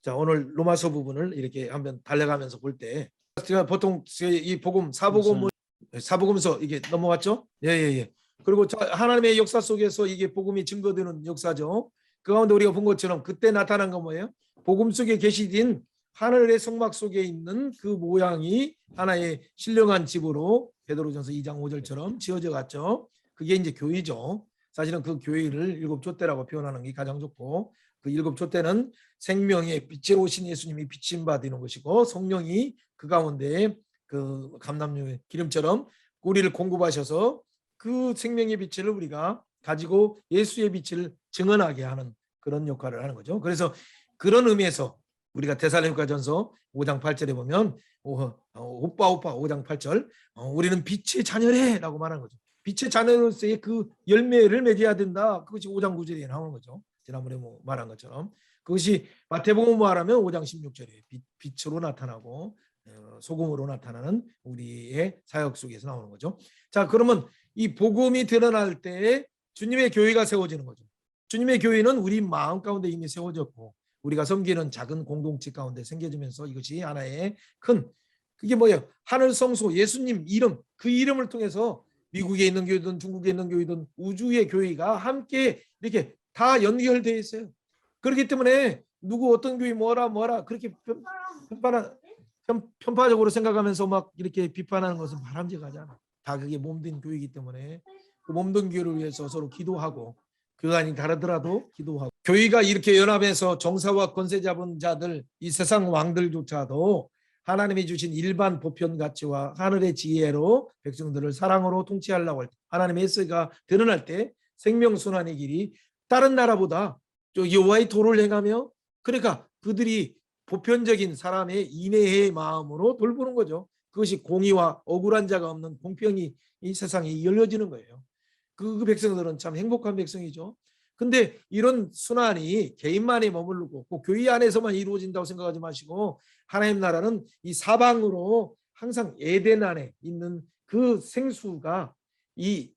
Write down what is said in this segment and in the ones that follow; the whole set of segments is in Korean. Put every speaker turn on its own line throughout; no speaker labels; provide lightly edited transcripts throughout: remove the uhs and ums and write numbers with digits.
자, 오늘 로마서 부분을 이렇게 한번 달려가면서 볼 때 제가 보통 이 복음 사복음서 이게 넘어왔죠? 예. 그리고 하나님의 역사 속에서 이게 복음이 증거되는 역사죠. 그 가운데 우리가 본 것처럼 그때 나타난 건 뭐예요? 복음 속에 계시진 하늘의 성막 속에 있는 그 모양이 하나의 신령한 집으로 베드로전서 2장 5절처럼 지어져 갔죠. 그게 이제 교회죠. 사실은 그 교회를 일곱 촛대라고 표현하는 게 가장 좋고, 그 일곱 촛대는 생명의 빛에 오신 예수님이 비침 받는 것이고, 성령이 그 가운데 그 감람유 기름처럼 우리를 공급하셔서 그 생명의 빛을 우리가 가지고 예수의 빛을 증언하게 하는 그런 역할을 하는 거죠. 그래서 그런 의미에서 우리가 데살로니가전서 5장 8절에 보면 오빠 5장 8절 우리는 빛의 자녀래라고 말하는 거죠. 빛의 자녀로서의 그 열매를 맺어야 된다. 그것이 5장 9절에 나오는 거죠. 지난번에 말한 것처럼 그것이 마태복음 말하면 5장 16절에 빛으로 나타나고 소금으로 나타나는 우리의 사역 속에서 나오는 거죠. 자, 그러면 이 복음이 드러날 때 주님의 교회가 세워지는 거죠. 주님의 교회는 우리 마음 가운데 이미 세워졌고 우리가 섬기는 작은 공동체 가운데 생겨지면서 이것이 하나의 큰 그게 뭐예요? 하늘 성소 예수님 이름 그 이름을 통해서 미국에 있는 교회든 중국에 있는 교회든 우주의 교회가 함께 이렇게 다 연결되어 있어요. 그렇기 때문에 누구 어떤 교회 뭐라 그렇게 편파적으로 생각하면서 막 이렇게 비판하는 것은 바람직하지 않아. 다 그게 몸된 교회이기 때문에 그 몸된 교회를 위해서 서로 기도하고 교단이 다르더라도 기도하고 교회가 이렇게 연합해서 정사와 권세 잡은 자들 이 세상 왕들조차도 하나님이 주신 일반 보편 가치와 하늘의 지혜로 백성들을 사랑으로 통치하려고 할 때 하나님의 예수가 드러날 때 생명순환의 길이 다른 나라보다 여호와의 도를 행하며 그러니까 그들이 보편적인 사람의 인애의 마음으로 돌보는 거죠. 그것이 공의와 억울한 자가 없는 공평이 이 세상에 열려지는 거예요. 그 백성들은 참 행복한 백성이죠. 근데 이런 순환이 개인만에 머무르고 꼭 교회 안에서만 이루어진다고 생각하지 마시고 하나님 나라는 이 사방으로 항상 에덴 안에 있는 그 생수가 이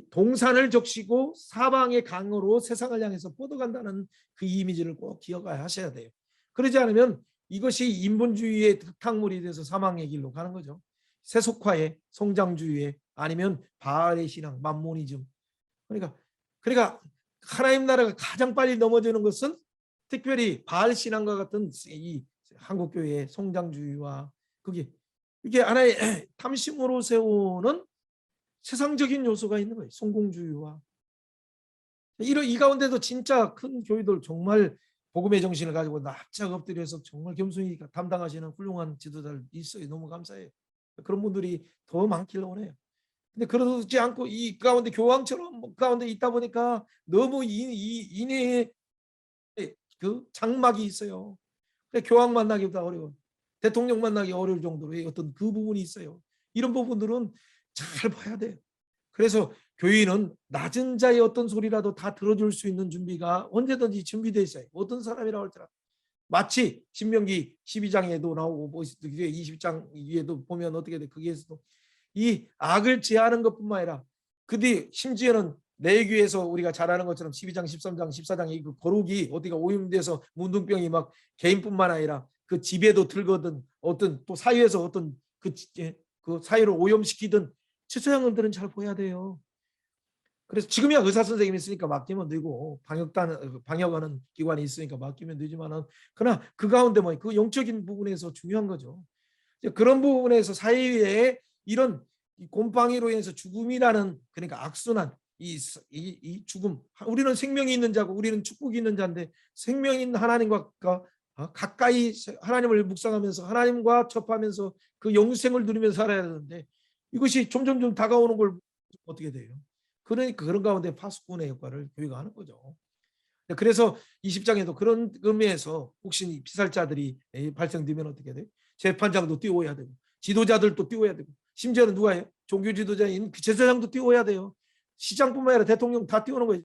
동산을 적시고 사방의 강으로 세상을 향해서 뻗어간다는 그 이미지를 꼭 기억하셔야 돼요. 그러지 않으면 이것이 인본주의의 흙탕물이 돼서 사망의 길로 가는 거죠. 세속화의 성장주의의 아니면 바알의 신앙, 만모니즘. 그러니까 하나님 나라가 가장 빨리 넘어지는 것은 특별히 바알 신앙과 같은 이 한국 교회의 성장주의와 이게 하나의 탐심으로 세우는 세상적인 요소가 있는 거예요. 성공주의와 이 가운데도 진짜 큰 교회들 정말 복음의 정신을 가지고 납작 엎드려서 정말 겸손히 담당하시는 훌륭한 지도자들 있어요. 너무 감사해요. 그런 분들이 더 많길 원해요. 근데 그러지 않고 이 가운데 교황처럼 가운데 있다 보니까 너무 인해의 그 장막이 있어요. 교황 만나기보다 어려워. 대통령 만나기 어려울 정도로 어떤 그 부분이 있어요. 이런 부분들은 잘 봐야 돼요. 그래서 교인은 낮은 자의 어떤 소리라도 다 들어줄 수 있는 준비가 언제든지 준비되어 있어요. 어떤 사람이라고 할지라도. 마치 신명기 12장에도 나오고 20장 위에도 보면 어떻게 돼? 거기에서도 이 악을 제하는 것뿐만 아니라 그뒤 심지어는 내귀에서 우리가 잘 아는 것처럼 12장, 13장, 14장의 그 거룩이 어디가 오염돼서 문둥병이 막 개인뿐만 아니라 그 집에도 들거든 어떤 또 사회에서 어떤 그 사회를 오염시키든 최소한들은 잘 보여야 돼요. 그래서 지금이야 의사 선생님이 있으니까 맡기면 되고 방역하는 기관이 있으니까 맡기면 되지만은 그러나 그 가운데 뭐 그 영적인 부분에서 중요한 거죠. 그런 부분에서 사회에 이런 곰팡이로 인해서 죽음이라는 그러니까 악순환 이 죽음 우리는 생명이 있는 자고 우리는 축복이 있는 자인데 생명 있는 하나님과 가까이 하나님을 묵상하면서 하나님과 접하면서 그 영생을 누리면서 살아야 되는데 이것이 점점 다가오는 걸 어떻게 돼요? 그러니까 그런 가운데 파수꾼의 역할을 교회가 하는 거죠. 그래서 20장에도 그런 의미에서 혹시 피살자들이 발생되면 어떻게 돼요? 재판장도 띄워야 되고 지도자들도 띄워야 되고 심지어는 누가 해요? 종교 지도자인 제사장도 띄워야 돼요. 시장뿐만 아니라 대통령 다 띄우는 거예요.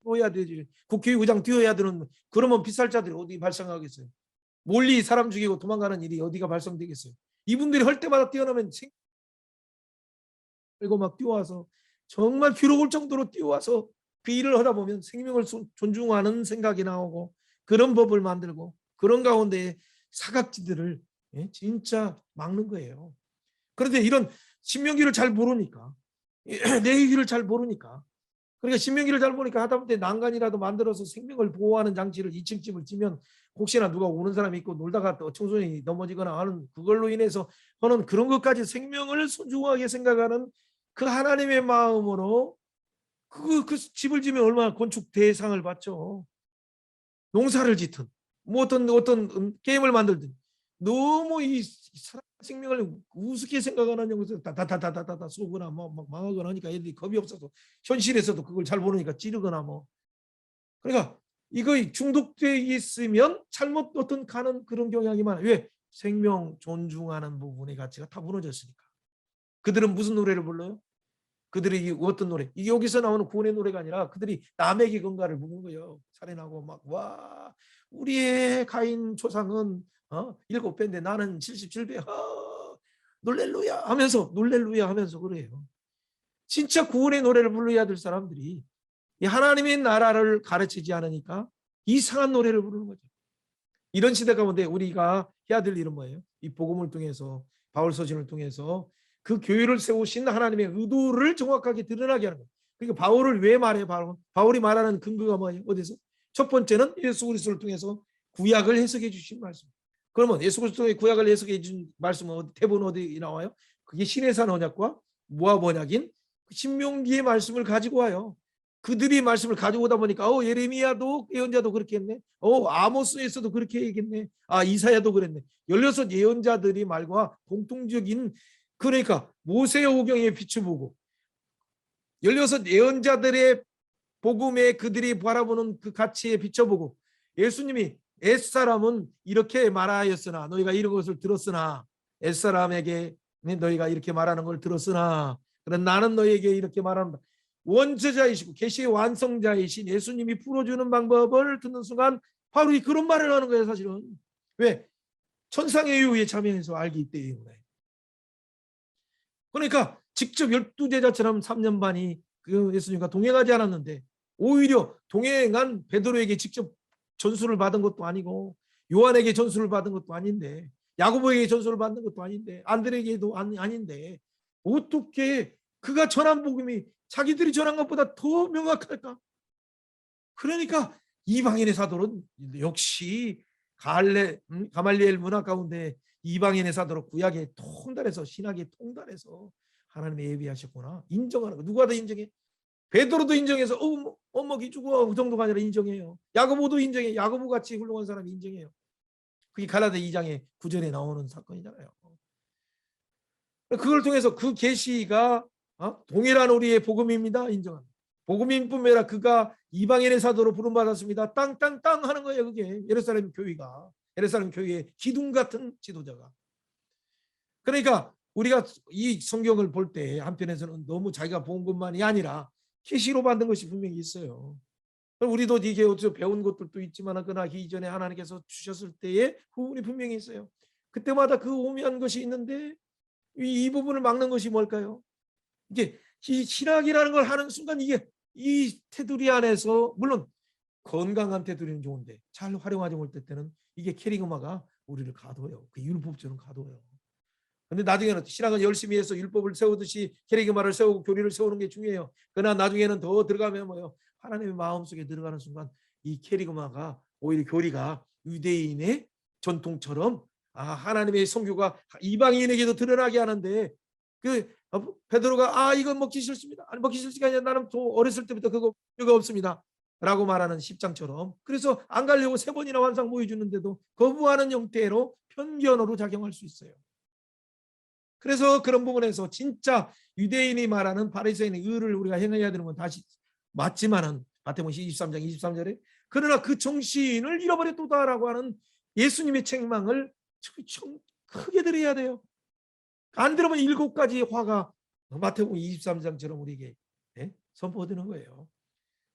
띄워야 되지. 국회의장 띄워야 되는 그러면 피살자들이 어디 발생하겠어요? 몰리 사람 죽이고 도망가는 일이 어디가 발생되겠어요? 이분들이 할 때마다 뛰어나면 그리고 막 뛰어와서 정말 괴로울 정도로 뛰어와서 그 일을 하다 보면 생명을 존중하는 생각이 나오고 그런 법을 만들고 그런 가운데 사각지대를 진짜 막는 거예요. 그런데 이런 신명기를 잘 모르니까 레위기를 잘 모르니까 그러니까 신명기를 잘 보니까 하다못해 난간이라도 만들어서 생명을 보호하는 장치를 2층 집을 지면 혹시나 누가 오는 사람이 있고 놀다가 또 청소년이 넘어지거나 하는 그걸로 인해서 하는 그런 것까지 생명을 소중하게 생각하는 그 하나님의 마음으로 그 집을 지면 얼마나 건축 대상을 받죠. 농사를 짓든 뭐 어떤 게임을 만들든 너무 이 사람 생명을 우습게 생각하는 영역에서 다다다다다다 쏘거나 막 망하거나 하니까 애들이 겁이 없어서 현실에서도 그걸 잘 모르니까 찌르거나 뭐 그러니까 이거 중독돼 있으면 잘못 어떤 가는 그런 경향이 많아요. 왜? 생명 존중하는 부분의 가치가 다 무너졌으니까. 그들은 무슨 노래를 불러요? 그들이 어떤 노래? 이게 여기서 나오는 구원의 노래가 아니라 그들이 남에게 건가를 부는 거예요. 살인하고 막 와 우리의 가인 조상은 7배인데 나는 77배. 놀렐루야 하면서 놀렐루야 하면서 그래요. 진짜 구원의 노래를 불러야 될 사람들이 이 하나님의 나라를 가르치지 않으니까 이상한 노래를 부르는 거죠. 이런 시대 가운데 우리가 해야 될 일은 뭐예요? 이 복음을 통해서 바울 서신을 통해서 그 교회를 세우신 하나님의 의도를 정확하게 드러나게 하는 거예요. 그러니까 바울을 왜 말해요? 바울이 말하는 근거가 뭐예요? 어디서? 첫 번째는 예수 그리스도를 통해서 구약을 해석해 주신 말씀. 그러면 예수 그리스도의 구약을 해석해 준 말씀은 대부분 어디 나와요? 그게 시내산 언약과 모압 언약인 신명기의 말씀을 가지고 와요. 그들이 말씀을 가지고 오다 보니까 예레미야도 예언자도 그렇게 했네. 아모스에서도 그렇게 얘기했네. 이사야도 그랬네. 16 예언자들이 말과 공통적인 그러니까 모세의 오경에 비추보고 16 예언자들의 복음에 그들이 바라보는 그 가치에 비춰보고 예수님이 옛사람은 이렇게 말하였으나 너희가 이런 것을 들었으나 옛사람에게 너희가 이렇게 말하는 걸 들었으나 그런 나는 너희에게 이렇게 말한다. 원저자이시고 계시의 완성자이신 예수님이 풀어주는 방법을 듣는 순간 바로 이 그런 말을 하는 거예요. 사실은 왜? 천상의 이유에 참여해서 알기 때문에. 그러니까 직접 12제자처럼 3년 반이 그 예수님과 동행하지 않았는데 오히려 동행한 베드로에게 직접 전수를 받은 것도 아니고 요한에게 전수를 받은 것도 아닌데 야고보에게 전수를 받는 것도 아닌데 안드레에게도 아닌데 어떻게 그가 전한 복음이 자기들이 전한 것보다 더 명확할까? 그러니까 이방인의 사도는 역시 가말리엘 문화 가운데 이방인의 사도로 구약에 통달해서 신학에 통달해서 하나님의 예비하셨구나 인정하는 거. 누가 더 인정해? 베드로도 인정해서 먹이 주고 그 정도가 아니라 인정해요. 야고보도 인정해. 야고보 같이 훌륭한 사람이 인정해요. 그게 갈라디아 2장의 9절에 나오는 사건이잖아요. 그걸 통해서 그 계시가 동일한 우리의 복음입니다. 인정합니다. 복음인 뿐만 아니라 그가 이방인의 사도로 부름받았습니다. 땅땅땅 하는 거예요. 그게 예루살렘 교회가. 예루살렘 교회의 기둥 같은 지도자가. 그러니까 우리가 이 성경을 볼 때 한편에서는 너무 자기가 본 것만이 아니라 계시로 받은 것이 분명히 있어요. 우리도 이게 배운 것들도 있지만 그러나 이전에 하나님께서 주셨을 때의 부분이 분명히 있어요. 그때마다 그 오묘한 것이 있는데 이 부분을 막는 것이 뭘까요? 이게 신학이라는 걸 하는 순간 이게 이 테두리 안에서 물론 건강한 테두리는 좋은데 잘 활용하지 못할 때는 이게 캐리그마가 우리를 가둬요. 그 율법주는 가둬요. 근데 나중에는 신학은 열심히 해서 율법을 세우듯이 캐리그마를 세우고 교리를 세우는 게 중요해요. 그러나 나중에는 더 들어가면 뭐예요? 하나님의 마음속에 들어가는 순간 이 캐리그마가 오히려 교리가 유대인의 전통처럼 하나님의 성교가 이방인에게도 드러나게 하는데 그 베드로가 이건 먹기 싫습니다. 아니 먹기 싫지가 아니라 나는 어렸을 때부터 그거 없습니다. 라고 말하는 10장처럼 그래서 안 가려고 3번이나 환상 보여주는데도 거부하는 형태로 편견으로 작용할 수 있어요. 그래서 그런 부분에서 진짜 유대인이 말하는 바리새인의 의를 우리가 행해야 되는 건 다시 맞지만은 마태복음 23장 23절에 그러나 그 정신을 잃어버렸도다라고 하는 예수님의 책망을 크게 들어야 돼요. 안 들으면 7가지 화가 마태복음 23장처럼 우리에게 선포되는 거예요.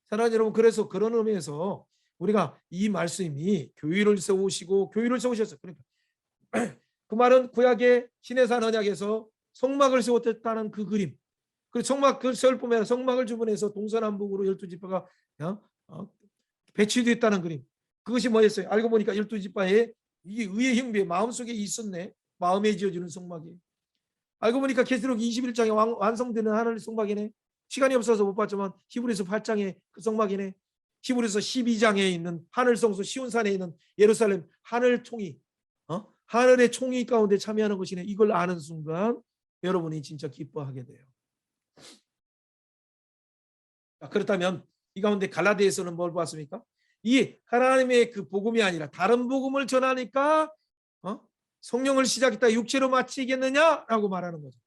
사랑하는 여러분, 그래서 그런 의미에서 우리가 이 말씀이 교회를 세우시고 교회를 세우셨어요. 그러니까 그 말은 구약의 시내산 언약에서 성막을 세웠다는 그 그림. 그 성막을 세울 뿐만 아니라 성막을 주변해서 동서남북으로 12지파가 배치되었다는 그림. 그것이 뭐였어요? 알고 보니까 12지파에 이게 의의 형비에 마음속에 있었네. 마음에 지어지는 성막이. 알고 보니까 계시록 21장에 완성되는 하늘 성막이네. 시간이 없어서 못 봤지만 히브리서 8장에 그 성막이네. 히브리서 12장에 있는 하늘 성소 시온산에 있는 예루살렘 하늘 총이 하늘의 총이 가운데 참여하는 것이네. 이걸 아는 순간 여러분이 진짜 기뻐하게 돼요. 그렇다면 이 가운데 갈라디아에서는 뭘 봤습니까? 이 하나님의 그 복음이 아니라 다른 복음을 전하니까 성령을 시작했다 육체로 마치겠느냐라고 말하는 거죠.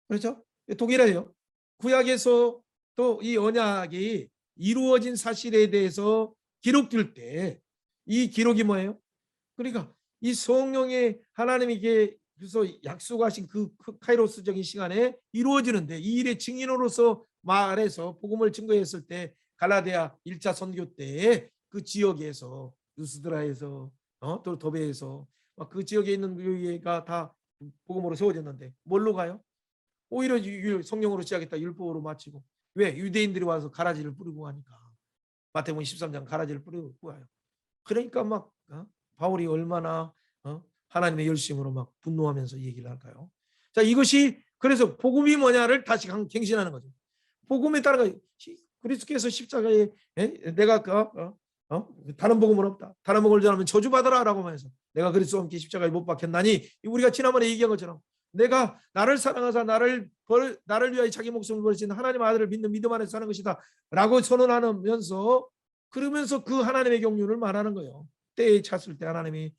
그렇죠? 동일해요. 구약에서 또 이 언약이 이루어진 사실에 대해서 기록될 때 이 기록이 뭐예요? 그러니까 이 성령의 하나님에게 그래서 약속하신 그 카이로스적인 시간에 이루어지는데 이 일의 증인으로서 말해서 복음을 증거했을 때 갈라디아 1차 선교 때에 그 지역에서 루스드라에서 또 도베에서 그 지역에 있는 교회가 다 복음으로 세워졌는데 뭘로 가요? 오히려 성령으로 시작했다 율법으로 마치고. 왜? 유대인들이 와서 가라지를 뿌리고 하니까. 마태복음 13장 가라지를 뿌리고 가요. 그러니까 막 바울이 얼마나 하나님의 열심으로 막 분노하면서 얘기를 할까요? 자, 이것이 그래서 복음이 뭐냐를 다시 갱신하는 거죠. 복음에 따라가 그리스도께서 십자가에 내가 다른 복음은 없다. 다른 복음을 전하면 저주받아라라고 해서 내가 그리스도와 함께 십자가에 못 박혔나니 우리가 지난번에 얘기한 것처럼 내가 나를 사랑하사 나를 위하여 자기 목숨을 버리신 하나님 아들을 믿는 믿음 안에서 사는 것이다 라고 선언하면서 그러면서 그 하나님의 경륜을 말하는 거예요. 때에 찼을 때 하나님이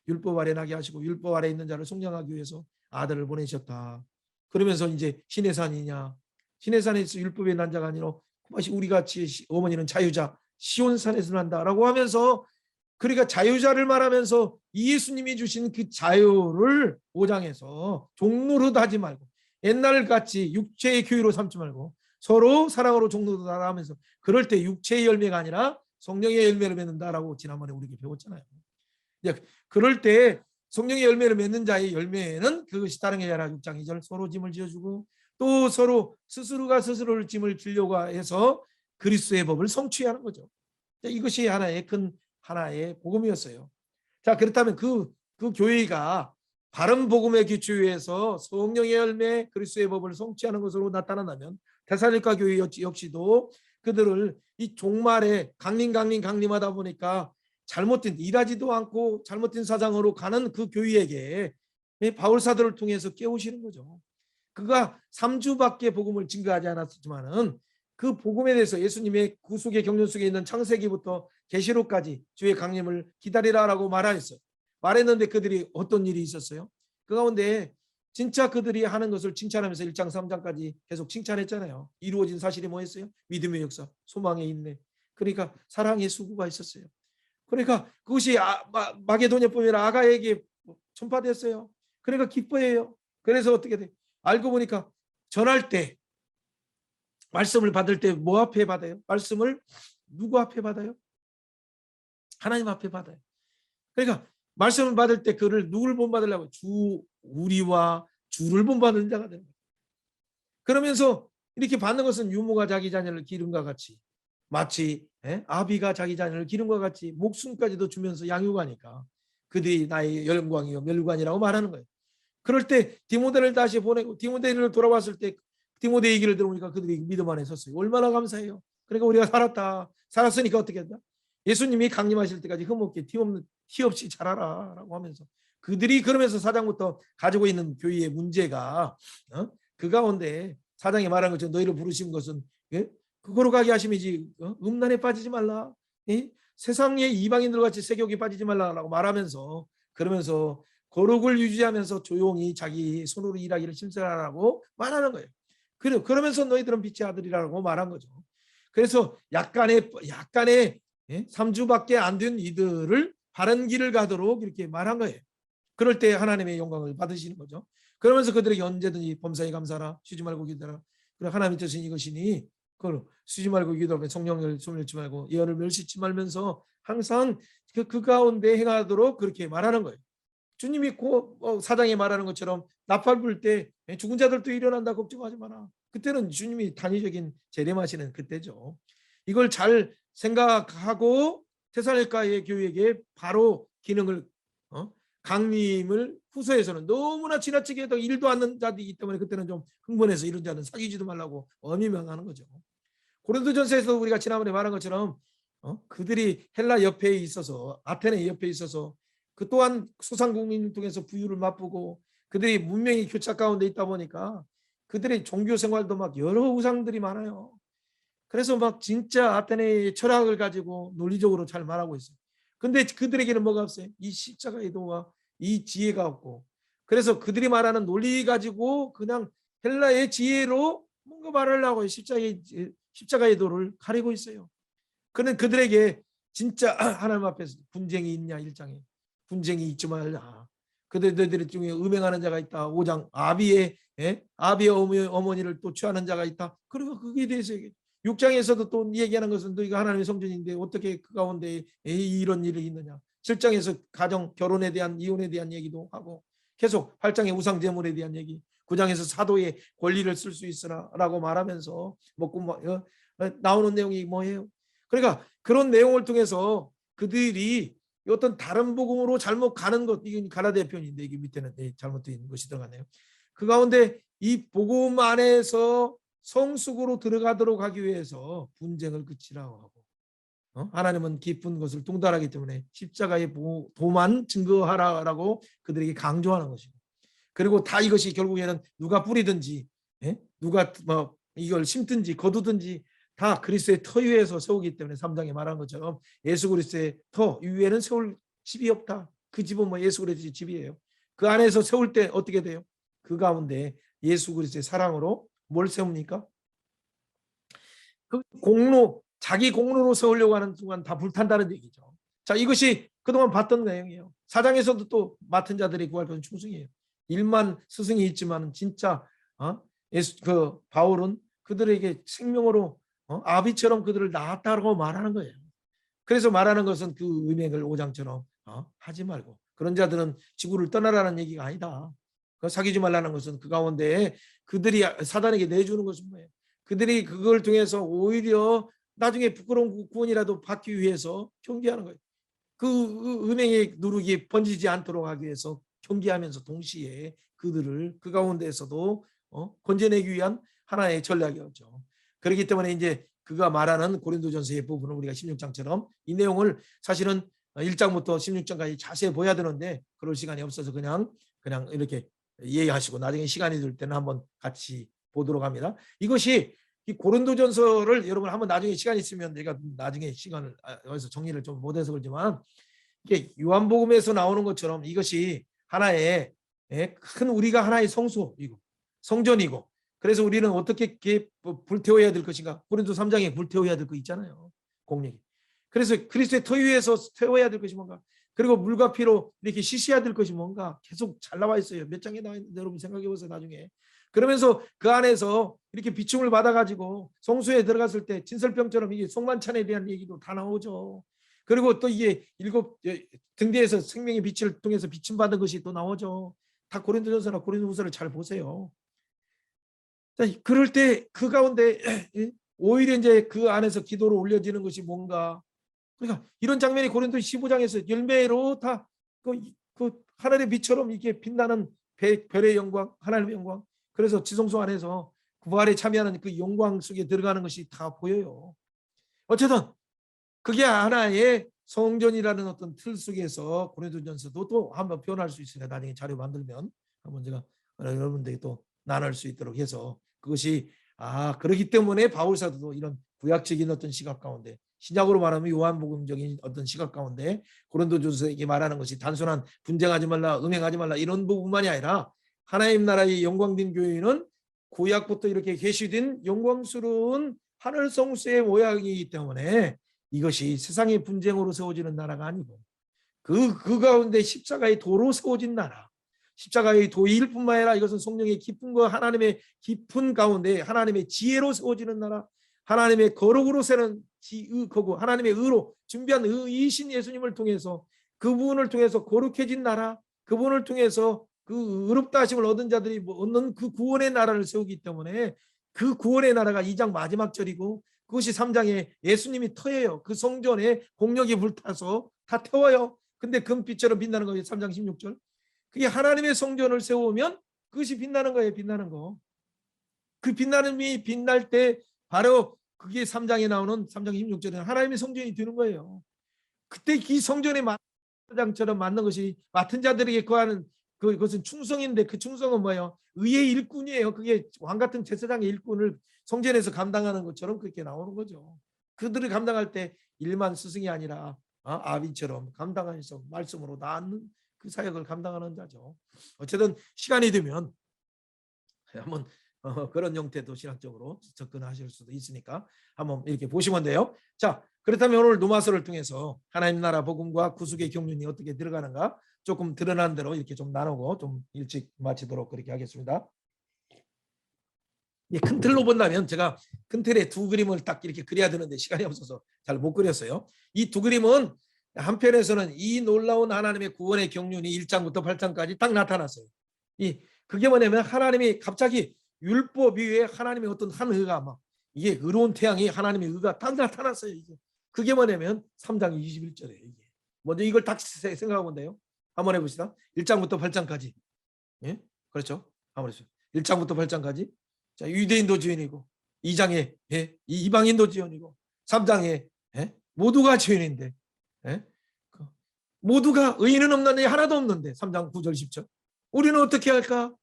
율법 아래 나게 하시고 율법 아래 있는 자를 속량하기 위해서 아들을 보내셨다. 그러면서 이제 신의 산이냐 신의 산에서 율법의 난 자가 아니라 우리 같이 어머니는 자유자 시온산에서 난다라고 하면서 그러니까 자유자를 말하면서 예수님이 주신 그 자유를 5장에서 종로로 하지 말고 옛날같이 육체의 교회로 삼지 말고 서로 사랑으로 종로로 하면서 그럴 때 육체의 열매가 아니라 성령의 열매를 맺는다라고 지난번에 우리에게 배웠잖아요. 그럴 때 성령의 열매를 맺는 자의 열매는 그것이 다른 게 아니라 6장 2절 서로 짐을 지어주고 또 서로 스스로가 스스로를 짐을 지려고 해서 그리스도의 법을 성취하는 거죠. 이것이 하나의 복음이었어요. 자, 그렇다면 그 교회가 바른 복음의 기초에서 성령의 열매 그리스도의 법을 성취하는 것으로 나타난다면 데살로니가 교회 역시도 그들을 이 종말에 강림하다 보니까 잘못된 일하지도 않고 잘못된 사상으로 가는 그 교회에게 바울 사도를 통해서 깨우시는 거죠. 그가 3주밖에 복음을 증거하지 않았지만은 그 복음에 대해서 예수님의 구속의 경륜 속에 있는 창세기부터 계시록까지 주의 강림을 기다리라라고 말하였어요. 말했는데 그들이 어떤 일이 있었어요? 그 가운데 진짜 그들이 하는 것을 칭찬하면서 1장 3장까지 계속 칭찬했잖아요. 이루어진 사실이 뭐였어요? 믿음의 역사, 소망의 인내. 그러니까 사랑의 수고가 있었어요. 그러니까 그것이 마게도냐뿐만 아가에게 전파됐어요. 그러니까 기뻐해요. 그래서 어떻게 돼? 알고 보니까 전할 때 말씀을 받을 때 뭐 앞에 받아요? 말씀을 누구 앞에 받아요? 하나님 앞에 받아요. 그러니까 말씀을 받을 때 그를 누굴 본받으려고? 우리와 주를 본받는 자가 되는 거예요. 그러면서 이렇게 받는 것은 유모가 자기 자녀를 기름과 같이 마치 아비가 자기 자녀를 기름과 같이 목숨까지도 주면서 양육하니까 그들이 나의 영광이요 멸관이라고 말하는 거예요. 그럴 때 디모데를 다시 보내고 디모데를 돌아왔을 때 디모데 얘기를 들어보니까 그들이 믿음 안에 섰어요. 얼마나 감사해요. 그러니까 우리가 살았으니까 어떻게 했다? 예수님이 강림하실 때까지 흠없게 티 없이 자라라 라고 하면서 그들이 그러면서 사장부터 가지고 있는 교회의 문제가 그 가운데 사장이 말한 것처럼 너희를 부르신 것은 그거로 가게 하심이지 음란에 빠지지 말라. 세상의 이방인들 같이 세욕에 빠지지 말라라고 말하면서 그러면서 거룩을 유지하면서 조용히 자기 손으로 일하기를 심사하라고 말하는 거예요. 그러면서 너희들은 빛의 아들이라고 말한 거죠. 그래서 약간의 3주밖에 안 된 이들을 바른 길을 가도록 이렇게 말한 거예요. 그럴 때 하나님의 영광을 받으시는 거죠. 그러면서 그들에게 언제든지 범사에 감사하라 쉬지 말고 기도하라. 그래 하나님의 뜻은 이것이니 그걸 쉬지 말고 기도하라. 성령을 소멸치 말고 예언을 멸시치 말면서 항상 그 가운데 행하도록 그렇게 말하는 거예요. 주님이 사장에 말하는 것처럼 나팔 불 때 죽은 자들도 일어난다 걱정하지 마라. 그때는 주님이 단위적인 재림하시는 그때죠. 이걸 잘 생각하고 데살로니가의 교회에게 바로 기능을 강림을 후서에서는 너무나 지나치게 해도 일도 않는 자들이기 때문에 그때는 좀 흥분해서 이런 자는 사귀지도 말라고 엄히 명하는 거죠. 고린도전서에서 우리가 지난번에 말한 것처럼 그들이 헬라 옆에 있어서 아테네 옆에 있어서 그 또한 소상공인을 통해서 부유를 맛보고 그들이 문명이 교착 가운데 있다 보니까 그들의 종교 생활도 막 여러 우상들이 많아요. 그래서 막 진짜 아테네의 철학을 가지고 논리적으로 잘 말하고 있어요. 근데 그들에게는 뭐가 없어요? 이 십자가의 도와 이 지혜가 없고, 그래서 그들이 말하는 논리 가지고 그냥 헬라의 지혜로 뭔가 말하려고 십자가의 도를 가리고 있어요. 그는 그들에게 진짜 하나님 앞에서 분쟁이 있냐 1장에 분쟁이 있지 말라. 그들 중에 음행하는 자가 있다. 5장 아비의 어머니를 또 취하는 자가 있다. 그리고 그게 대해서 6장에서도 또 얘기하는 것은 너희가 하나님의 성전인데 어떻게 그 가운데 이런 일이 있느냐. 7장에서 가정 결혼에 대한 이혼에 대한 얘기도 하고 계속 8장에 우상 제물에 대한 얘기, 9장에서 사도의 권리를 쓸 수 있으라라고 말하면서 나오는 내용이 뭐예요? 그러니까 그런 내용을 통해서 그들이 어떤 다른 복음으로 잘못 가는 것, 이게 가라디아 편인데 이게 밑에는 잘못된 것이 들어가네요. 그 가운데 이 복음 안에서 성숙으로 들어가도록 하기 위해서 분쟁을 그치라고 하고 하나님은 기쁜 것을 통달하기 때문에 십자가의 도만 증거하라라고 그들에게 강조하는 것이고, 그리고 다 이것이 결국에는 누가 뿌리든지 누가 뭐 이걸 심든지 거두든지 다 그리스도의 터 위에서 세우기 때문에 3장에 말한 것처럼 예수 그리스도의 터 위에는 세울 집이 없다. 그 집은 뭐 예수 그리스도의 집이에요. 그 안에서 세울 때 어떻게 돼요? 그 가운데 예수 그리스도의 사랑으로 뭘 세웁니까? 그 공로, 자기 공로로 세우려고 하는 순간 다 불탄다는 얘기죠. 자, 이것이 그동안 봤던 내용이에요. 4장에서도 또 맡은 자들이 구할 것은 충성이에요. 1만 스승이 있지만 진짜 그 바울은 그들에게 생명으로 아비처럼 그들을 낳았다고 말하는 거예요. 그래서 말하는 것은 그 음행을 5장처럼 하지 말고, 그런 자들은 지구를 떠나라는 얘기가 아니다. 사귀지 말라는 것은 그 가운데 그들이 사단에게 내주는 것은 뭐예요? 그들이 그걸 통해서 오히려 나중에 부끄러운 구원이라도 받기 위해서 경계하는 거예요. 그 음행의 누룩이 번지지 않도록 하기 위해서 경계하면서 동시에 그들을 그 가운데에서도 건져내기 위한 하나의 전략이었죠. 그렇기 때문에 이제 그가 말하는 고린도전서의 부분을 우리가 16장처럼 이 내용을 사실은 1장부터 16장까지 자세히 보여야 되는데 그럴 시간이 없어서 그냥 이렇게 이해하시고 나중에 시간이 될 때는 한번 같이 보도록 합니다. 이것이 이 고린도전서를 여러분 한번 나중에 시간 있으면 내가 나중에 시간을 여기서 정리를 좀 못해서 그렇지만 이게 요한복음에서 나오는 것처럼 이것이 하나의 큰 우리가 하나의 성소이고 성전이고, 그래서 우리는 어떻게 불태워야 될 것인가. 고린도 3장에 불태워야 될 거 있잖아요. 공력이. 그래서 그리스도의 터 위에서 태워야 될 것이 뭔가, 그리고 물과 피로 이렇게 씻어야 될 것이 뭔가 계속 잘 나와 있어요. 몇 장에 나와 있는데 여러분 생각해 보세요. 나중에. 그러면서 그 안에서 이렇게 비춤을 받아가지고 성소에 들어갔을 때 진설병처럼 이게 송만찬에 대한 얘기도 다 나오죠. 그리고 또 이게 7 등대에서 생명의 빛을 통해서 비춤 받은 것이 또 나오죠. 다 고린도전서나 고린도후서를 잘 보세요. 그럴 때 그 가운데 오히려 이제 그 안에서 기도로 올려지는 것이 뭔가, 그러니까 이런 장면이 고린도 15장에서 열매로 다 그 하늘의 빛처럼 이게 빛나는 별의 영광, 하나님의 영광. 그래서 지성소 안에서 부활에 참여하는 그 영광 속에 들어가는 것이 다 보여요. 어쨌든 그게 하나의 성전이라는 어떤 틀 속에서 고린도전서도 또 한번 표현할 수 있으니까 나중에 자료 만들면 한번 제가 여러분들에게 또 나눌 수 있도록 해서, 그것이 그렇기 때문에 바울사도도 이런 구약적인 어떤 시각 가운데, 신약으로 말하면 요한복음적인 어떤 시각 가운데 고린도전서에게 말하는 것이 단순한 분쟁하지 말라, 음행하지 말라 이런 부분만이 아니라 하나님 나라의 영광된 교회는 구약부터 이렇게 계시된 영광스러운 하늘 성소의 모양이기 때문에 이것이 세상의 분쟁으로 세워지는 나라가 아니고 그 가운데 십자가의 도로 세워진 나라, 십자가의 도일 뿐만 아니라 이것은 성령의 깊은 하나님의 깊은 가운데 하나님의 지혜로 세워지는 나라, 하나님의 거룩으로 세는 거고 하나님의 의로 준비한 의이신 예수님을 통해서 그분을 통해서 거룩해진 나라, 그분을 통해서 그 의롭다 하심을 얻은 자들이 얻는 그 구원의 나라를 세우기 때문에 그 구원의 나라가 2장 마지막 절이고 그것이 3장에 예수님이 터예요. 그 성전에 공력이 불타서 다 태워요. 근데 금빛처럼 빛나는 거예요. 3장 16절. 그게 하나님의 성전을 세우면 그것이 빛나는 거예요. 빛나는 거. 그 빛나는이 빛날 때 바로 그게 3장에 나오는 3장 16절에 하나님의 성전이 되는 거예요. 그때 이 성전에 장처럼 맞는 것이 맡은 자들에게 거하는 그것은 충성인데 그 충성은 뭐예요? 의의 일꾼이에요. 그게 왕 같은 제사장의 일꾼을 성전에서 감당하는 것처럼 그렇게 나오는 거죠. 그들을 감당할 때 일만 스승이 아니라 아비처럼 감당해서 말씀으로 낳는 그 사역을 감당하는 자죠. 어쨌든 시간이 되면 한번 그런 형태도 신학적으로 접근하실 수도 있으니까 한번 이렇게 보시면 돼요. 자, 그렇다면 오늘 누마서를 통해서 하나님 나라 복음과 구속의 경륜이 어떻게 들어가는가 조금 드러난 대로 이렇게 좀 나누고 좀 일찍 마치도록 그렇게 하겠습니다. 큰 틀로 본다면 제가 큰 틀에 두 그림을 딱 이렇게 그려야 되는데 시간이 없어서 잘 못 그렸어요. 이 두 그림은 한편에서는 이 놀라운 하나님의 구원의 경륜이 1장부터 8장까지 딱 나타났어요. 그게 뭐냐면 하나님이 갑자기 율법 위에 하나님의 어떤 한 의가 막 이게 의로운 태양이 하나님의 의가 딱 나타났어요. 이게 그게 뭐냐면 3장 21절에 이게 먼저 이걸 딱 생각하면 돼요. 한번 해봅시다. 1장부터 8장까지. 예? 그렇죠? 한번 해보세요. 1장부터 8장까지. 자, 유대인도 죄인이고 2장에 이방인도 죄인이고 3장에 모두가 죄인인데 모두가 의인은 없는데 하나도 없는데 3장 9절 10절 우리는 어떻게 할까?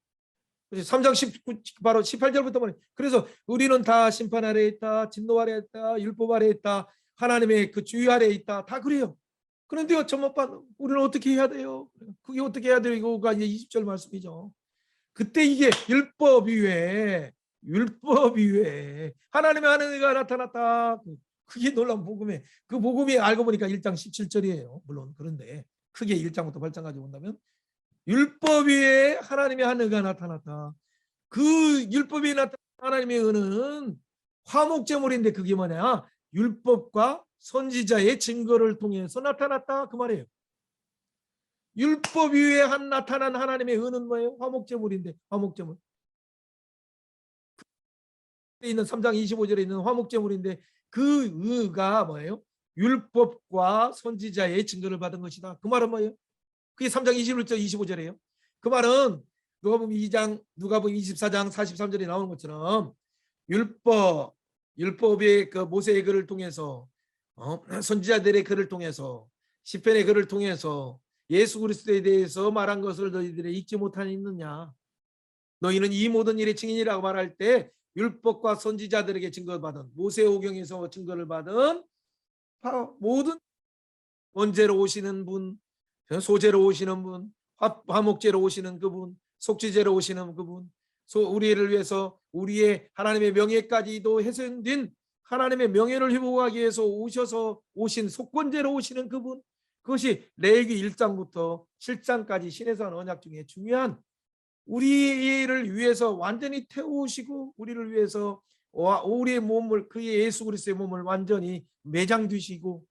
3장 19, 바로 18절부터 보니 그래서 우리는 다 심판 아래에 있다. 진노 아래에 있다. 율법 아래에 있다. 하나님의 그 주의 아래에 있다. 다 그래요. 그런데 우리는 어떻게 해야 돼요? 그게 어떻게 해야 돼요? 이거가 이제 20절 말씀이죠. 그때 이게 율법 위에 하나님의 하나님가 나타났다. 그게 놀라운 복음에 그 복음이 알고 보니까 1장 17절이에요. 물론 그런데 크게 1장부터 8장까지 본다면 율법 위에 하나님의 한 의가 나타났다. 그 율법 위에 나타난 하나님의 의는 화목제물인데 그게 뭐냐? 율법과 선지자의 증거를 통해서 나타났다 그 말이에요. 율법 위에 나타난 하나님의 의는 뭐예요? 화목제물인데 화목제물. 있는 3장 25절에 있는 화목제물인데 그 의가 뭐예요? 율법과 선지자의 증거를 받은 것이다. 그 말은 뭐예요? 그게 3장 21절 25절이에요. 그 말은 누가복음 2장, 누가복음 24장 43절에 나오는 것처럼 율법의 그 모세의 글을 통해서 선지자들의 글을 통해서 시편의 글을 통해서 예수 그리스도에 대해서 말한 것을 너희들이 읽지 못하니 있느냐? 너희는 이 모든 일의 증인이라고 말할 때 율법과 선지자들에게 증거받은 모세오경에서 증거를 받은 모든 원죄로 오시는 분, 소제로 오시는 분, 화목제로 오시는 그분, 속죄제로 오시는 그분, 우리를 위해서 우리의 하나님의 명예까지도 훼손된 하나님의 명예를 회복하기 위해서 오신 속건제로 오시는 그분, 그것이 레위기 1장부터 7장까지 신해산 언약 중에 중요한 우리를 위해서 완전히 태우시고 우리를 위해서 우리의 몸을 그의 예수 그리스도의 몸을 완전히 매장되시고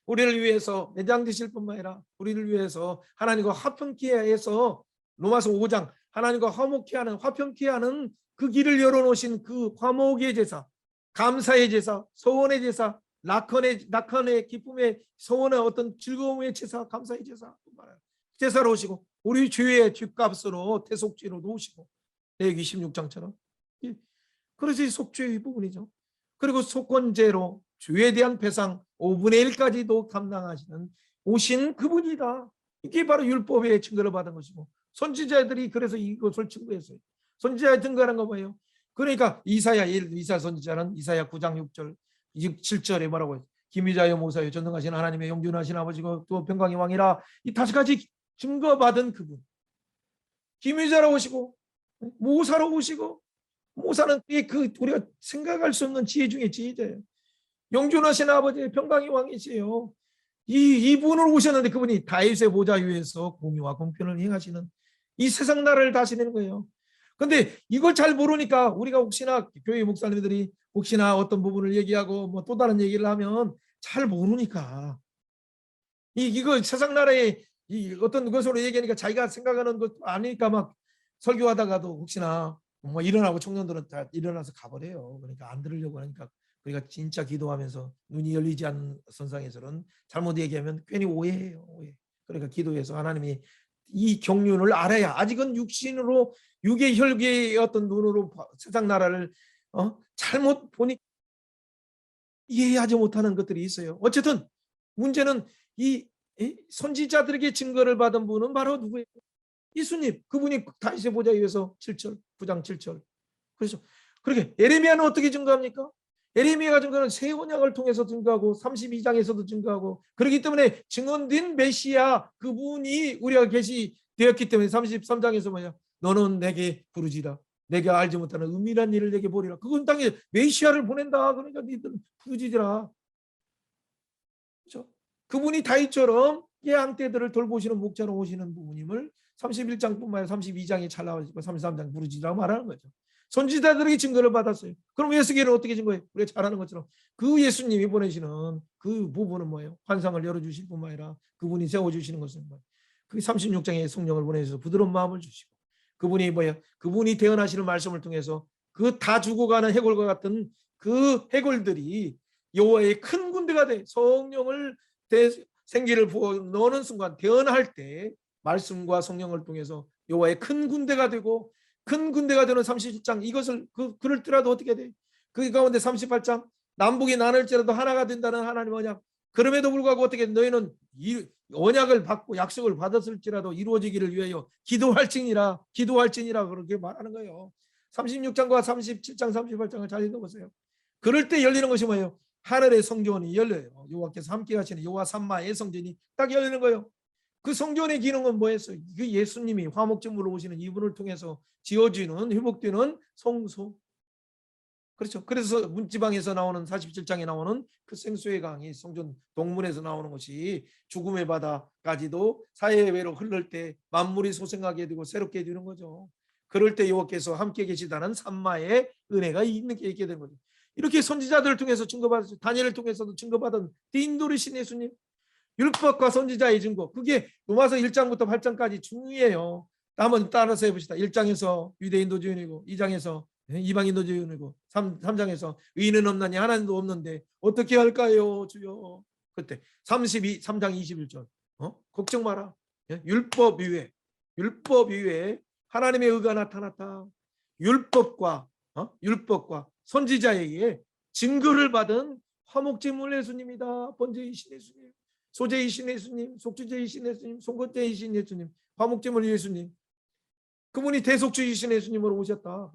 우리를 위해서 매장되실 뿐만 아니라 우리를 위해서 하나님과 화평케 해서 로마서 5장 하나님과 화목케 하는 화평케 하는 그 길을 열어놓으신 그 화목의 제사, 감사의 제사, 소원의 제사, 낙헌의 기쁨의 소원의 어떤 즐거움의 제사, 감사의 제사로 오시고 우리 죄의 뒷값으로 대속죄로 놓으시고 레위기 16장처럼 그래서 속죄의 부분이죠. 그리고 속건제로 죄에 대한 배상 5분의 1까지도 감당하시는 오신 그분이다. 이게 바로 율법의 증거를 받은 것이고 선지자들이 그래서 이것을 증거했어요. 선지자의 증거라는 건 뭐예요? 그러니까 이사야 선지자는 이사야 9장 6절 7절에 뭐라고 해요? 기미자여 모사여 전능하신 하나님의 영존하신 아버지고 또 평강의 왕이라 이 5가지 증거받은 그분 기미자로 오시고 모사로 오시고 모사는 그 우리가 생각할 수 없는 지혜 중에 지혜자예요. 영존하신 아버지의 평강의 왕이시에요. 이분을 오셨는데 그분이 다윗의 보좌 위에서 공의와 공평을 행하시는 이 세상 나라를 다스리는 거예요. 근데 이걸 잘 모르니까 우리가 혹시나 교회 목사님들이 혹시나 어떤 부분을 얘기하고 뭐 또 다른 얘기를 하면 잘 모르니까 이거 세상 나라의 어떤 것으로 얘기하니까 자기가 생각하는 것 아니니까 막 설교하다가도 혹시나 뭐 일어나고 청년들은 다 일어나서 가버려요. 그러니까 안 들으려고 하니까 그러니까 진짜 기도하면서 눈이 열리지 않는 선상에서는 잘못 얘기하면 괜히 오해해요. 오해. 그러니까 기도해서 하나님이 이 경륜을 알아야 아직은 육신으로 육의 혈기의 어떤 눈으로 세상 나라를 잘못 보니 이해하지 못하는 것들이 있어요. 어쨌든 문제는 이 선지자들에게 증거를 받은 분은 바로 누구예요? 예수님. 그분이 다윗의 보좌에 의해서 7절 9장 7절. 그래서 그렇게 예레미야는 어떻게 증거합니까? 예레미야가 증거는 새 언약을 통해서 증거하고 32장에서도 증거하고 그렇기 때문에 증언된 메시아 그분이 우리가 계시되었기 때문에 33장에서 뭐냐? 너는 내게 부르지라. 내가 알지 못하는 은밀한 일을 내게 보리라. 그건 당연히 메시아를 보낸다. 그러니까 니들은 부르짖으라. 그렇죠? 그분이 다윗처럼 양떼들을 돌보시는 목자로 오시는 부분임을 31장뿐만 아니라 32장에 잘 나와있고 33장 부르짖으라고 말하는 거죠. 선지자들에게 증거를 받았어요. 그럼 예수께는 어떻게 증거해요? 우리가 잘 아는 것처럼 그 예수님이 보내시는 그 부분은 뭐예요? 환상을 열어주실 뿐만 아니라 그분이 세워주시는 것은 뭐예요? 그 36장에 성령을 보내셔서 부드러운 마음을 주시고 그분이 뭐예요? 그분이 태어나시는 말씀을 통해서 그 다 죽어가는 해골과 같은 그 해골들이 여호와의 큰 군대가 돼 성령을 생기를 부어 넣는 순간 태어날 때 말씀과 성령을 통해서 여호와의 큰 군대가 되고 큰 군대가 되는 37장 이것을 그럴지라도 어떻게 돼? 그 가운데 38장 남북이 나눌지라도 하나가 된다는 하나님 언약. 그럼에도 불구하고 어떻게 너희는 이 언약을 받고 약속을 받았을지라도 이루어지기를 위하여 기도할지니라 그렇게 말하는 거예요. 36장과 37장 38장을 잘 읽어보세요. 그럴 때 열리는 것이 뭐예요? 하늘의 성전이 열려요. 여호와께서 함께 하시는 여호와 삼마의 성전이 딱 열리는 거예요. 그 성전의 기능은 뭐였어요? 그 예수님이 화목제물로 오시는 이분을 통해서 지어지는 회복되는 성소. 그렇죠. 그래서 문지방에서 나오는 47장에 나오는 그 생수의 강이 성전 동문에서 나오는 것이 죽음의 바다까지도 사해외로 흐를 때 만물이 소생하게 되고 새롭게 되는 거죠. 그럴 때 여호와께서 함께 계시다는 삼마의 은혜가 있는 게 있게 된 거죠. 이렇게 선지자들을 통해서 증거받았어요. 다니엘을 통해서도 증거받은 띠인도리신 예수님. 율법과 선지자의 증거. 그게 로마서 1장부터 8장까지 중요해요. 한번 따라서 해봅시다. 1장에서 유대인도 주인이고 2장에서 이방인도 주인이고 3장에서 의인은 없나니 하나님도 없는데 어떻게 할까요 주여. 그때 3장 21절 걱정 마라. 율법 위에 하나님의 의가 나타났다. 율법과 선지자에게 증거를 받은 화목제물 예수님이다. 번제이신 예수님, 소제이신 예수님, 속주제이신 예수님, 송곳제이신 예수님, 화목제물 예수님. 그분이 대속주이신 예수님으로 오셨다.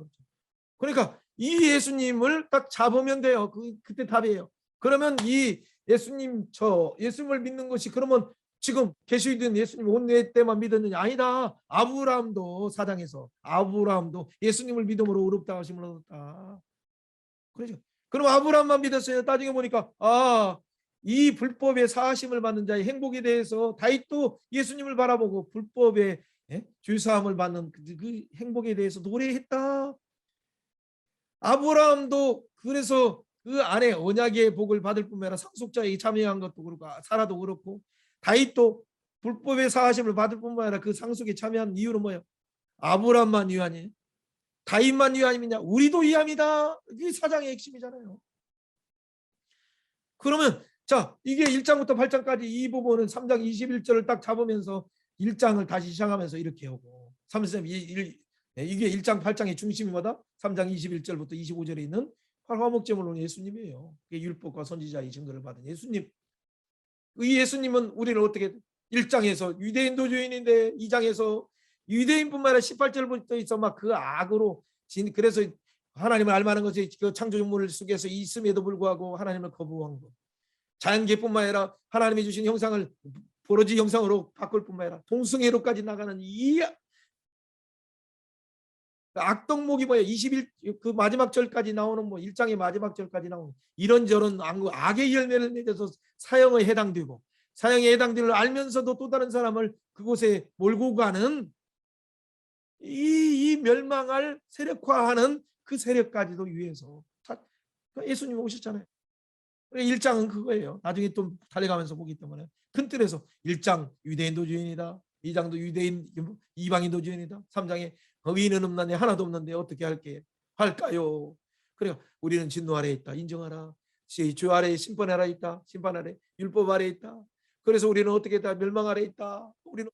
그러니까 이 예수님을 딱 잡으면 돼요. 그때 답이에요. 그러면 이 예수님을 믿는 것이 그러면 지금 계시된 예수님 혼내 때만 믿었느냐? 아니다. 아브라함도 사장에서 아브라함도 예수님을 믿음으로 의롭다 하심을 얻었다. 그렇죠. 그럼 아브라함만 믿었어요. 나중에 보니까 이 불법의 사하심을 받는 자의 행복에 대해서 다윗도 예수님을 바라보고 불법의 죄사함을 받는 그 행복에 대해서 노래했다. 아브라함도 그래서 그 안에 언약의 복을 받을 뿐만 아니라 상속자에 참여한 것도 그렇고 사라도 그렇고 다윗도 불법의 사하심을 받을 뿐만 아니라 그 상속에 참여한 이유는 뭐예요? 아브라함만 위하니 다윗만 위함이냐? 우리도 위함이다. 이게 사장의 핵심이잖아요. 그러면 자 이게 1장부터 8장까지 이 부분은 3장 21절을 딱 잡으면서 1장을 다시 시작하면서 이렇게 오고 3장 이게 1장 8장의 중심이 뭐다? 3장 21절부터 25절에 있는 화목제물로 예수님이에요. 이게 율법과 선지자의 증거를 받은 예수님. 이 예수님은 우리를 어떻게 1장에서 유대인도 주인인데 2장에서 유대인뿐만 아니라 18절부터 있어 막 그 악으로 그래서 하나님을 알만한 것이 그 창조주물 속에서 있음에도 불구하고 하나님을 거부한 것. 자연계뿐만 아니라 하나님이 주신 형상을 버러지 형상으로 바꿀 뿐만 아니라 동승회로까지 나가는 이 악덕목이 뭐야? 21 그 마지막 절까지 나오는 1장의 마지막 절까지 나오는 이런저런 악의 열매를 맺어서 사형에 해당되고 사형에 해당되는 알면서도 또 다른 사람을 그곳에 몰고 가는 이 멸망할 세력화하는 그 세력까지도 위해서 예수님이 오셨잖아요. 1장은 그거예요. 나중에 또 달려가면서 보기 때문에 큰 틀에서 1장 유대인도 주인이다. 2장도 유대인 이방인도 주인이다. 3장에 의인은 없나니 하나도 없는데 어떻게 할까요? 그래 우리는 진노 아래에 있다. 인정하라. 주 아래에 심판 아래에 있다. 심판 아래 율법 아래에 있다. 그래서 우리는 어떻게 했다? 멸망 아래에 있다. 우리는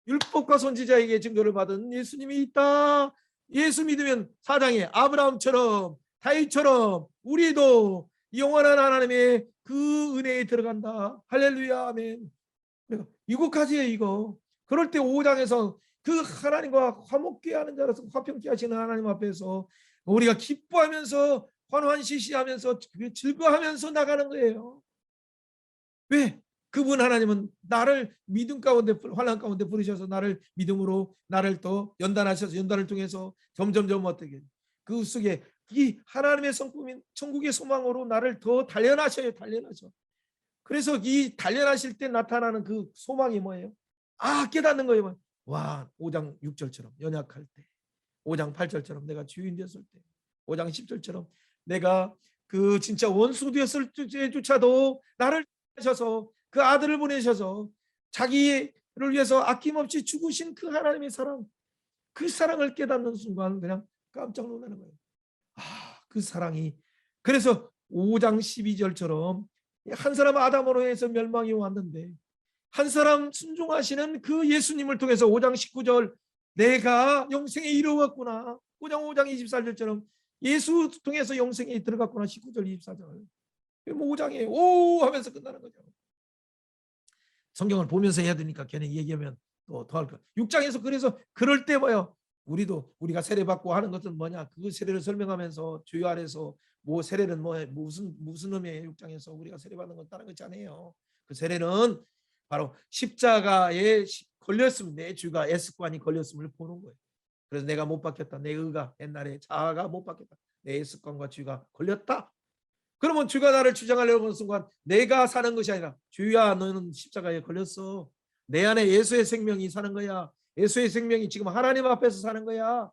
율법과 선지자에게 증거를 받은 예수님이 있다. 예수 믿으면 사장에 아브라함처럼 다윗처럼 우리도 영원한 하나님의 그 은혜에 들어간다. 할렐루야 아멘. 이거까지예요 이거. 그럴 때 5장에서 그 하나님과 화목케 하는 자로서 화평케 하시는 하나님 앞에서 우리가 기뻐하면서 환환시시하면서 즐거워하면서 나가는 거예요. 왜? 그분 하나님은 나를 믿음 가운데 환난 가운데 부르셔서 나를 믿음으로 나를 또 연단하셔서 연단을 통해서 점점점 어떻게 그 속에 이 하나님의 성품인 천국의 소망으로 나를 더 단련하셔요. 단련하셔. 그래서 이 단련하실 때 나타나는 그 소망이 뭐예요? 깨닫는 거예요. 와 5장 6절처럼 연약할 때 5장 8절처럼 내가 주인 되었을 때 5장 10절처럼 내가 그 진짜 원수 되었을 때조차도 나를 하셔서 그 아들을 보내셔서 자기를 위해서 아낌없이 죽으신 그 하나님의 사랑, 그 사랑을 깨닫는 순간 그냥 깜짝 놀라는 거예요. 그 사랑이. 그래서 5장 12절처럼 한 사람 아담으로 해서 멸망이 왔는데 한 사람 순종하시는 그 예수님을 통해서 5장 19절 내가 영생에 이르렀구나. 5장 24절처럼 예수 통해서 영생에 들어갔구나. 19절 24절 5장에 오 하면서 끝나는 거죠. 성경을 보면서 해야 되니까 괜히 얘기하면 또 더 할 거. 6장에서 그래서 그럴 때 뭐요? 우리가 세례받고 하는 것은 뭐냐? 그 세례를 설명하면서 주여 안에서 뭐 세례는 무슨 의미예요? 6장에서 우리가 세례받는 건 다른 것이 아니에요. 그 세례는 바로 십자가에 걸렸으면 내 주가 S관이 걸렸음을 보는 거예요. 그래서 내가 못 박혔다. 내 의가 옛날에 자아가 못 박혔다. 내 S관과 주가 걸렸다. 그러면 주가 나를 주장하려고 하는 순간 내가 사는 것이 아니라 주야 너는 십자가에 걸렸어. 내 안에 예수의 생명이 사는 거야. 예수의 생명이 지금 하나님 앞에서 사는 거야.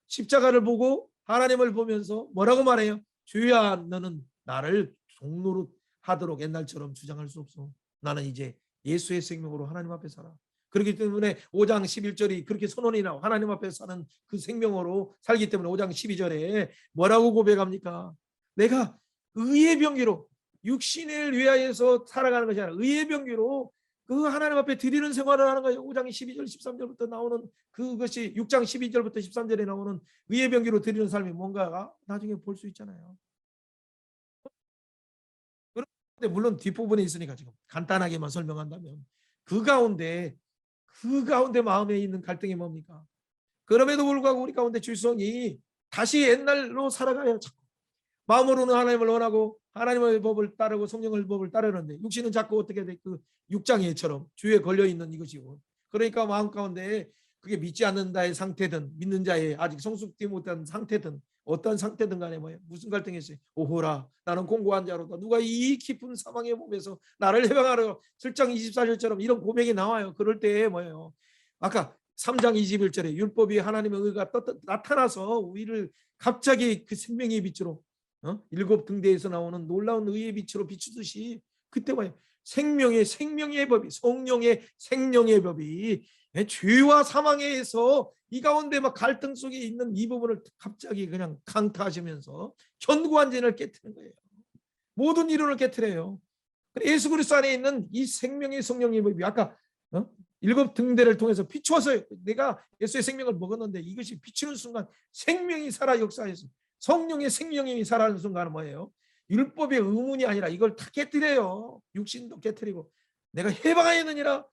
십자가를 보고 하나님을 보면서 뭐라고 말해요? 주야 너는 나를 종로로 하도록 옛날처럼 주장할 수 없어. 나는 이제 예수의 생명으로 하나님 앞에 살아. 그렇기 때문에 5장 11절이 그렇게 선언이 나와. 하나님 앞에서 사는 그 생명으로 살기 때문에 5장 12절에 뭐라고 고백합니까? 내가 의의 병기로 육신을 위하여서 살아가는 것이 아니라 의의 병기로 그 하나님 앞에 드리는 생활을 하는 거예요. 5장 12절 13절부터 나오는 그것이 6장 12절부터 13절에 나오는 의의 병기로 드리는 삶이 뭔가가 나중에 볼 수 있잖아요. 그런데 물론 뒷부분에 있으니까 지금 간단하게만 설명한다면 그 가운데 마음에 있는 갈등이 뭡니까? 그럼에도 불구하고 우리 가운데 주성이 다시 옛날로 살아가야 자꾸 마음으로는 하나님을 원하고 하나님의 법을 따르고 성령의 법을 따르는데 육신은 자꾸 어떻게 돼? 그 6장에처럼 주에 걸려있는 이것이고 그러니까 마음 가운데 그게 믿지 않는다의 상태든 믿는 자의 아직 성숙되지 못한 상태든 어떤 상태든 간에 뭐예요? 무슨 갈등이 있어요? 오호라 나는 공고한 자로다. 누가 이 깊은 사망의 몸에서 나를 해방하러 7장 24절처럼 이런 고백이 나와요. 그럴 때 뭐예요? 아까 3장 21절에 율법이 하나님의 의가 나타나서 우리를 갑자기 그 생명의 빛으로 일곱 등대에서 나오는 놀라운 의의 빛으로 비추듯이 그때 뭐예요? 생명의 법이 성령의 생명의 법이 죄와 사망에서 이 가운데 막 갈등 속에 있는 이 부분을 갑자기 그냥 강타하시면서 견고한 진을 깨트는 거예요. 모든 이론을 깨트려요. 예수 그리스도 안에 있는 이 생명의 성령의 법이 아까 일곱 등대를 통해서 비추어서 내가 예수의 생명을 먹었는데 이것이 비추는 순간 생명이 살아 역사해서 성령의 생명이 살아가는 순간은 뭐예요? 율법의 의문이 아니라 이걸 다 깨뜨려요. 육신도 깨뜨리고 내가 해방하였느니라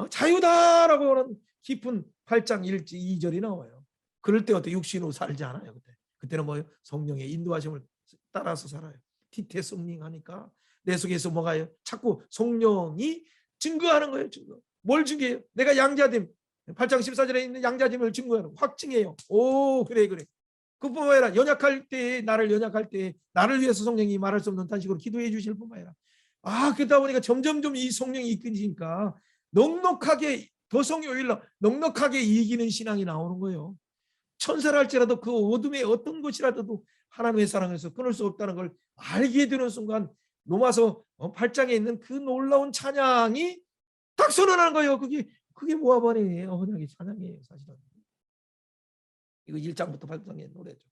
자유다라고 하는 깊은 8장 2절이 나와요. 그럴 때 어때? 육신으로 살지 않아요. 그때는 뭐예요? 성령의 인도하심을 따라서 살아요. 티테승링하니까 내 속에서 뭐가요? 자꾸 성령이 증거하는 거예요. 증거. 뭘 증거해요? 내가 양자됨 8장 14절에 있는 양자됨을 증거하는 확증해요. 오 그래 그뿐만 아니라 연약할 때 나를 위해서 성령이 말할 수 없는 탄식으로 기도해 주실 뿐만 아니라 그러다 보니까 점점점 이 성령이 이끌리니까 넉넉하게 더 성령일러 넉넉하게 이기는 신앙이 나오는 거예요. 천사를 할지라도 그 어둠의 어떤 것이라도 하나님의 사랑에서 끊을 수 없다는 걸 알게 되는 순간 로마서 8장에 있는 그 놀라운 찬양이 딱 선언하는 거예요. 그게 그게 모아버니 언약의 찬양이에요. 사실은 이거 1장부터 8장의 노래죠.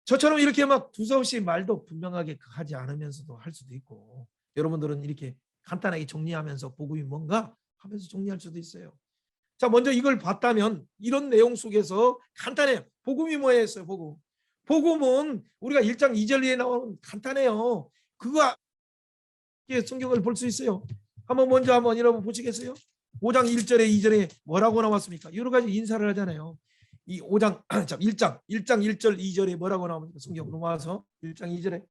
저처럼 이렇게 막 두서없이 말도 분명하게 하지 않으면서도 할 수도 있고, 여러분들은 이렇게 간단하게 정리하면서 복음이 뭔가 하면서 정리할 수도 있어요. 자, 먼저 이걸 봤다면 이런 내용 속에서 간단해요. 복음이 뭐였어요? 복음은 우리가 1장 2절에 나오는 간단해요. 그거 성경을 볼 수 있어요. 먼저 여러분 보시겠어요? 5장 1절에 2절에 뭐라고 나왔습니까? 여러 가지 인사를 하잖아요. 이 5장 1장 1절 2절에 뭐라고 나옵니까? 성경 넘어와서 1장 2절에.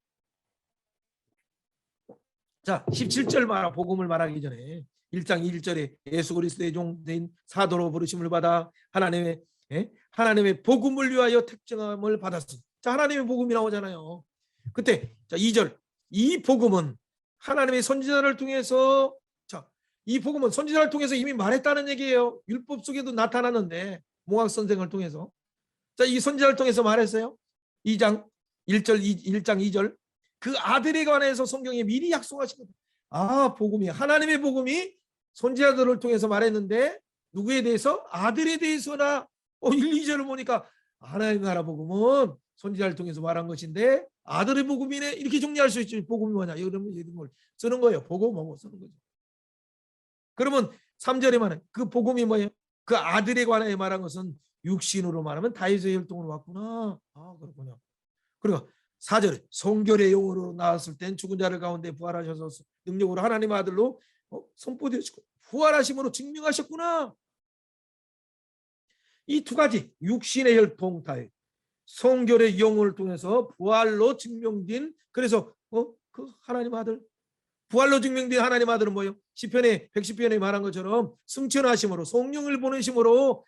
자, 17절 복음을 말하기 전에 1장 1절에 예수 그리스도의 종된 사도로 부르심을 받아 하나님의 복음을 위하여 택정함을 받았으니. 자, 하나님의 복음이 나오잖아요. 그때 자, 2절 이 복음은 하나님의 선지자를 통해서, 자, 이 복음은 선지자를 통해서 이미 말했다는 얘기예요. 율법 속에도 나타났는데 몽학 선생을 통해서. 자, 이 선지자를 통해서 말했어요. 2장 1장 2절 그 아들에 관해서 성경에 미리 약속하신 겁니다. 아, 복음이 하나님의 복음이 선지자들을 통해서 말했는데 누구에 대해서? 아들에 대해서나 1, 2절을 보니까 하나님 나라 복음은 선지자를 통해서 말한 것인데 아들의 복음이네, 이렇게 정리할 수 있죠. 복음이 뭐냐? 이런 걸 쓰는 거예요. 복음 쓰는 거죠. 그러면 3절에 말하는 그 복음이 뭐예요? 그 아들에 관하여 말한 것은 육신으로 말하면 다윗의 혈통으로 왔구나. 아, 그렇군요. 그리고 4절에 성결의 영으로 나왔을 땐 죽은 자를 가운데 부활하셔서 능력으로 하나님의 아들로 선포되시고 부활하심으로 증명하셨구나. 이 두 가지 육신의 혈통 다윗, 성결의 영을 통해서 부활로 증명된, 그래서 그 하나님 아들, 부활로 증명된 하나님 아들은 뭐예요? 시편에 110편에 말한 것처럼 승천하심으로 성령을 보내심으로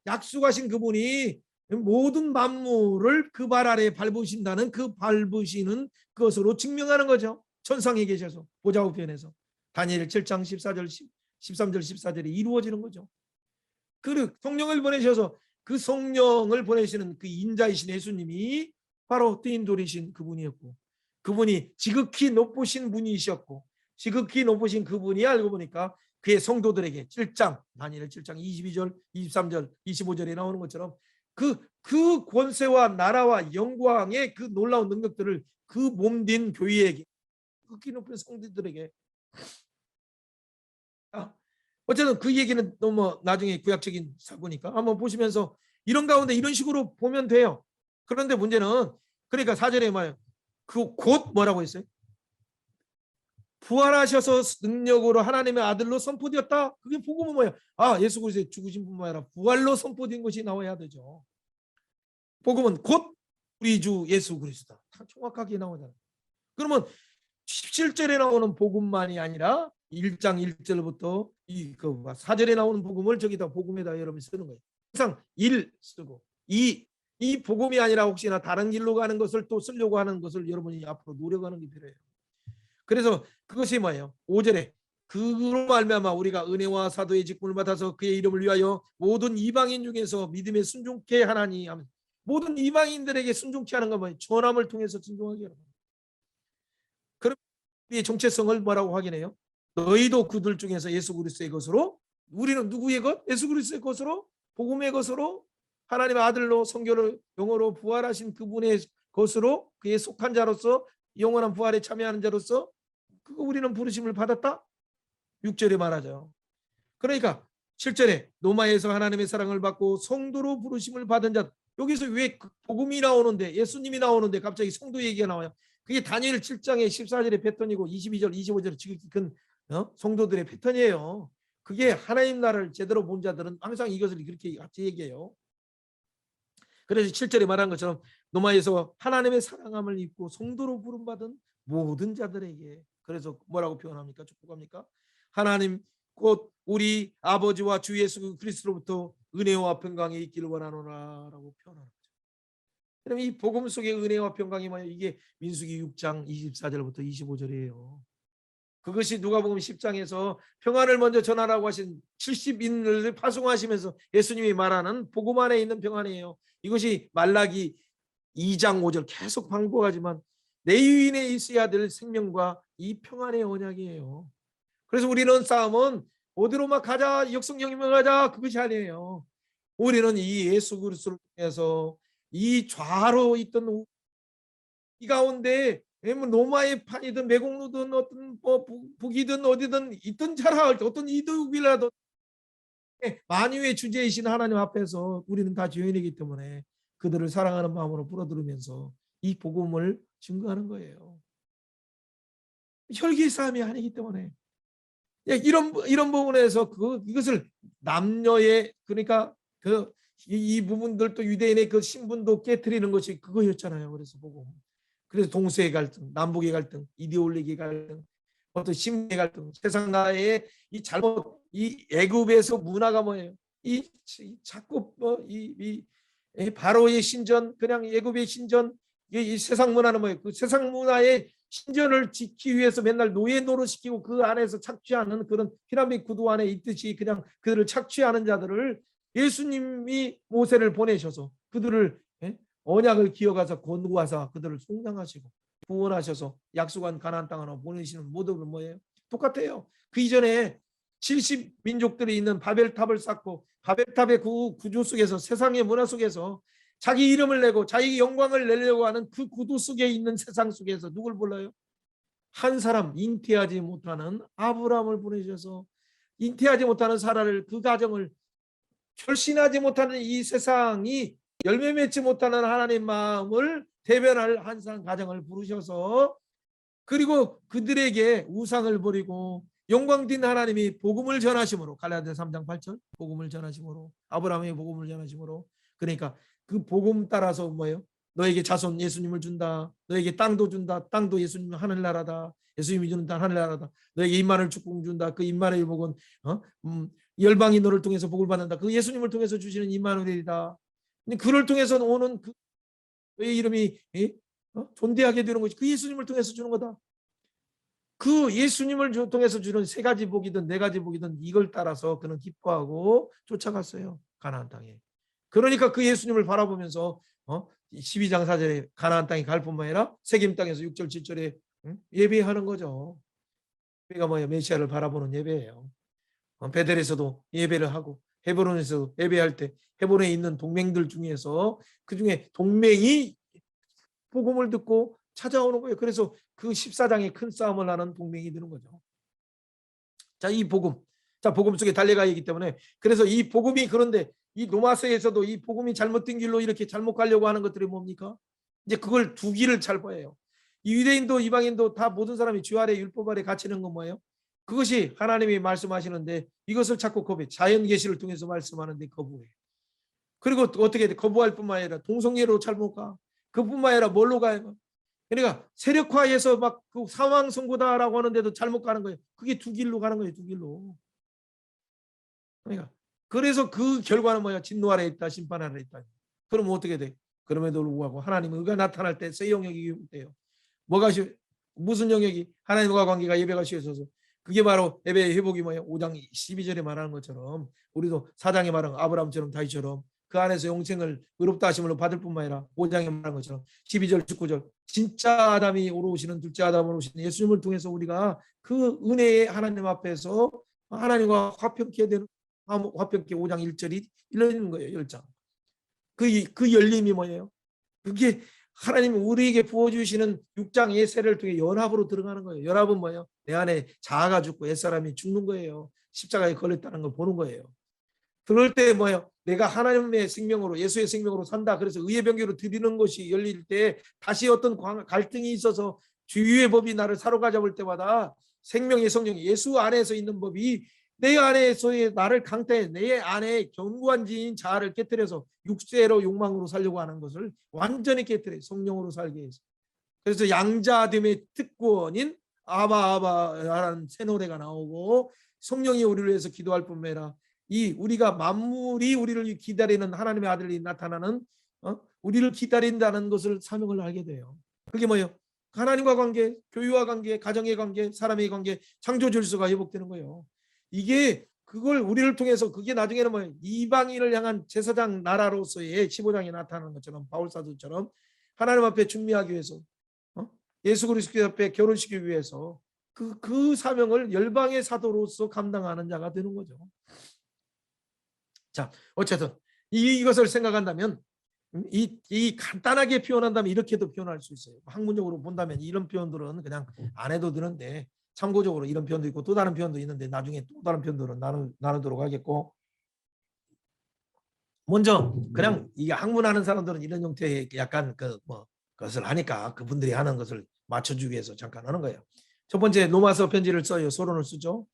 약속하신 그분이 모든 만물을 그 발 아래에 밟으신다는 그 밟으시는 것으로 증명하는 거죠. 천상에 계셔서 보좌 우편에서 다니엘 7장 14절 13절 14절에 이루어지는 거죠. 그 성령을 보내셔서 그 성령을 보내시는 그 인자이신 예수님이 바로 뜨인돌이신 그분이었고, 그분이 지극히 높으신 분이셨고, 지극히 높으신 그분이 알고 보니까 그의 성도들에게 7장 다니엘 7장 22절 23절 25절에 나오는 것처럼 그 권세와 나라와 영광의 그 놀라운 능력들을 그 몸된 교회에게, 극히 높은 성도들에게, 어쨌든 그 얘기는 너무 나중에 구약적인 사고니까 한번 보시면서 이런 가운데 이런 식으로 보면 돼요. 그런데 문제는, 그러니까 4절에 말이에요. 그 곧 뭐라고 했어요? 부활하셔서 능력으로 하나님의 아들로 선포되었다. 그게 복음은 뭐예요? 예수 그리스도의 죽으신 뿐만 아니라 부활로 선포된 것이 나와야 되죠. 복음은 곧 우리 주 예수 그리스도다. 다 정확하게 나오잖아요. 그러면 17절에 나오는 복음만이 아니라 1장 1절부터 4절에 나오는 복음을 저기다 복음에다 여러분이 쓰는 거예요. 항상 1 쓰고 이 복음이 아니라 혹시나 다른 길로 가는 것을 또 쓰려고 하는 것을 여러분이 앞으로 노력하는 게 필요해요. 그래서 그것이 뭐예요? 5절에 그로 말미암아 우리가 은혜와 사도의 직분을 받아서 그의 이름을 위하여 모든 이방인 중에서 믿음에 순종케 하나니 하면, 모든 이방인들에게 순종케 하는 건 뭐예요? 전함을 통해서 순종하게 하는 거예요. 그럼 우리의 정체성을 뭐라고 확인해요? 너희도 그들 중에서 예수 그리스도의 것으로, 우리는 누구의 것? 예수 그리스도의 것으로, 복음의 것으로, 하나님의 아들로 성결의 영으로 부활하신 그분의 것으로, 그의 속한 자로서 영원한 부활에 참여하는 자로서 그거 우리는 부르심을 받았다. 6절에 말하죠. 그러니까 7절에 노마에서 하나님의 사랑을 받고 성도로 부르심을 받은 자, 여기서 왜 복음이 나오는데, 예수님이 나오는데 갑자기 성도 얘기가 나와요? 그게 다니엘 7장의 14절의 패턴이고 22절 25절의 지극히 큰 성도들의 패턴이에요. 그게 하나님 나라를 제대로 본 자들은 항상 이것을 그렇게 같이 얘기해요. 그래서 7절에 말한 것처럼 노마에서 하나님의 사랑함을 입고 성도로 부름받은 모든 자들에게, 그래서 뭐라고 표현합니까? 축복합니까? 하나님 곧 우리 아버지와 주 예수 그리스도로부터 은혜와 평강이 있기를 원하노라 라고 표현하는 거죠. 그럼 이 복음 속의 은혜와 평강이 뭐예요? 이게 민수기 6장 24절부터 25절이에요. 그것이 누가복음 10장에서 평안을 먼저 전하라고 하신 70인을 파송하시면서 예수님이 말하는 복음 안에 있는 평안이에요. 이것이 말라기 2장 5절 계속 반복하지만 내 유인에 있어야 될 생명과 이 평안의 언약이에요. 그래서 우리는 싸움은 어디로 막 가자, 역성경이면 가자, 그것이 아니에요. 우리는 이 예수 그리스도를 통해서 이 좌로 있던 이 가운데 로마의 판이든 매국노든 어떤 뭐 북이든 어디든 있던 자라 어떤 이득이라도 만유의 주제이신 하나님 앞에서 우리는 다 죄인이기 때문에 그들을 사랑하는 마음으로 불어들으면서 이 복음을 증거하는 거예요. 혈기의 싸움이 아니기 때문에 이런 부분에서 이것을 남녀의 그러니까 이 부분들도 유대인의 그 신분도 깨트리는 것이 그거였잖아요. 그래서 복음. 그래서 동서의 갈등, 남북의 갈등, 이데올로기의 갈등, 어떤 신문의 갈등, 세상과의 이 잘못, 이 애굽에서 문화가 뭐예요? 자꾸 바로의 신전, 그냥 애굽의 신전, 이 세상 문화는 뭐예요? 그 세상 문화의 신전을 지키기 위해서 맨날 노예 노릇시키고 그 안에서 착취하는 그런 피라미드 구도 안에 있듯이 그냥 그들을 착취하는 자들을 예수님이 모세를 보내셔서 그들을 언약을 기억하사 권고하사 그들을 송장하시고 구원하셔서 약속한 가나안 땅으로 보내시는 모습은 뭐예요? 똑같아요. 그 이전에 70민족들이 있는 바벨탑을 쌓고 바벨탑의 구조 속에서 세상의 문화 속에서 자기 이름을 내고 자기 영광을 내려고 하는 그 구도 속에 있는 세상 속에서 누굴 불러요? 한 사람 잉태하지 못하는 아브라함을 보내셔서 잉태하지 못하는 사라를 그 가정을 결신하지 못하는 이 세상이 열매 맺지 못하는 하나님 마음을 대변할 한 사람 가정을 부르셔서 그리고 그들에게 우상을 버리고 영광된 하나님이 복음을 전하심으로 갈라디아서 3장 8절 복음을 전하심으로 아브라함의 복음을 전하심으로 그러니까 그 복음 따라서 뭐예요? 너에게 자손 예수님을 준다. 너에게 땅도 준다. 땅도 예수님 하늘나라다. 예수님이 주는 땅 하늘나라다. 너에게 임마누엘 축복 준다. 그 임마누엘 복은 열방이 너를 통해서 복을 받는다. 그 예수님을 통해서 주시는 임마누엘이다. 그를 통해서 오는 그의 이름이 존대하게 되는 것이 그 예수님을 통해서 주는 거다. 그 예수님을 통해서 주는 세 가지 복이든 네 가지 복이든 이걸 따라서 그는 기뻐하고 쫓아갔어요. 가나안 땅에. 그러니까 그 예수님을 바라보면서 12장 4절에 가나안 땅에 갈 뿐만 아니라 세겜 땅에서 6절 7절에 예배하는 거죠. 예배가 뭐예요? 메시아를 바라보는 예배예요. 베델에서도 예배를 하고 헤브론에서도 예배할 때 헤브론에 있는 동맹들 중에서 그중에 동맹이 복음을 듣고 찾아오는 거예요. 그래서 그 14장에 큰 싸움을 하는 동맹이 되는 거죠. 자, 이 복음. 자, 복음 속에 달려가야 하기 때문에 그래서 이 복음이 그런데 이 노마서에서도 이 복음이 잘못된 길로 이렇게 잘못 가려고 하는 것들이 뭡니까? 이제 그걸 두 길을 잘 봐요. 이 유대인도 이방인도 다 모든 사람이 주 아래 율법 아래 갇히는 건 뭐예요? 그것이 하나님이 말씀하시는데 이것을 자꾸 거부해. 자연 계시를 통해서 말씀하는데 거부해. 그리고 어떻게 돼? 거부할 뿐만 아니라 동성애로 잘못 가. 그뿐만 아니라 뭘로 가요? 그러니까 세력화해서 막 그 사망 선고다라고 하는데도 잘못 가는 거예요. 그게 두 길로 가는 거예요. 두 길로. 그러니까 그래서 그 결과는 뭐야? 진노 아래 있다, 심판 아래 있다. 그러면 어떻게 돼? 그럼에도 불구하고 하나님의 의가 나타날 때 새 영역이 돼요. 뭐가 무슨 영역이? 하나님과 관계가 예배가 쉬워져서 그게 바로 예배의 회복이 뭐예요? 5장 12절에 말하는 것처럼 우리도 4장에 말하는 아브라함처럼 다윗처럼 그 안에서 영생을 의롭다 하심으로 받을 뿐만 아니라 5장에 말한 것처럼 12절 19절 진짜 아담이 오르시는 둘째 아담으로 오시는 예수님을 통해서 우리가 그 은혜의 하나님 앞에서 하나님과 화평케 되는 화평케 5장 1절이 열리는 거예요. 10장. 그 열림이 뭐예요? 그게 하나님 우리에게 부어주시는 6장의 세례를 통해 연합으로 들어가는 거예요. 연합은 뭐예요? 내 안에 자아가 죽고 옛사람이 죽는 거예요. 십자가에 걸렸다는 걸 보는 거예요. 그럴 때 뭐예요? 내가 하나님의 생명으로 예수의 생명으로 산다. 그래서 의의 병기로 드리는 것이 열릴 때 다시 어떤 갈등이 있어서 주유의 법이 나를 사로잡을 때마다 생명의 성령이 예수 안에서 있는 법이 내 안에서의 나를 강타해 내 안에 견고한 지인 자아를 깨뜨려서 육체로 욕망으로 살려고 하는 것을 완전히 깨뜨려 성령으로 살게 해서 그래서 양자됨의 특권인 아바라는 새 노래가 나오고 성령이 우리를 위해서 기도할 뿐만 아니라 이 우리가 만물이 우리를 기다리는 하나님의 아들이 나타나는 우리를 기다린다는 것을 사명을 알게 돼요. 그게 뭐예요? 하나님과 관계, 교회와 관계, 가정의 관계, 사람의 관계, 창조 질서가 회복되는 거예요. 이게 그걸 우리를 통해서 그게 나중에는 뭐예요? 이방인을 향한 제사장 나라로서의 15장에 나타나는 것처럼 바울사도처럼 하나님 앞에 중미하기 위해서 예수 그리스도 앞에 결혼시키기 위해서 그 사명을 열방의 사도로서 감당하는 자가 되는 거죠. 자, 어쨌든 이것을 생각한다면 이 간단하게 표현한다면 이렇게도 표현할 수 있어요. 학문적으로 본다면 이런 표현들은 그냥 안 해도 되는데 참고적으로 이런 표현도 있고 또 다른 표현도 있는데 나중에 또 다른 표현들은 나누도록 하겠고, 먼저 그냥 이 학문하는 사람들은 이런 형태의 약간 것을 하니까 그분들이 하는 것을 맞춰주기 위해서 잠깐 하는 거예요. 첫 번째, 로마서 편지를 써요. 서론을 쓰죠.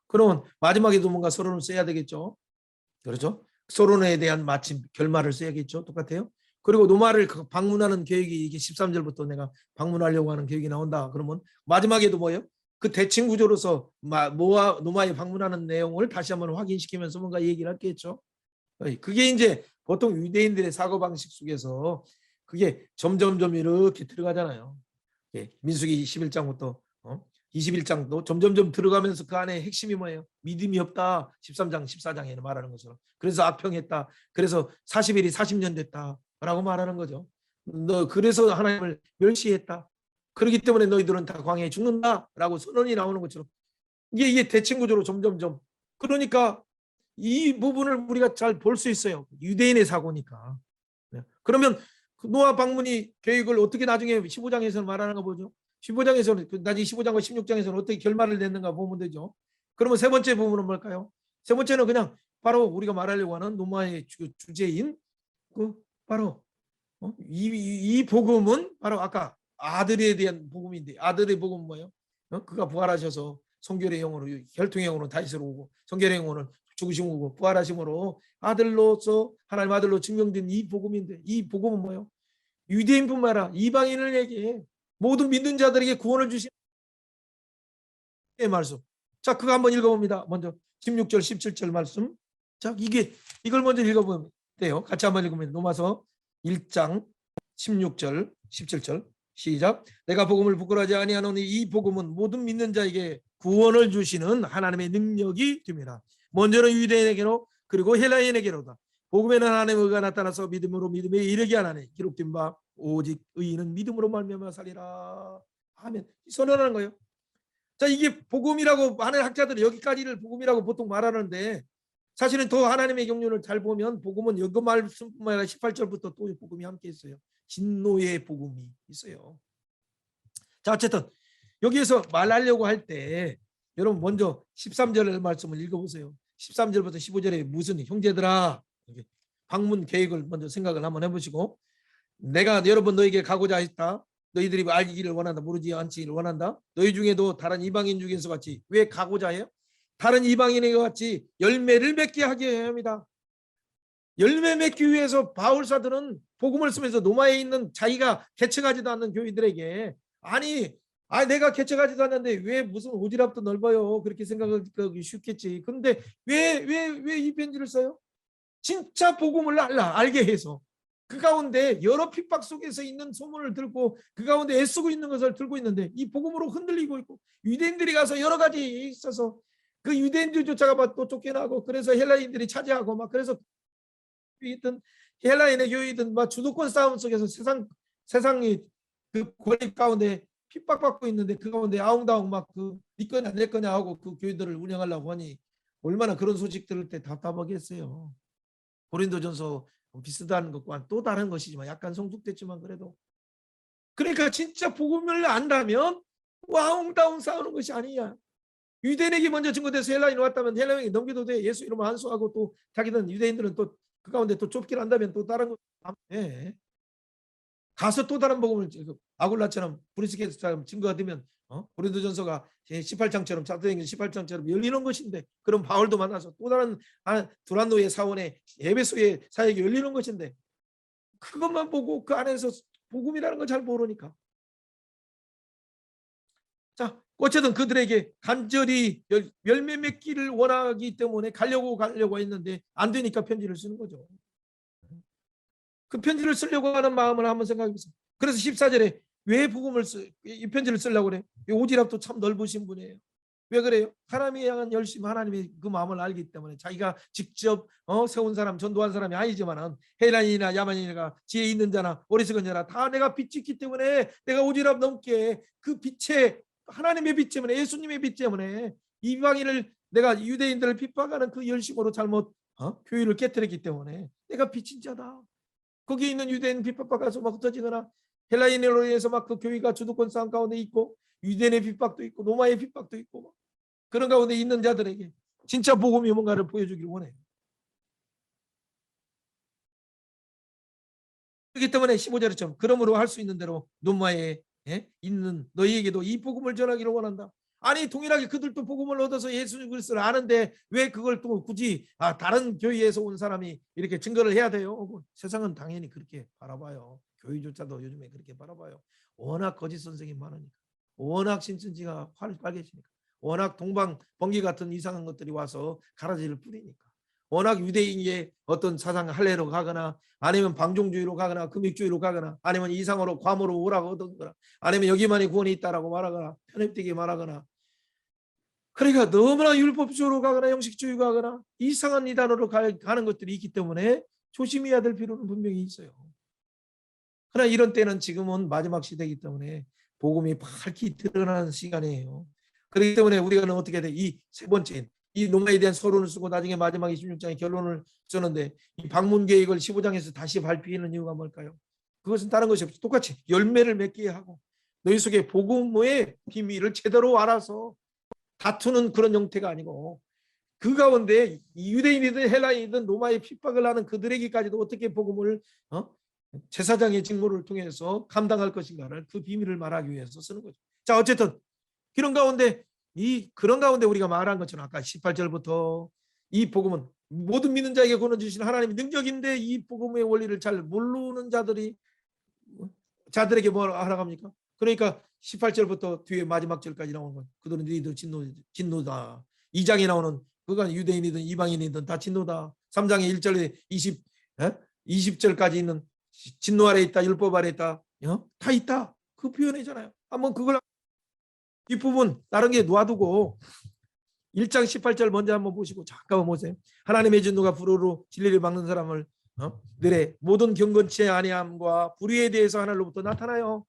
그러면 마지막에도 뭔가 서론을 써야 되겠죠. 그렇죠? 서론에 대한 마침 결말을 써야겠죠. 똑같아요. 그리고 로마를 방문하는 계획이 이게 13절부터 내가 방문하려고 하는 계획이 나온다. 그러면 마지막에도 뭐예요? 그 대칭 구조로서 로마에 방문하는 내용을 다시 한번 확인시키면서 뭔가 얘기를 하겠죠. 그게 이제 보통 유대인들의 사고방식 속에서 그게 점점점 이렇게 들어가잖아요. 민수기 21장부터 21장도 점점점 들어가면서 그 안에 핵심이 뭐예요? 믿음이 없다. 13장 14장에는 말하는 것처럼. 그래서 악평했다. 그래서 40일이 40년 됐다 라고 말하는 거죠. 너 그래서 하나님을 멸시했다. 그렇기 때문에 너희들은 다 광야에 죽는다 라고 선언이 나오는 것처럼 이게 대칭 구조로 점점점. 그러니까 이 부분을 우리가 잘 볼 수 있어요. 유대인의 사고니까. 그러면 노아 방문이 계획을 어떻게 나중에 15장에서는 말하는가 보죠. 15장에서는 나중에 15장과 16장에서는 어떻게 결말을 냈는가 보면 되죠. 그러면 세 번째 부분은 뭘까요? 세 번째는 그냥 바로 우리가 말하려고 하는 노아의 주제인 바로 이 복음은 바로 아까 아들에 대한 복음인데, 아들의 복음은 뭐예요? 그가 부활하셔서 성결의 영으로, 혈통의 영으로 다시로 오고 성결의 영으로 죽으심으로 부활하심으로 아들로서 하나님 아들로 증명된 이 복음인데, 이 복음은 뭐예요? 유대인뿐만 아니라 이방인에게 모든 믿는 자들에게 구원을 주신 말씀. 자, 그거 한번 읽어봅니다. 먼저 16절 17절 말씀. 자, 이걸 먼저 읽어보면 돼요. 같이 한번 읽으면 로마서 1장 16절 17절 시작. 내가 복음을 부끄러워하지 아니하노니 이 복음은 모든 믿는 자에게 구원을 주시는 하나님의 능력이 됩니다. 먼저는 유대인에게로 그리고 헬라인에게로다. 복음에는 하나님의 의가 나타나서 믿음으로 믿음에 이르게 하나니 기록된 바 오직 의인은 믿음으로 말미암아 살리라. 아멘. 선언하는 거예요. 자, 이게 복음이라고 하는 학자들은 여기까지를 복음이라고 보통 말하는데, 사실은 더 하나님의 경륜을 잘 보면 복음은 여기 말씀뿐만 아니라 18절부터 또 복음이 함께 있어요. 진노의 복음이 있어요. 자, 어쨌든 여기에서 말하려고 할 때 여러분 먼저 13절 말씀을 읽어보세요. 13절부터 15절에 무슨 형제들아, 방문 계획을 먼저 생각을 한번 해보시고, 내가 여러분 너에게 가고자 했다. 너희들이 알기를 원한다. 모르지 않기를 원한다. 너희 중에도 다른 이방인 중에서 같이 왜 가고자 해요? 다른 이방인과 같이 열매를 맺게 하게 해야 합니다. 열매 맺기 위해서 바울사들은 복음을 쓰면서 로마에 있는 자기가 개척하지도 않는 교회들에게 내가 개척하지도 않는데 왜 무슨 오지랖도 넓어요. 그렇게 생각하기 쉽겠지. 그런데 왜 이 편지를 써요? 진짜 복음을 알게 해서 그 가운데 여러 핍박 속에서 있는 소문을 들고 그 가운데 애쓰고 있는 것을 들고 있는데 이 복음으로 흔들리고 있고, 유대인들이 가서 여러 가지 있어서 그 유대인들조차가 또 쫓겨나고, 그래서 헬라인들이 차지하고 막, 그래서 있던 헬라인의 교회이든 막 주도권 싸움 속에서 세상이 그 권리 가운데 핍박받고 있는데 그 가운데 아웅다웅 막 네 거냐 내 거냐 하고 그 교회들을 운영하려고 하니 얼마나 그런 소식 들을 때 답답하겠어요. 고린도전서 비슷한 것과 또 다른 것이지만 약간 성숙됐지만 그래도, 그러니까 진짜 복음을 안다면 와웅다웅 싸우는 것이 아니야. 유대인에게 먼저 증거돼서 헬라인이 왔다면 헬라인에게 넘겨도 돼. 예수 이름을 안수하고 또 자기는 유대인들은 또 그 가운데 또 좁길 한다면 또 다른 거 가서 또 다른 복음을 아굴라처럼 브리스게트처럼 증거가 되면 고린도전서가 18장처럼 사도행전 18장처럼 열리는 것인데, 그럼 바울도 만나서 또 다른 두란노의 사원의 에베소의 사역이 열리는 것인데, 그것만 보고 그 안에서 복음이라는 걸 잘 모르니까. 자, 어쨌든 그들에게 간절히 열매 맺기를 원하기 때문에 가려고 했는데 안 되니까 편지를 쓰는 거죠. 그 편지를 쓰려고 하는 마음을 한번 생각해 보세요. 그래서 14절에 왜 이 편지를 쓰려고 그래? 오지랖도 참 넓으신 분이에요. 왜 그래요? 하나님에 향한 열심, 하나님의 그 마음을 알기 때문에. 자기가 직접 세운 사람, 전도한 사람이 아니지만은 헬라인이나 야만인이나 지혜 있는 자나 어리석은 자나 다 내가 빛이 있기 때문에 내가 오지랖 넘게 그 빛에 하나님의 빛 때문에, 예수님의 빛 때문에 이방인을, 내가 유대인들을 핍박하는 그 열심으로 잘못 교회를 깨뜨렸기 때문에 내가 빚진 자다. 거기 있는 유대인 핍박받아서 막 흩어지거나 헬라인으로 인해서 막 그 교회가 주도권 싸움 가운데 있고 유대인의 핍박도 있고 로마의 핍박도 있고 그런 가운데 있는 자들에게 진짜 복음이 뭔가를 보여주기를 원해요. 그렇기 때문에 15절처럼 그러므로 할 수 있는 대로 논마에 있는 너희에게도 이 복음을 전하기를 원한다. 아니 동일하게 그들도 복음을 얻어서 예수 그리스도를 아는데 왜 그걸 또 굳이 다른 교회에서 온 사람이 이렇게 증거를 해야 돼요? 세상은 당연히 그렇게 바라봐요. 교회조차도 요즘에 그렇게 바라봐요. 워낙 거짓 선생이 많으니까, 워낙 신천지가 빨개지니까, 워낙 동방 번개 같은 이상한 것들이 와서 가라지를 뿌리니까, 워낙 유대인의 어떤 사상 할례로 가거나 아니면 방종주의로 가거나 금익주의로 가거나 아니면 이상으로 과모로 오라고 하거나 아니면 여기만이 구원이 있다라고 말하거나 편협되게 말하거나, 그러니까 너무나 율법주의로 가거나 형식주의로 가거나 이상한 이단으로 가는 것들이 있기 때문에 조심해야 될 필요는 분명히 있어요. 그러나 이런 때는 지금은 마지막 시대이기 때문에 복음이 밝히 드러나는 시간이에요. 그렇기 때문에 우리가 어떻게 돼? 이 세 번째 이 농가에 대한 서론을 쓰고 나중에 마지막 26장에 결론을 쓰는데 이 방문 계획을 15장에서 다시 발표하는 이유가 뭘까요? 그것은 다른 것이 없이 똑같이 열매를 맺게 하고 너희 속에 복음의 비밀을 제대로 알아서 다투는 그런 형태가 아니고 그 가운데 유대인이든 헬라인이든 로마의 핍박을 하는 그들에게까지도 어떻게 복음을 제사장의 직무를 통해서 감당할 것인가를 그 비밀을 말하기 위해서 쓰는 거죠. 자, 어쨌든 그런 가운데 우리가 말한 것처럼 아까 18절부터 이 복음은 모든 믿는 자에게 권한 주신 하나님의 능력인데 이 복음의 원리를 잘 모르는 자들에게 뭘 하라고 합니까? 그러니까 18절부터 뒤에 마지막 절까지 나오는 건 그들은 너희들 진노다. 2장에 나오는 그간 유대인이든 이방인이든 다 진노다. 3장의 1절에 20절까지 있는 진노 아래 있다, 율법 아래 있다, 다 있다. 그 표현이잖아요. 한번 그걸 이 부분 다른 게 놔두고 1장 18절 먼저 한번 보시고 잠깐만 보세요. 하나님의 진노가 불호로 진리를 막는 사람을 늘에 모든 경건치 아니함과 불의에 대해서 하늘로부터 나타나요.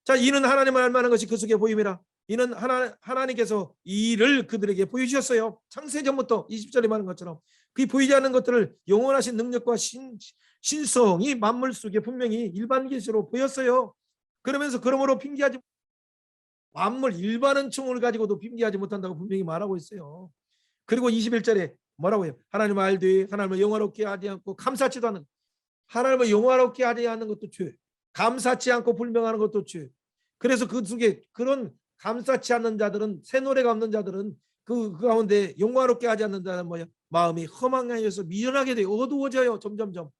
자, 이는 하나님을 알만한 것이 그 속에 보임이라. 이는 하나님께서 이 일을 그들에게 보여주셨어요. 창세전부터 20절에 말한 것처럼 그 보이지 않는 것들을 영원하신 능력과 신성이 만물 속에 분명히 일반 계시로 보였어요. 그러므로 핑계하지 만물 일반 은총을 가지고도 핑계하지 못한다고 분명히 말하고 있어요. 그리고 21절에 뭐라고 해요? 하나님을 알되 하나님을 영화롭게 하지 않고 감사치도 않는, 하나님을 영화롭게 하지 않는 것도 죄, 감사치 않고 불명하는 것도 죄. 그래서 그 속에 그런 감사치 않는 자들은, 새 노래가 없는 자들은 그 가운데 영화롭게 하지 않는 자는 뭐야? 마음이 허망해져서 미련하게 돼요. 어두워져요. 점점점.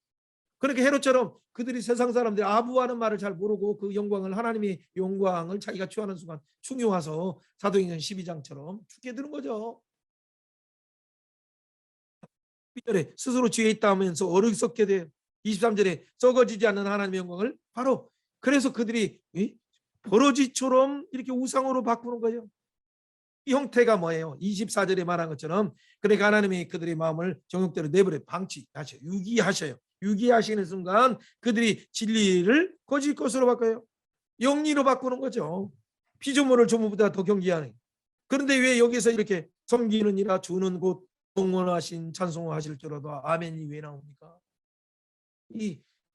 그렇게 헤롯처럼 그들이 세상 사람들이 아부하는 말을 잘 모르고 그 영광을, 하나님의 영광을 자기가 취하는 순간 충효와서 사도행전 12장처럼 죽게 되는 거죠. 스스로 죄에 있다 하면서 어리석게 돼요. 23절에 썩어지지 않는 하나님의 영광을 바로, 그래서 그들이 버러지처럼 이렇게 우상으로 바꾸는 거예요. 이 형태가 뭐예요? 24절에 말한 것처럼 그러니까 하나님이 그들의 마음을 정욕대로 내버려 방치하셔요. 유기하셔요. 유기하시는 순간 그들이 진리를 거짓 것으로 바꿔요. 영리로 바꾸는 거죠. 피조물을 조물보다 더 경계하는. 그런데 왜 여기서 이렇게 섬기는 이라 주는 곳 동원하신 찬송하실 줄알아도 아멘이 왜 나옵니까?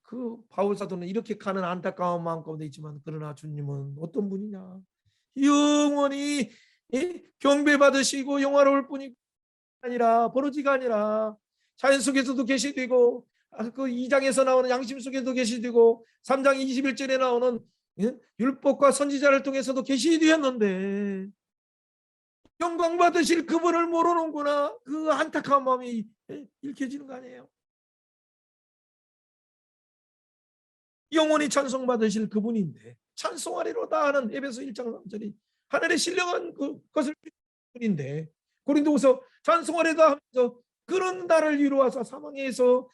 그 바울 사도는 이렇게 가는 안타까운 마음 가운데 있지만 그러나 주님은 어떤 분이냐? 영원히 경배받으시고 영화로울 뿐이 아니라 버러지가 아니라 자연 속에서도 계시되고 그 2장에서 나오는 양심 속에도 계시되고 3장 21절에 나오는 율법과 선지자를 통해서도 계시되었는데 영광 받으실 그분을 모르는구나. 그 안타까운 마음이 읽혀지는 거 아니에요? 영원히 찬송받으실 그분인데 찬송하리로다 하는 에베소 1장 3절이 하늘의 신령한 그것을 분인데 고린도후서 찬송하리로다 하면서 그런 나를 이루어서 사망에서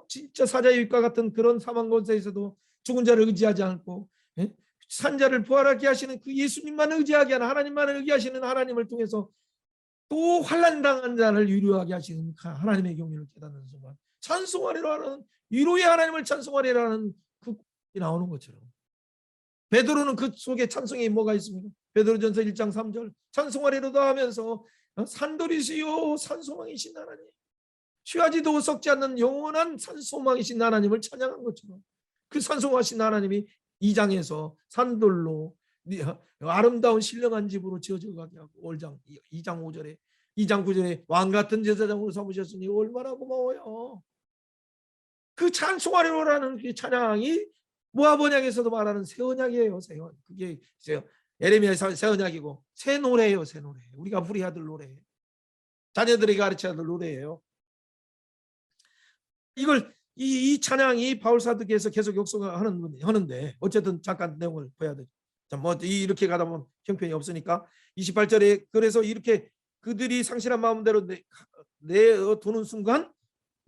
진짜 사자유익과 같은 그런 사망 권세에서도 죽은 자를 의지하지 않고 산자를 부활하게 하시는 그 예수님만 의지하게 하는, 하나님만 의지하시는 하나님을 통해서 또 환난당한 자를 유료하게 하시는 하나님의 경륜을 깨닫는 순간 찬송하리라 하는, 위로의 하나님을 찬송하리라는 그 나오는 것처럼 베드로는 그 속에 찬송이 뭐가 있습니까? 베드로전서 1장 3절 찬송하리로다 하면서 산돌이시요 산소망이신 하나님, 취하지도 썩지 않는 영원한 산소망이신 하나님을 찬양한 것처럼 그 산소하신 하나님이 2장에서 산돌로 아름다운 신령한 집으로 지어져 가게 하고 2장 5절에 2장 9절에 왕같은 제사장으로 삼으셨으니 얼마나 고마워요. 그 찬송하리로라는 그 찬양이 모압 언약에서도 말하는 새 언약이에요. 새 언약. 그게 예레미야 새 언약이고 새 노래예요. 새 노래. 우리가 부려야 될 노래. 자녀들에게 가르쳐야 될 노래예요. 이걸 이 찬양이 바울 사도기에서 계속 역사하는데 어쨌든 잠깐 내용을 봐야 되죠. 자, 뭐 이렇게 가다 보면 형편이 없으니까 28절에 그래서 이렇게 그들이 상실한 마음대로 내두는 순간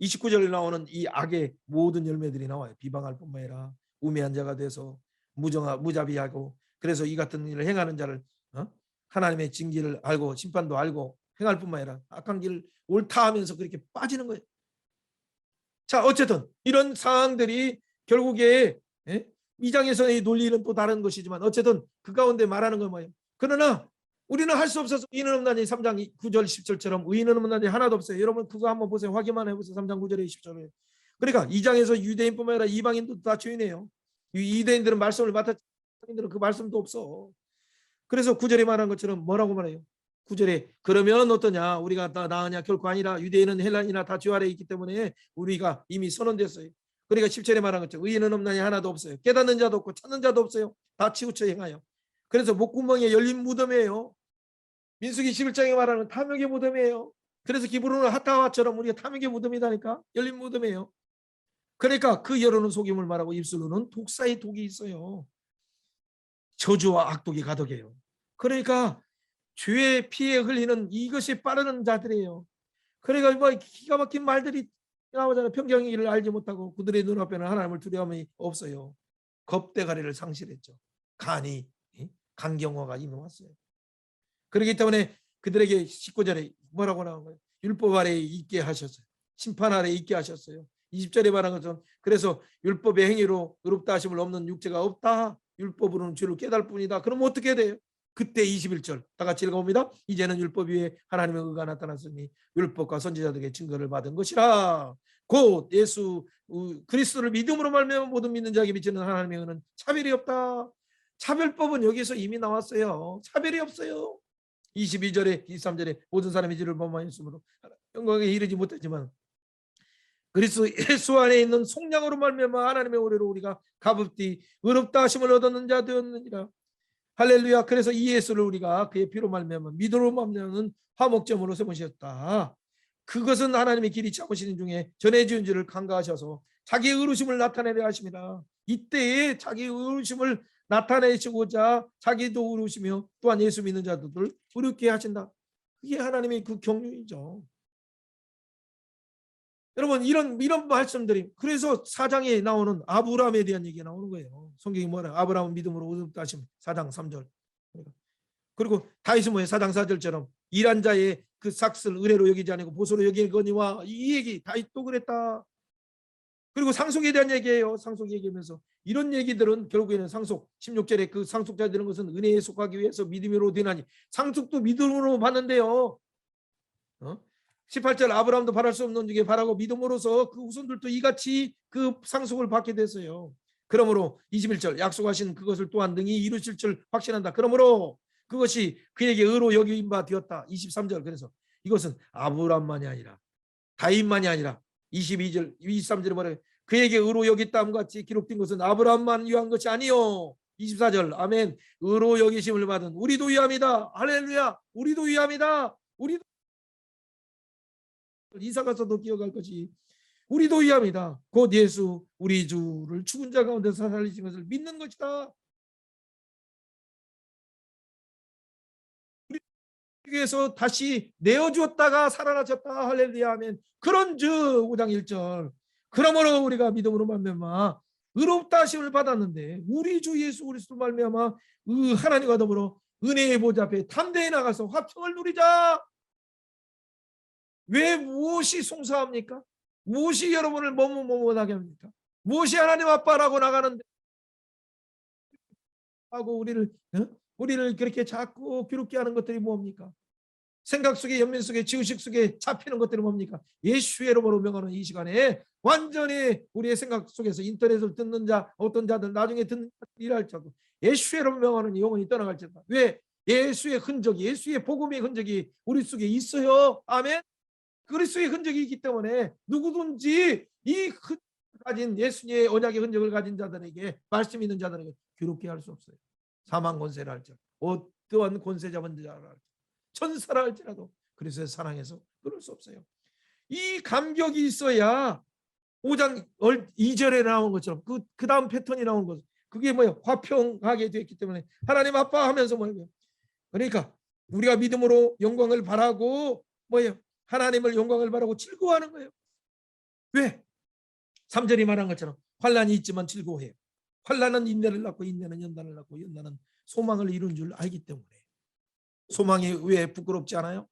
29절에 나오는 이 악의 모든 열매들이 나와요. 비방할 뿐만 아니라 우매한 자가 돼서 무자비하고 그래서 이 같은 일을 행하는 자를 하나님의 징계를 알고 심판도 알고 행할 뿐만 아니라 악한 길을 옳다 하면서 그렇게 빠지는 거예요. 자, 어쨌든 이런 상황들이 결국에 2장에서의 논리는 또 다른 것이지만 어쨌든 그 가운데 말하는 건 뭐예요? 그러나 우리는 할 수 없어서 의인은 없나니 3장 9절 10절처럼 의인은 없나니 하나도 없어요. 여러분 그거 한번 보세요. 확인만 해보세요. 3장 9절에 10절에. 그러니까 2장에서 유대인뿐만 아니라 이방인도 다 죄인이에요. 유대인들은 말씀을 맡았지 이방인들은 그 말씀도 없어. 그래서 9절에 말한 것처럼 뭐라고 말해요? 9절에 그러면 어떠냐? 우리가 다 나으냐? 결코 아니라 유대인은 헬라인이나 다 죄 아래에 있기 때문에 우리가 이미 선언됐어요. 그러니까 10절에 말한 것처럼 의인은 없나니 하나도 없어요. 깨닫는 자도 없고 찾는 자도 없어요. 다 치우쳐 행하여. 그래서 목구멍에 열린 무덤이에요. 민수기 11장에 말하는 탐욕의 무덤이에요. 그래서 기브론은 하타와처럼 우리가 탐욕의 무덤이다니까. 열린 무덤이에요. 그러니까 그 열어놓은 속임을 말하고 입술로는 독사의 독이 있어요. 저주와 악독이 가득해요. 그러니까 죄의 피에 흘리는 이것이 빠르는 자들이에요. 그러니까 뭐 기가 막힌 말들이 나오잖아요. 평경의 길을 알지 못하고 그들의 눈앞에는 하나님을 두려움이 없어요. 겁대가리를 상실했죠. 간경화가 이미 왔어요. 그렇기 때문에 그들에게 19절에 뭐라고 나온 거예요? 율법 아래에 있게 하셨어요. 심판 아래에 있게 하셨어요. 20절에 말한 것처럼 그래서 율법의 행위로 의롭다 하심을 없는 육체가 없다. 율법으로는 죄를 깨달을 뿐이다. 그럼 어떻게 돼요? 그때 21절 다 같이 읽어봅니다. 이제는 율법 위에 하나님의 의가 나타났으니 율법과 선지자들에게 증거를 받은 것이라. 곧 예수 그리스도를 믿음으로 말미암아 모든 믿는 자에게 미치는 하나님의 의는 차별이 없다. 차별법은 여기서 이미 나왔어요. 차별이 없어요. 22절에 23절에 모든 사람이 죄를 범하였으므로 영광에 이르지 못했지만 그리스도 예수 안에 있는 속량으로 말미암아 하나님의 오래로 우리가 값없이 의롭다 하심을 얻었는 자 되었느니라. 할렐루야. 그래서 이 예수를 우리가 그의 피로 말미암아 믿음으로 말미암는 화목점으로 세우셨다. 그것은 하나님의 길이 참으시는 중에 전에 지은 죄를 간과하셔서 자기의 의로심을 나타내려 하십니다. 이때에 자기의 의로심을 나타내시고자 자기도 의로우시며 또한 예수 믿는 자들을 의롭게 하신다. 그게 하나님의 그 경륜이죠. 여러분 이런 말씀들이 그래서 4장에 나오는 아브라함에 대한 얘기가 나오는 거예요. 성경이 뭐라 아브라함은 믿음으로 의롭다 하심 4장 3절. 그리고 다윗은 뭐예요? 4장 4절처럼 일한 자의 그 삭슬 은혜로 여기지 아니고 보소로 여기거니와 이 얘기 다윗도 그랬다. 그리고 상속에 대한 얘기예요. 상속 얘기하면서 이런 얘기들은 결국에는 상속 16절에 그 상속자 되는 것은 은혜에 속하기 위해서 믿음으로 되나니 상속도 믿음으로 받는데요. 18절 아브라함도 바랄 수 없는 중에 바라고 믿음으로써 그 후손들도 이같이 그 상속을 받게 됐어요. 그러므로 21절 약속하신 그것을 또한 능히 이루실 줄 확신한다. 그러므로 그것이 그에게 의로 여김 바 되었다. 23절 그래서 이것은 아브라함만이 아니라 다윗만이 아니라 22절 23절에 말해 그에게 의로 여겼다함 같이 기록된 것은 아브라함만 위한 것이 아니요. 24절 아멘. 의로 여기심을 받은 우리도 위함이다. 할렐루야. 우리도 위함이다. 우리도 이사 가서도 기억할 것이 우리도 위함이다. 곧 예수 우리 주를 죽은 자 가운데서 살리신 것을 믿는 것이다. 위해서 다시 내어주었다가 살아나셨다. 할렐루야 아멘. 그런즉 5장 1절 그러므로 우리가 믿음으로 말미암아 의롭다 하심을 받았는데 우리 주 예수 그리스도 말미암아 하나님과 더불어 은혜의 보좌 앞에 담대히 나가서 화평을 누리자. 왜 무엇이 송사합니까? 무엇이 여러분을 머뭇머뭇하게 합니까? 무엇이 하나님 아빠라고 나가는데 하고 우리를 그렇게 자꾸 괴롭게 하는 것들이 뭡니까? 생각 속에, 연민 속에, 지의식 속에 잡히는 것들이 뭡니까? 예수의 이름으로 명하는 이 시간에 완전히 우리의 생각 속에서 인터넷을 듣는 자, 어떤 자들 나중에 듣는 일할지라도 예수의 이름으로 명하는 영혼이 떠나갈지어다. 왜? 예수의 흔적이, 예수의 복음의 흔적이 우리 속에 있어요. 아멘. 그리스도의 흔적이 있기 때문에 누구든지 이 가진 예수님의 언약의 흔적을 가진 자들에게, 말씀 있는 자들에게 괴롭게 할 수 없어요. 사망 권세를 할지라도, 어떠한 권세 잡은 자라 천사라 할지라도 그리스도의 사랑해서 그럴 수 없어요. 이 감격이 있어야 5장 2절에 나온 것처럼 그 다음 패턴이 나온 것, 그게 뭐예요? 화평하게 되었기 때문에 하나님 아빠 하면서 뭐예요? 그러니까 우리가 믿음으로 영광을 바라고 뭐예요? 하나님을 영광을 바라고 즐거워하는 거예요. 왜? 3절이 말한 것처럼 환난이 있지만 즐거워해요. 환난은 인내를 낳고 인내는 연단을 낳고 연단은 소망을 이룬 줄 알기 때문에. 소망이 왜 부끄럽지 않아요?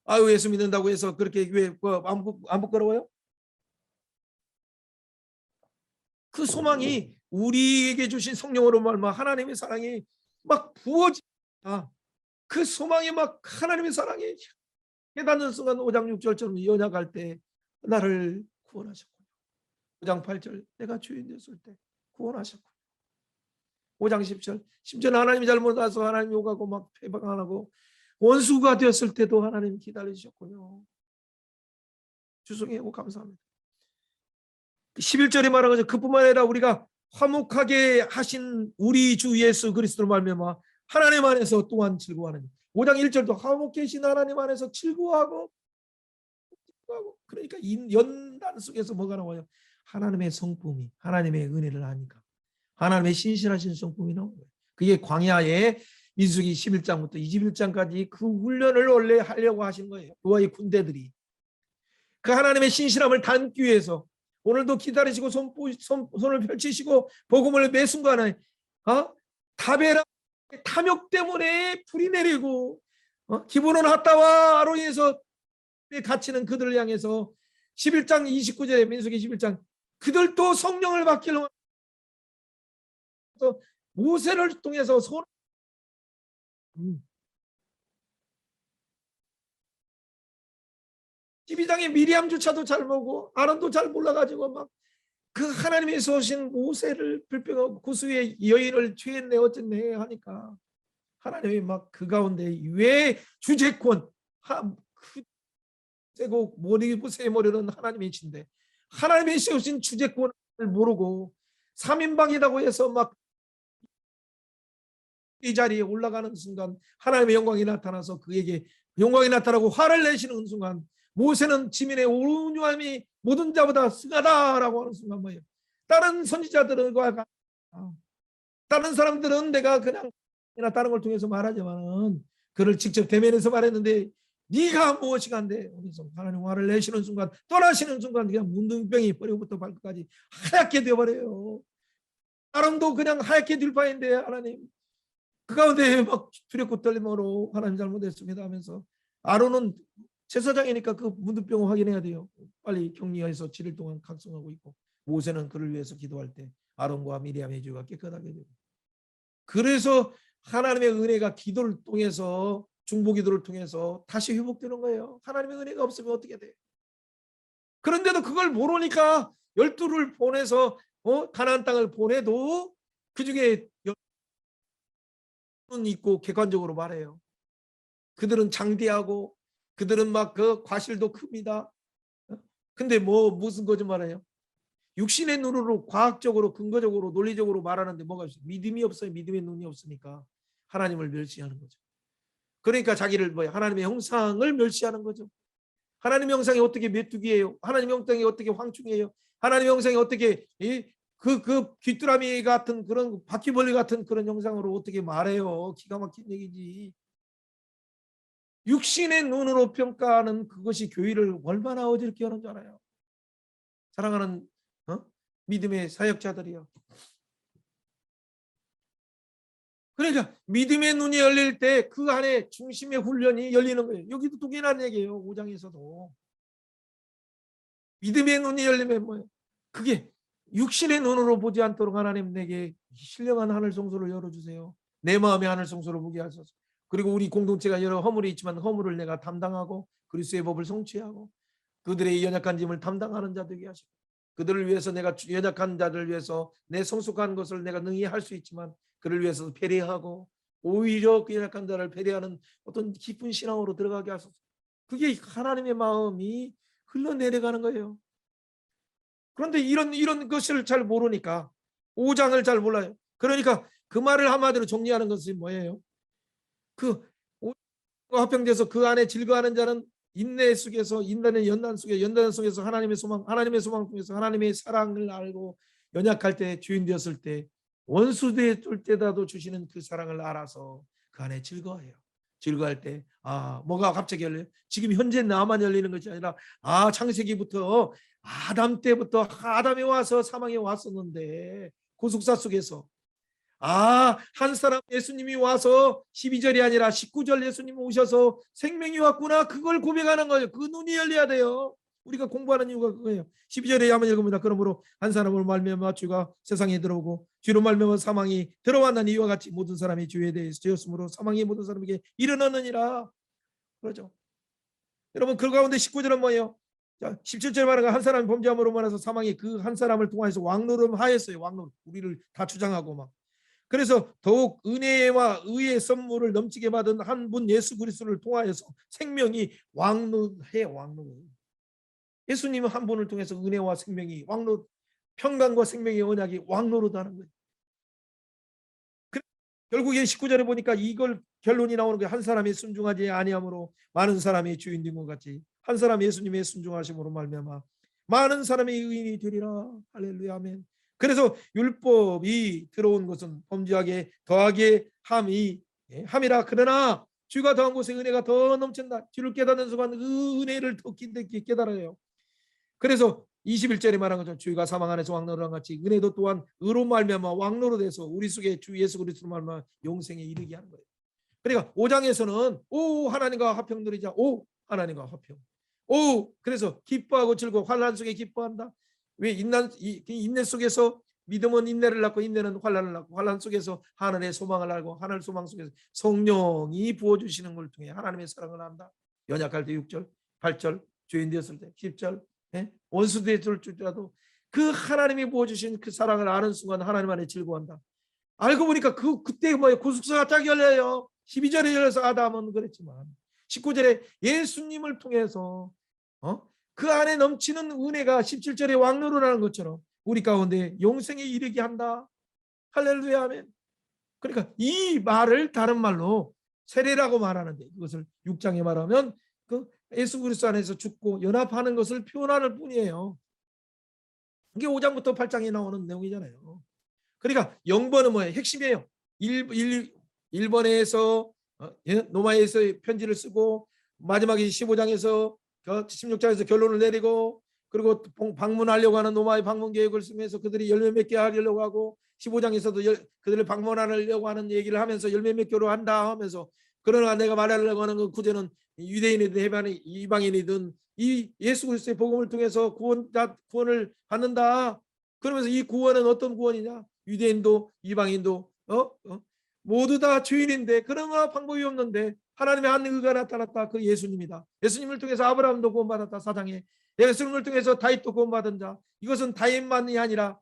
아유, 예수 믿는다고 해서 그렇게 왜 안 부끄러워요? 그 소망이 우리에게 주신 성령으로 말미암아 하나님의 사랑이 막 부어집니다. 그 소망이 막 하나님의 사랑이 깨닫는 순간 5장 6절처럼 연약할 때 나를 구원하셨군요. 5장 8절 내가 주인 됐을 때 구원하셨군요. 5장 10절 심지어 하나님이 잘못 와서 하나님 욕하고 막 회방하고 원수가 되었을 때도 하나님 기다리셨군요. 죄송해요. 감사합니다. 11절에 말한 거죠. 그뿐만 아니라 우리가 화목하게 하신 우리 주 예수 그리스도로 말미암아 하나님 안에서 또한 즐거워하는 5장 1절도 화목하신 하나님 안에서 즐거워하고 그러니까 연단 속에서 뭐가 나와요? 하나님의 성품이, 하나님의 은혜를 아니까 하나님의 신실하신 성품이 나오는 거예요. 그게 광야의 민수기 11장부터 21장까지 그 훈련을 원래 하려고 하신 거예요. 노아의 군대들이 그 하나님의 신실함을 담기 위해서 오늘도 기다리시고 손을 펼치시고 복음을 매 순간에 다베라 탐욕 때문에 불이 내리고 기브론 핫다와 아론에서 갇히는 그들을 향해서 11장 29절에 민수기 11장 그들도 성령을 받기로 모세를 통해서 12장에 미리암조차도 잘 모르고 아론도 잘 몰라가지고 막 그 하나님의 쏘신 모세를 불평하고 고수의 여인을 죄했네 어쨌네 하니까 하나님이 막 그 가운데 왜 주재권 세고 모세의 머리는 하나님의 이신데 하나님의 세우신 주재권을 모르고 3인방이라고 해서 막 이 자리에 올라가는 순간 하나님의 영광이 나타나서 그에게 영광이 나타나고 화를 내시는 순간 모세는 지민의 온유함이 모든 자보다 승하다라고 하는 순간 뭐예요? 다른 선지자들과 다른 사람들은 내가 그냥 다른 걸 통해서 말하지만 그를 직접 대면해서 말했는데 네가 무엇이 간데 하나님 화를 내시는 순간 떠나시는 순간 그냥 문둥병이 머리부터 발끝까지 하얗게 되어버려요. 아론도 그냥 하얗게 될 바인데 하나님 그 가운데 막 두렵고 떨림으로 하나님 잘못했습니다 하면서 아론은 제사장이니까 그 문둥병을 확인해야 돼요. 빨리 격리해서 7일 동안 각성하고 있고 모세는 그를 위해서 기도할 때 아론과 미리암의 죄가 깨끗하게 되고 그래서 하나님의 은혜가 기도를 통해서 중보기도를 통해서 다시 회복되는 거예요. 하나님의 은혜가 없으면 어떻게 돼? 그런데도 그걸 모르니까 12를 보내서 가나안 땅을 보내도 그중에 있고 객관적으로 말해요. 그들은 장대하고 그들은 막 그 과실도 큽니다. 근데 무슨 거짓말해요? 육신의 눈으로 과학적으로 근거적으로 논리적으로 말하는데 뭐가 있어요? 믿음이 없어요. 믿음의 눈이 없으니까 하나님을 멸시하는 거죠. 그러니까 자기를 하나님의 형상을 멸시하는 거죠. 하나님의 형상이 어떻게 메뚜기예요? 하나님의 형상이 어떻게 황충이에요? 하나님의 형상이 어떻게 그 귀뚜라미 같은 그런 바퀴벌레 같은 그런 형상으로 어떻게 말해요? 기가 막힌 얘기지. 육신의 눈으로 평가하는 그것이 교회를 얼마나 어지럽게 하는 줄 알아요? 사랑하는 믿음의 사역자들이요. 그러니까 믿음의 눈이 열릴 때 그 안에 중심의 훈련이 열리는 거예요. 여기도 동일한 얘기예요. 5장에서도. 믿음의 눈이 열리면 뭐예요? 그게 육신의 눈으로 보지 않도록 하나님 내게 신령한 하늘 성소를 열어주세요. 내 마음의 하늘 성소를 보게 하소서. 그리고 우리 공동체가 여러 허물이 있지만 허물을 내가 담당하고 그리스도의 법을 성취하고 그들의 연약한 짐을 담당하는 자 되게 하시고 그들을 위해서 내가 연약한 자들을 위해서 내 성숙한 것을 내가 능히 할 수 있지만 그를 위해서 배려하고 오히려 그 연약한 자를 배려하는 어떤 깊은 신앙으로 들어가게 하소서. 그게 하나님의 마음이 흘러내려가는 거예요. 그런데 이런 것을 잘 모르니까 5장을 잘 몰라요. 그러니까 그 말을 한마디로 정리하는 것은 뭐예요? 그 화평돼서 그 안에 즐거워하는 자는 인내 속에서 인내는 연단 속에서 하나님의 소망을 통해서 하나님의 사랑을 알고 연약할 때 주인 되었을 때 원수 될 때라도 주시는 그 사랑을 알아서 그 안에 즐거워해요. 즐거워할 때 뭐가 갑자기 열려요? 지금 현재 나만 열리는 것이 아니라 창세기부터 아담 때부터 아담이 와서 사망에 왔었는데 고속사 속에서 한 사람 예수님이 와서 12절이 아니라 19절 예수님이 오셔서 생명이 왔구나. 그걸 고백하는 거예요. 그 눈이 열려야 돼요. 우리가 공부하는 이유가 그거예요. 12절에 한번 읽어봅니다. 그러므로 한 사람을 말미암아 죄가 세상에 들어오고 죄로 말미암아 사망이 들어왔나니 이와 같이 모든 사람이 죄에 대해서 죄였으므로 사망이 모든 사람에게 이르렀느니라. 그렇죠. 여러분 그 가운데 19절은 뭐예요? 자, 17절 말하는 한 사람이 범죄함으로 말해서 사망이 그 한 사람을 통하여서 왕노름하였어요. 왕노름. 우리를 다 주장하고 막. 그래서 더욱 은혜와 의의 선물을 넘치게 받은 한 분 예수 그리스도를 통하여서 생명이 왕노해. 예수님은 한 분을 통해서 은혜와 생명이 평강과 생명의 언약이 왕노릇하는 거예요. 결국에 19절에 보니까 이걸 결론이 나오는 게 한 사람이 순종하지 아니함으로 많은 사람이 주인 된 것 같이 한 사람 예수님의 순종하심으로 말미암아 많은 사람이 의인이 되리라. 할렐루야 아멘. 그래서 율법이 들어온 것은 범죄하게 더하게 함이라. 그러나 주가 더한 곳에 은혜가 더 넘친다. 주를 깨닫는 순간 그 은혜를 더 깊게 깨달아요. 그래서 21절에 말한 것처럼 주가 사망 안에서 왕노릇한 같이 은혜도 또한 의로 말미암아 왕노릇해서 우리 속에 주 예수 그리스도로 말미암아 용생에 이르게 하는 거예요. 그러니까 5장에서는 하나님과 화평 누리자. 하나님과 화평. 그래서 기뻐하고 즐거워 환난 속에 기뻐한다. 왜 인내 속에서 믿음은 인내를 낳고 인내는 환난을 낳고 환난 속에서 하늘의 소망을 알고 하늘 소망 속에서 성령이 부어주시는 걸 통해 하나님의 사랑을 안다. 연약할 때 6절 8절 죄인 되었을 때 10절 원수 되었을 줄이라도 그 하나님이 부어주신 그 사랑을 아는 순간 하나님 안에 즐거워한다. 알고 보니까 그때 고속사가 딱 열려요. 12절에 열려서 아담은 그랬지만 19절에 예수님을 통해서 그 안에 넘치는 은혜가 17절에 왕노릇하는 것처럼 우리 가운데 용생에 이르게 한다. 할렐루야 아멘. 그러니까 이 말을 다른 말로 세례라고 말하는데 그것을 6장에 말하면 그 예수 그리스도 안에서 죽고 연합하는 것을 표현하는 뿐이에요. 이게 5장부터 8장에 나오는 내용이잖아요. 그러니까 0번은 뭐예요? 핵심이에요. 1번에서 노마에서 편지를 쓰고 마지막에 15장에서 16장에서 결론을 내리고 그리고 방문하려고 하는 노마의 방문 계획을 쓰면서 그들이 열매 맺게 하려고 하고 15장에서도 그들을 방문하려고 하는 얘기를 하면서 열매 맺기로 한다 하면서 그러나 내가 말하려고 하는 그 구제는 유대인이든 이방인이든 이 예수 그리스도의 복음을 통해서 구원을 받는다. 그러면서 이 구원은 어떤 구원이냐? 유대인도 이방인도 모두 다 죄인인데 그러나 방법이 없는데 하나님의 한 의가 나타났다. 그 예수님이다. 예수님을 통해서 아브라함도 구원받았다. 4장에 예수님을 통해서 다윗도 구원받은 자. 이것은 다윗만이 아니라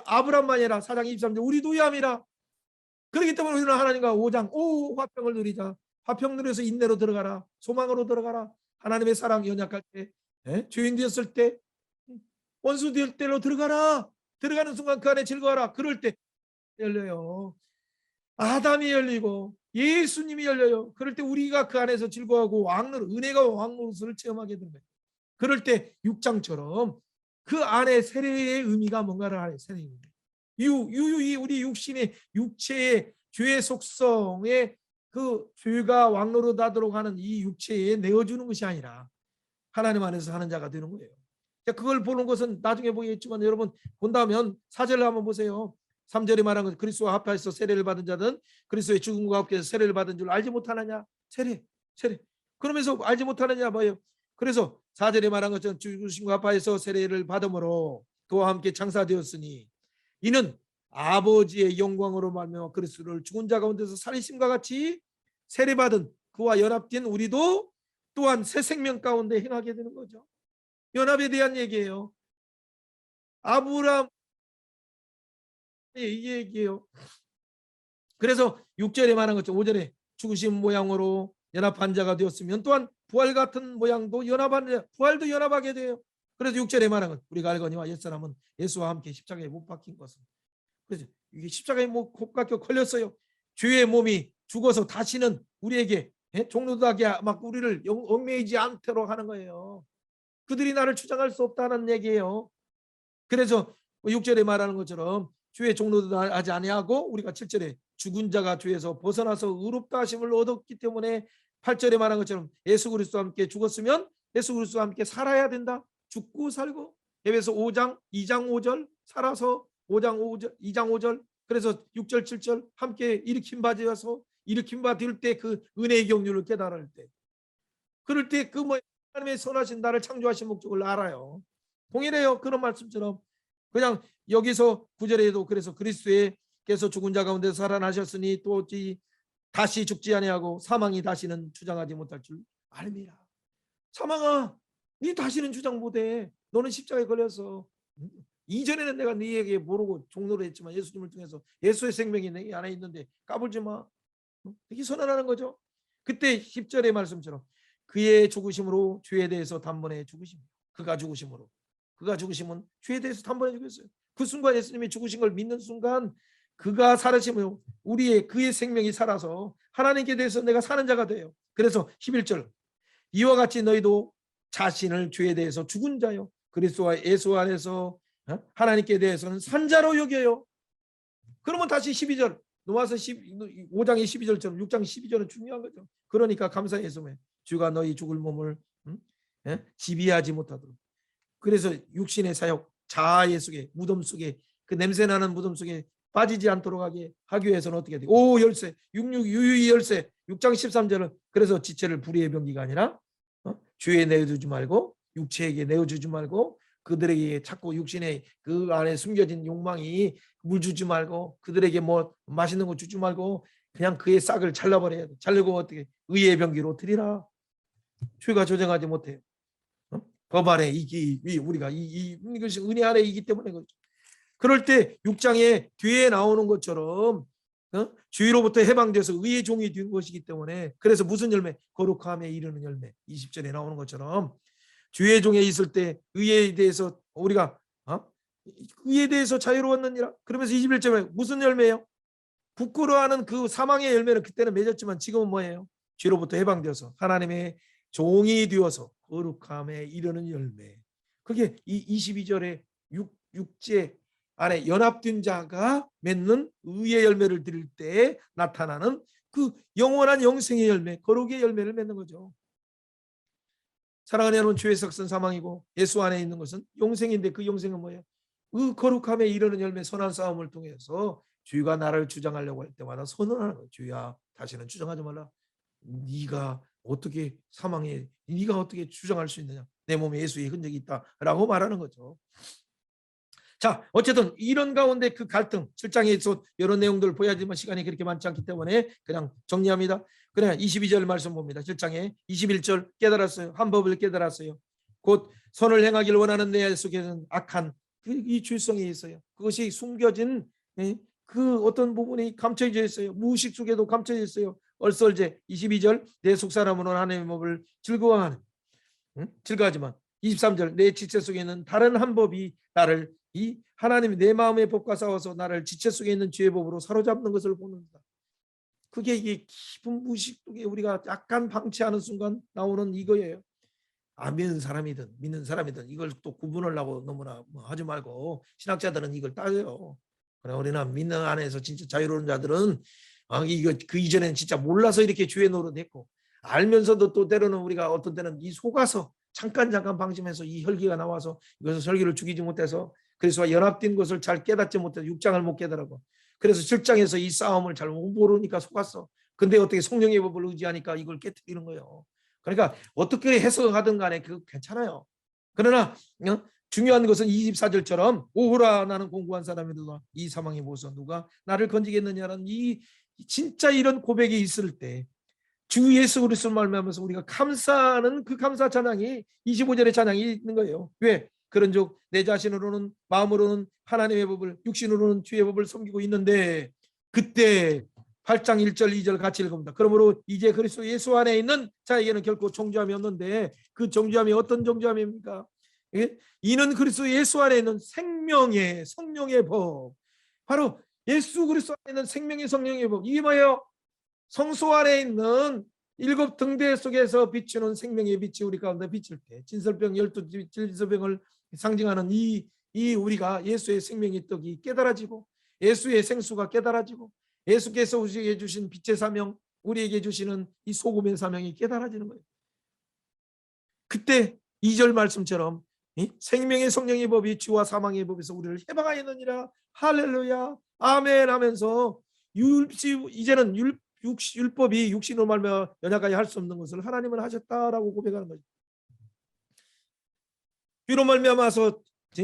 아브라함만이 아니라 4장 23절 우리도 함이라. 그렇기 때문에 우리는 하나님과 5장 화평을 누리자. 화평 누려서 인내로 들어가라. 소망으로 들어가라. 하나님의 사랑 연약할 때 죄인 되었을 때 원수 될 때로 들어가라. 들어가는 순간 그 안에 즐거워라. 그럴 때 열려요. 아담이 열리고 예수님이 열려요. 그럴 때 우리가 그 안에서 즐거워하고 은혜가 왕노릇을 체험하게 되는 거예요. 그럴 때 6장처럼 그 안에 세례의 의미가 뭔가를 알아요. 세례의 의미. 우리 육체의 죄의 속성에 그 죄가 왕노릇하도록 하는 이 육체에 내어주는 것이 아니라 하나님 안에서 하는 자가 되는 거예요. 그걸 보는 것은 나중에 보겠지만 여러분 본다면 4절을 한번 보세요. 3절에 말한 것 그리스도와 합하여서 세례를 받은 자는 그리스도의 죽음과 함께 세례를 받은 줄 알지 못하느냐. 세례 그러면서 알지 못하느냐 뭐예요. 그래서 4절에 말한 것처럼 죽으심과 합하여서 세례를 받음으로 그와 함께 장사되었으니 이는 아버지의 영광으로 말미암아 그리스도를 죽은 자 가운데서 살리심과 같이 세례받은 그와 연합된 우리도 또한 새 생명 가운데 행하게 되는 거죠. 연합에 대한 얘기예요. 아브라함 이 얘기예요. 그래서 6절에 말한 것처럼 5절에 죽으신 모양으로 연합한 자가 되었으면 또한 부활 같은 모양도 연합한 부활도 연합하게 돼요. 그래서 6절에 말한 것 우리가 알거니와 옛사람은 예수와 함께 십자가에 못 박힌 것은 그래서 이게 십자가에 못 박혀 걸렸어요. 죄의 몸이 죽어서 다시는 우리에게 종로하게 막 우리를 얽매이지 않도록 하는 거예요. 그들이 나를 주장할 수 없다는 얘기예요. 그래서 6절에 말하는 것처럼 주의 종로도 하지 아니하고 우리가 7절에 죽은 자가 죄에서 벗어나서 의롭다 하심을 얻었기 때문에 8절에 말한 것처럼 예수 그리스도와 함께 죽었으면 예수 그리스도와 함께 살아야 된다. 죽고 살고 에베소 5장 2장 5절 살아서 5장 5절 2장 5절 그래서 6절 7절 함께 일으킴 받으셔서 일으킴 받을 때 그 은혜의 경륜을 깨달을 때 그럴 때 그 하나님의 선하신 나를 창조하신 목적을 알아요. 동일해요. 그런 말씀처럼 그냥 여기서 9절에도 그래서 그리스도께서 죽은 자 가운데 살아나셨으니 또 다시 죽지 아니하고 사망이 다시는 주장하지 못할 줄 알미라. 사망아 네 다시는 주장 못해. 너는 십자가에 걸려서 이전에는 내가 네에게 모르고 종로를 했지만 예수님을 통해서 예수의 생명이 내 안에 있는데 까불지 마. 이렇게 선언하는 거죠. 그때 10절의 말씀처럼 그의 죽으심으로 죄에 대해서 단번에 죽으심. 그가 죽으심으로 그가 죽으심은 죄에 대해서 단번에 죽였어요. 그 순간 예수님이 죽으신 걸 믿는 순간 그가 살으시면 그의 생명이 살아서 하나님께 대해서 내가 사는 자가 돼요. 그래서 11절 이와 같이 너희도 자신을 죄에 대해서 죽은 자요 그리스도와 예수 안에서 하나님께 대해서는 산 자로 여겨요. 그러면 다시 12절 넘어와서 5장의 12절처럼 6장 12절은 중요한 거죠. 그러니까 감사의 예수에 주가 너희 죽을 몸을 지비하지 못하도록 그래서 육신의 사역 자아의 속에 무덤 속에 그 냄새나는 무덤 속에 빠지지 않도록 하기 위해서는 어떻게 돼요? 5 열쇠 66 유유히 열쇠 6장 13절은 그래서 지체를 불의의 병기가 아니라 죄에 내어주지 말고 육체에게 내어주지 말고 그들에게 자꾸 육신의 그 안에 숨겨진 욕망이 물 주지 말고 그들에게 뭐 맛있는 거 주지 말고 그냥 그의 싹을 잘라버려야 돼. 잘르고 어떻게 의의 병기로 드리라. 죄가 조정하지 못해요. 법 안에 우리가 이것이 은혜 안에 있기 때문에 그렇죠. 그럴 때 6장에 뒤에 나오는 것처럼 주의로부터 해방돼서 의의 종이 된 것이기 때문에 그래서 무슨 열매? 거룩함에 이르는 열매. 20절에 나오는 것처럼 주의 종에 있을 때 의에 대해서 우리가 의에 대해서 자유로웠느니라. 그러면서 21절에 무슨 열매예요? 부끄러워하는 그 사망의 열매는 그때는 맺었지만 지금은 뭐예요? 죄로부터 해방되어서 하나님의 종이 되어서 거룩함에 이르는 열매. 그게 이 22절에 육체 안에 연합된 자가 맺는 의의 열매를 드릴 때 나타나는 그 영원한 영생의 열매, 거룩의 열매를 맺는 거죠. 사랑하는 여러분, 죄의 삭은 사망이고 예수 안에 있는 것은 영생인데 그 영생은 뭐예요? 그 거룩함에 이르는 열매 선한 싸움을 통해서 주가 나를 주장하려고 할 때마다 선언하는 거예요. 주야 다시는 주장하지 말라. 네가 어떻게 사망에 네가 어떻게 주장할 수 있느냐? 내 몸에 예수의 흔적이 있다라고 말하는 거죠. 자, 어쨌든 이런 가운데 그 갈등 7장에서 여러 내용들을 보여야지만 시간이 그렇게 많지 않기 때문에 그냥 정리합니다. 그래 22절 말씀 봅니다. 7장에 21절 깨달았어요. 한 법을 깨달았어요. 곧 선을 행하길 원하는 내 속에는 악한 이 죄성이 있어요. 그것이 숨겨진 그 어떤 부분이 감춰져 있어요. 무의식 속에도 감춰져 있어요. 얼설제 22절 내 속사람으로 하나님의 법을 즐거워하는 즐거워하지만 23절 내 지체 속에 있는 다른 한 법이 나를 이 하나님이 내 마음의 법과 싸워서 나를 지체 속에 있는 죄의 법으로 사로잡는 것을 보는다. 그게 이게 깊은 무의식 속에 우리가 약간 방치하는 순간 나오는 이거예요. 믿는 사람이든 이걸 또 구분하려고 너무나 하지 말고 신학자들은 이걸 따져요. 그래 우리는 믿는 안에서 진짜 자유로운 자들은 이거 그 이전에는 진짜 몰라서 이렇게 죄의 노릇했고 알면서도 또 때로는 우리가 어떤 때는 이 속아서 잠깐 방심해서 이 혈기가 나와서 이것을 설교를 죽이지 못해서 그래서 연합된 것을 잘 깨닫지 못해서 6장을 못 깨달고 그래서 7장에서 이 싸움을 잘 모르니까 속았어. 근데 어떻게 성령의 법을 의지하니까 이걸 깨뜨리는 거예요. 그러니까 어떻게 해석하든 간에 그 괜찮아요. 그러나 중요한 것은 24절처럼 오호라 나는 공고한 사람이로다 이 사망의 보서 누가 나를 건지겠느냐라는 이 진짜 이런 고백이 있을 때 주 예수 그리스도를 말미암아서 우리가 감사하는 그 감사 찬양이 25절의 찬양이 있는 거예요. 왜? 그런즉 내 자신으로는 마음으로는 하나님의 법을 육신으로는 주의 법을 섬기고 있는데 그때 8장 1절 2절 같이 읽습니다. 그러므로 이제 그리스도 예수 안에 있는 자에게는 결코 정죄함이 없는데 그 정죄함이 어떤 정죄함입니까? 이는 그리스도 예수 안에 있는 생명의 성령의 법, 바로 예수 그리스도 안에 있는 생명의 성령의 법. 이게 뭐예요? 성소 안에 있는 7 등대 속에서 비추는 생명의 빛이 우리 가운데 비칠 때 진설병 12 진설병을 상징하는 이 우리가 예수의 생명의 떡이 깨달아지고 예수의 생수가 깨달아지고 예수께서 우리에게 주신 빛의 사명, 우리에게 주시는 이 소금의 사명이 깨달아지는 거예요. 그때 2절 말씀처럼 생명의 성령의 법이 주와 사망의 법에서 우리를 해방하였느니라. 할렐루야 아멘 하면서 이제는 율법이 육신으로 말며 연약하게 할 수 없는 것을 하나님은 하셨다라고 고백하는 거죠. 주로 말미암아서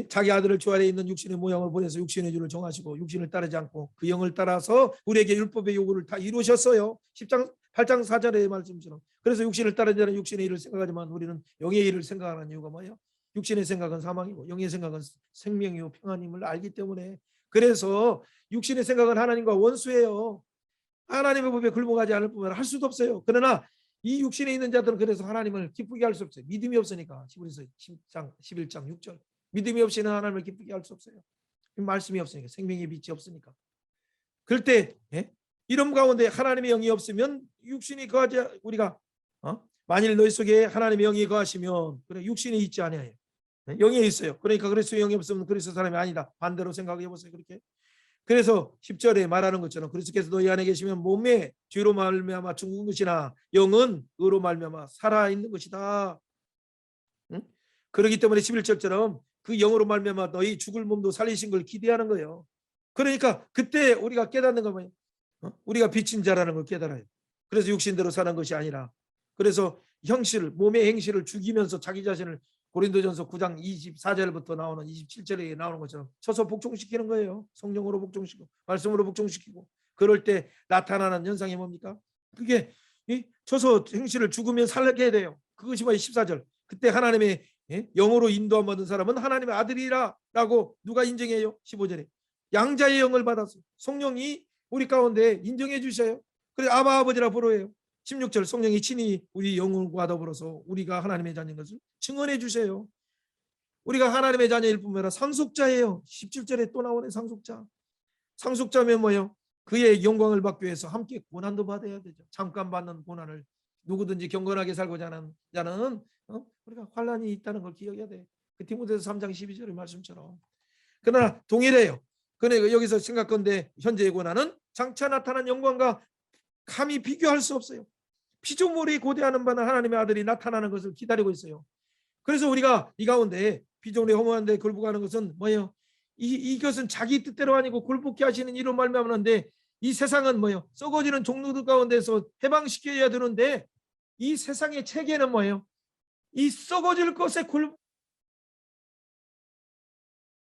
자기 아들을 주 안에 있는 육신의 모양을 보내서 육신의 주를 정하시고 육신을 따르지 않고 그 영을 따라서 우리에게 율법의 요구를 다 이루셨어요. 8장 4절의 말씀처럼. 그래서 육신을 따르지 않는 육신의 일을 생각하지만 우리는 영의 일을 생각하는 이유가 뭐예요? 육신의 생각은 사망이고 영의 생각은 생명이요 평안임을 알기 때문에. 그래서 육신의 생각은 하나님과 원수예요. 하나님의 법에 굴복하지 않을 뿐만 아니라 할 수도 없어요. 그러나 이 육신에 있는 자들은 그래서 하나님을 기쁘게 할 수 없어요. 믿음이 없으니까. 히브리서 11장 6절 믿음이 없이는 하나님을 기쁘게 할 수 없어요. 말씀이 없으니까 생명의 빛이 없으니까. 그럴 때 이런 가운데 하나님의 영이 없으면 육신이 거하지 우리가 만일 너희 속에 하나님의 영이 거하시면 그래 육신이 있지 아니하여 영이 있어요. 그러니까 그리스도의 영이 없으면 그리스도 사람이 아니다. 반대로 생각해 보세요. 그렇게. 그래서 10절에 말하는 것처럼 그리스도께서 너희 안에 계시면 몸에 죄로 말미암아 죽은 것이나 영은 의로 말미암아 살아있는 것이다. 그렇기 때문에 11절처럼 그 영으로 말미암아 너희 죽을 몸도 살리신 걸 기대하는 거예요. 그러니까 그때 우리가 깨닫는 거 뭐예요? 우리가 빛인 자라는 걸 깨달아요. 그래서 육신대로 사는 것이 아니라 그래서 형식을 몸의 행실을 죽이면서 자기 자신을 고린도전서 9장 24절부터 나오는 27절에 나오는 것처럼 쳐서 복종시키는 거예요. 성령으로 복종시키고 말씀으로 복종시키고 그럴 때 나타나는 현상이 뭡니까? 그게 쳐서 행실을 죽으면 살게 돼요. 그것이 뭐예요? 14절 그때 하나님의 영으로 인도함 받은 사람은 하나님의 아들이라 라고 누가 인정해요? 15절에 양자의 영을 받아서 성령이 우리 가운데 인정해 주셔요. 그래서 아바 아버지라 부르어요. 16절 성령이 친히 우리 영혼과 더불어서 우리가 하나님의 자녀인 것을 증언해 주세요. 우리가 하나님의 자녀일 뿐만 아니라 상속자예요. 17절에 또 나오는 상속자. 상속자면 뭐예요? 그의 영광을 받기 위해서 함께 고난도 받아야 되죠. 잠깐 받는 고난을 누구든지 경건하게 살고자 하는 자는 우리가 환난이 있다는 걸 기억해야 돼. 그 디모데서 3장 12절의 말씀처럼. 그러나 동일해요. 그러니까 여기서 생각건대 현재의 고난은 장차 나타난 영광과 감히 비교할 수 없어요. 피조물이 고대하는 바는 하나님의 아들이 나타나는 것을 기다리고 있어요. 그래서 우리가 이 가운데 피조물이 허무한데 굴복하는 것은 뭐예요? 이것은 자기 뜻대로 아니고 굴복케 하시는 이로 말미암는데 이 세상은 뭐예요? 썩어지는 종류들 가운데서 해방시켜야 되는데 이 세상의 체계는 뭐예요? 이 썩어질 것에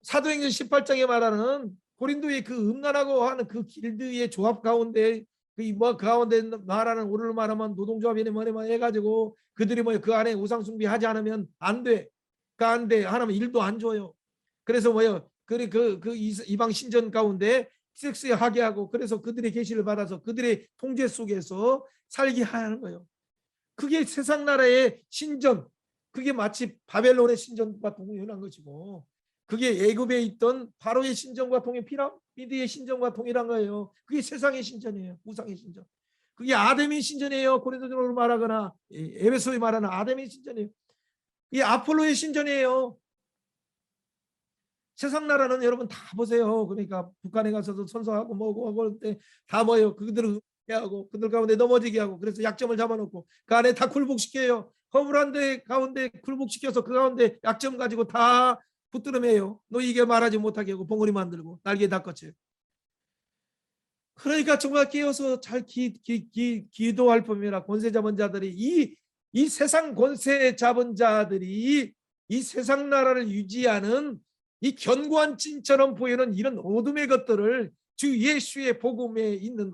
사도행전 18장에 말하는 고린도의 그 음란하고 하는 그 길드의 조합 가운데 그 가운데 말하는 오늘 말하면 노동조합이네 뭐네 해가지고 그들이 그 안에 우상 숭배하지 않으면 안 돼. 안 돼. 하나님 일도 안 줘요. 그래서 그 이방 신전 가운데 섹스하게 하고 그래서 그들의 계시를 받아서 그들의 통제 속에서 살게 하는 거예요. 그게 세상 나라의 신전, 그게 마치 바벨론의 신전과 동일한 것이고 그게 애굽에 있던 바로의 신전과 피라미드의 신전과 동일한 거예요. 그게 세상의 신전이에요. 우상의 신전. 그게 아담의 신전이에요. 고린도전으로 말하거나 에베소에 말하는 아담의 신전이에요. 이게 아폴로의 신전이에요. 세상 나라는 여러분 다 보세요. 그러니까 북한에 가서도 선서하고 뭐고 하고 다 뭐예요. 그들을 하고 그들 가운데 넘어지게 하고 그래서 약점을 잡아놓고 그 안에 다 굴복시켜요. 허물한 데 가운데 굴복시켜서 그 가운데 약점 가지고 다 붙들어매요. 너 이게 말하지 못하게 하고 봉우리 만들고 날개 다 껐어요. 그러니까 정말 깨어서 잘 기도할 뿐이라 권세 잡은 자들이 이 세상 권세 잡은 자들이 이 세상 나라를 유지하는 이 견고한 찐처럼 보이는 이런 어둠의 것들을 주 예수의 복음에 있는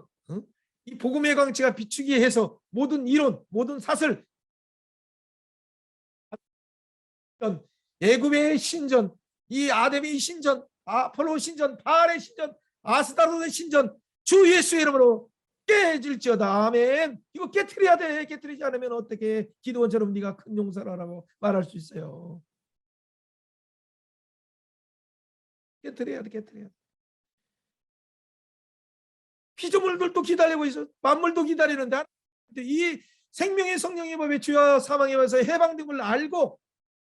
이 복음의 광채가 비추게 해서 모든 이론, 모든 사슬, 애굽의 신전, 이 아담의 신전, 아폴로 신전, 바알의 신전, 아스타로의 신전, 주 예수의 이름으로 깨질지어다. 아멘. 이거 깨트려야 돼. 깨트리지 않으면 어떻게 기도원처럼 네가 큰 용사를 하라고 말할 수 있어요. 깨트려야 돼. 깨트려야 돼. 피조물들도 기다리고 있어. 만물도 기다리는데 이 생명의 성령의 법에 주여 사망의 법에서 해방됨을 알고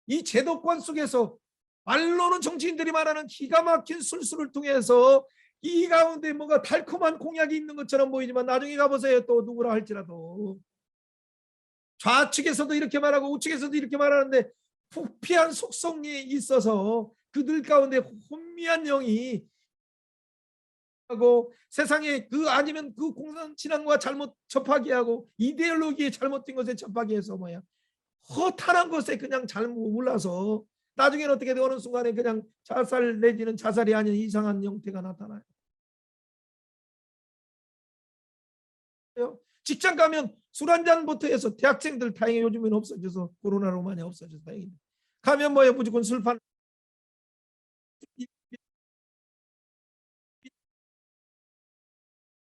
이 제도권 속에서 말로는 정치인들이 말하는 기가 막힌 술수를 통해서 이 가운데 뭔가 달콤한 공약이 있는 것처럼 보이지만 나중에 가보세요. 또 누구라 할지라도 좌측에서도 이렇게 말하고 우측에서도 이렇게 말하는데 부패한 속성이 있어서 그들 가운데 혼미한 영이 하고 세상에 그 아니면 그 공산 진앙과 잘못 접하게 하고 이데올로기에 잘못된 것에 접하게 해서 허탈한 것에 그냥 잘못 몰라서 나중에는 어떻게 되는 순간에 그냥 자살 내지는 자살이 아닌 이상한 형태가 나타나요. 직장 가면 술 한잔부터 해서 대학생들 다행히 요즘은 없어져서 코로나로 많이 없어져서 다행입니다. 가면 무조건 술판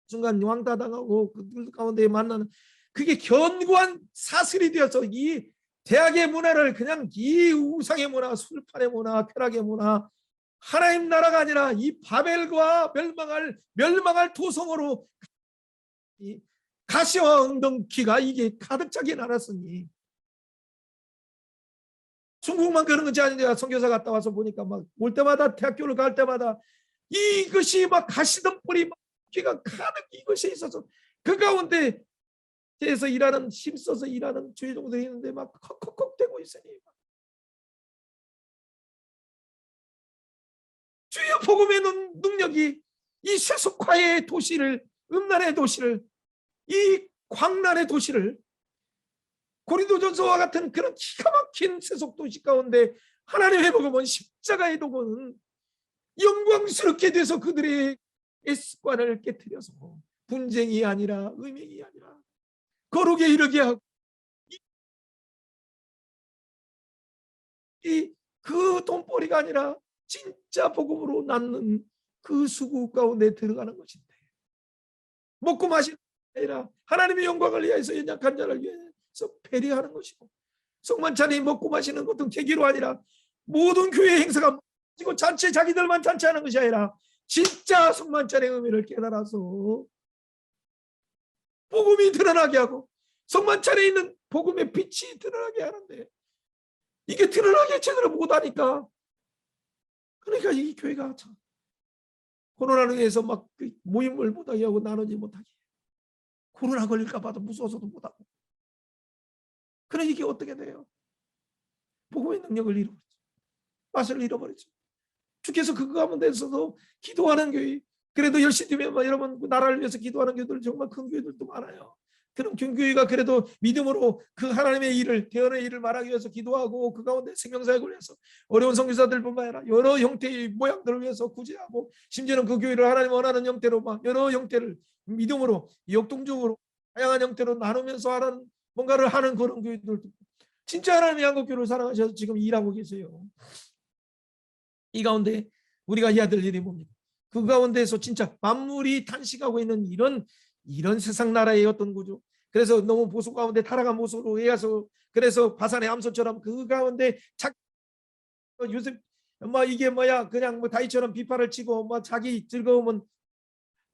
순간 왕따당하고 그 가운데 만나는 그게 견고한 사슬이 되어서 이 대학의 문화를 그냥 이 우상의 문화, 술판의 문화, 쾌락의 문화 하나님 나라가 아니라 이 바벨과 멸망할 도성으로 이 가시와 엉덩키가 이게 가득 차게 나눴으니 중국만 그런 것이 아니라 선교사 갔다 와서 보니까 올 때마다 대학교를 갈 때마다 이것이 가시던 뿌리 귀가 가득 이것이 있어서 그 가운데 에서 일하는 힘써서 일하는 주의종들이 있는데 컥컥컥 대고 있으니 주의 복음의 능력이 이 세속화의 도시를 음란의 도시를 이 광란의 도시를 고린도전서와 같은 그런 기가 막힌 세속 도시 가운데 하나님의 복음은 십자가의 도구는 영광스럽게 돼서 그들의 습관을 깨뜨려서 분쟁이 아니라 의명이 아니라 거룩에 이르게 하고 그 돈벌이가 아니라 진짜 복음으로 낳는 그 수구 가운데 들어가는 것인데 먹고 마시는 게 아니라 하나님의 영광을 위해서 연약한 자를 위해서 배려하는 것이고 성만찬이 먹고 마시는 것은 계기로 아니라 모든 교회 행사가 지고 잔치 자기들만 잔치하는 것이 아니라 진짜 성만찬의 의미를 깨달아서 복음이 드러나게 하고 성만찬에 있는 복음의 빛이 드러나게 하는데 이게 드러나게 제대로 못하니까 그러니까 이 교회가 참 코로나로 인해서 모임을 못하게 하고 나누지 못하게 코로나 걸릴까 봐도 무서워서도 못하고 그러니 이게 어떻게 돼요? 복음의 능력을 잃어버리죠. 맛을 잃어버리죠. 주께서 그거 가운데서도 기도하는 교회 그래도 열심히 되면 여러분 나라를 위해서 기도하는 교회들 정말 큰 교회들도 많아요. 그런 교회가 그래도 믿음으로 그 하나님의 일을 대언의 일을 말하기 위해서 기도하고 그 가운데 생명사역을 위해서 어려운 선교사들뿐만 아니라 여러 형태의 모양들을 위해서 구제하고 심지어는 그 교회를 하나님 원하는 형태로 여러 형태를 믿음으로 역동적으로 다양한 형태로 나누면서 하는 뭔가를 하는 그런 교회들도 진짜 하나님의 한국교회를 사랑하셔서 지금 일하고 계세요. 이 가운데 우리가 해야 될 일이 뭡니까? 그 가운데서 진짜 만물이 탄식하고 있는 이런 세상 나라의 어떤 구조. 그래서 너무 보수 가운데 타락한 모습으로 해서 그래서 바산의 암소처럼 그 가운데 요새 이게 그냥 다이처럼 비파를 치고 자기 즐거움은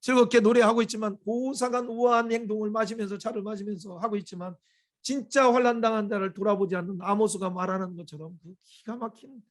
즐겁게 노래하고 있지만 고상한 우아한 행동을 마시면서 차를 마시면서 하고 있지만 진짜 환난 당한 자를 돌아보지 않는 아모스가 말하는 것처럼 그 기가 막힌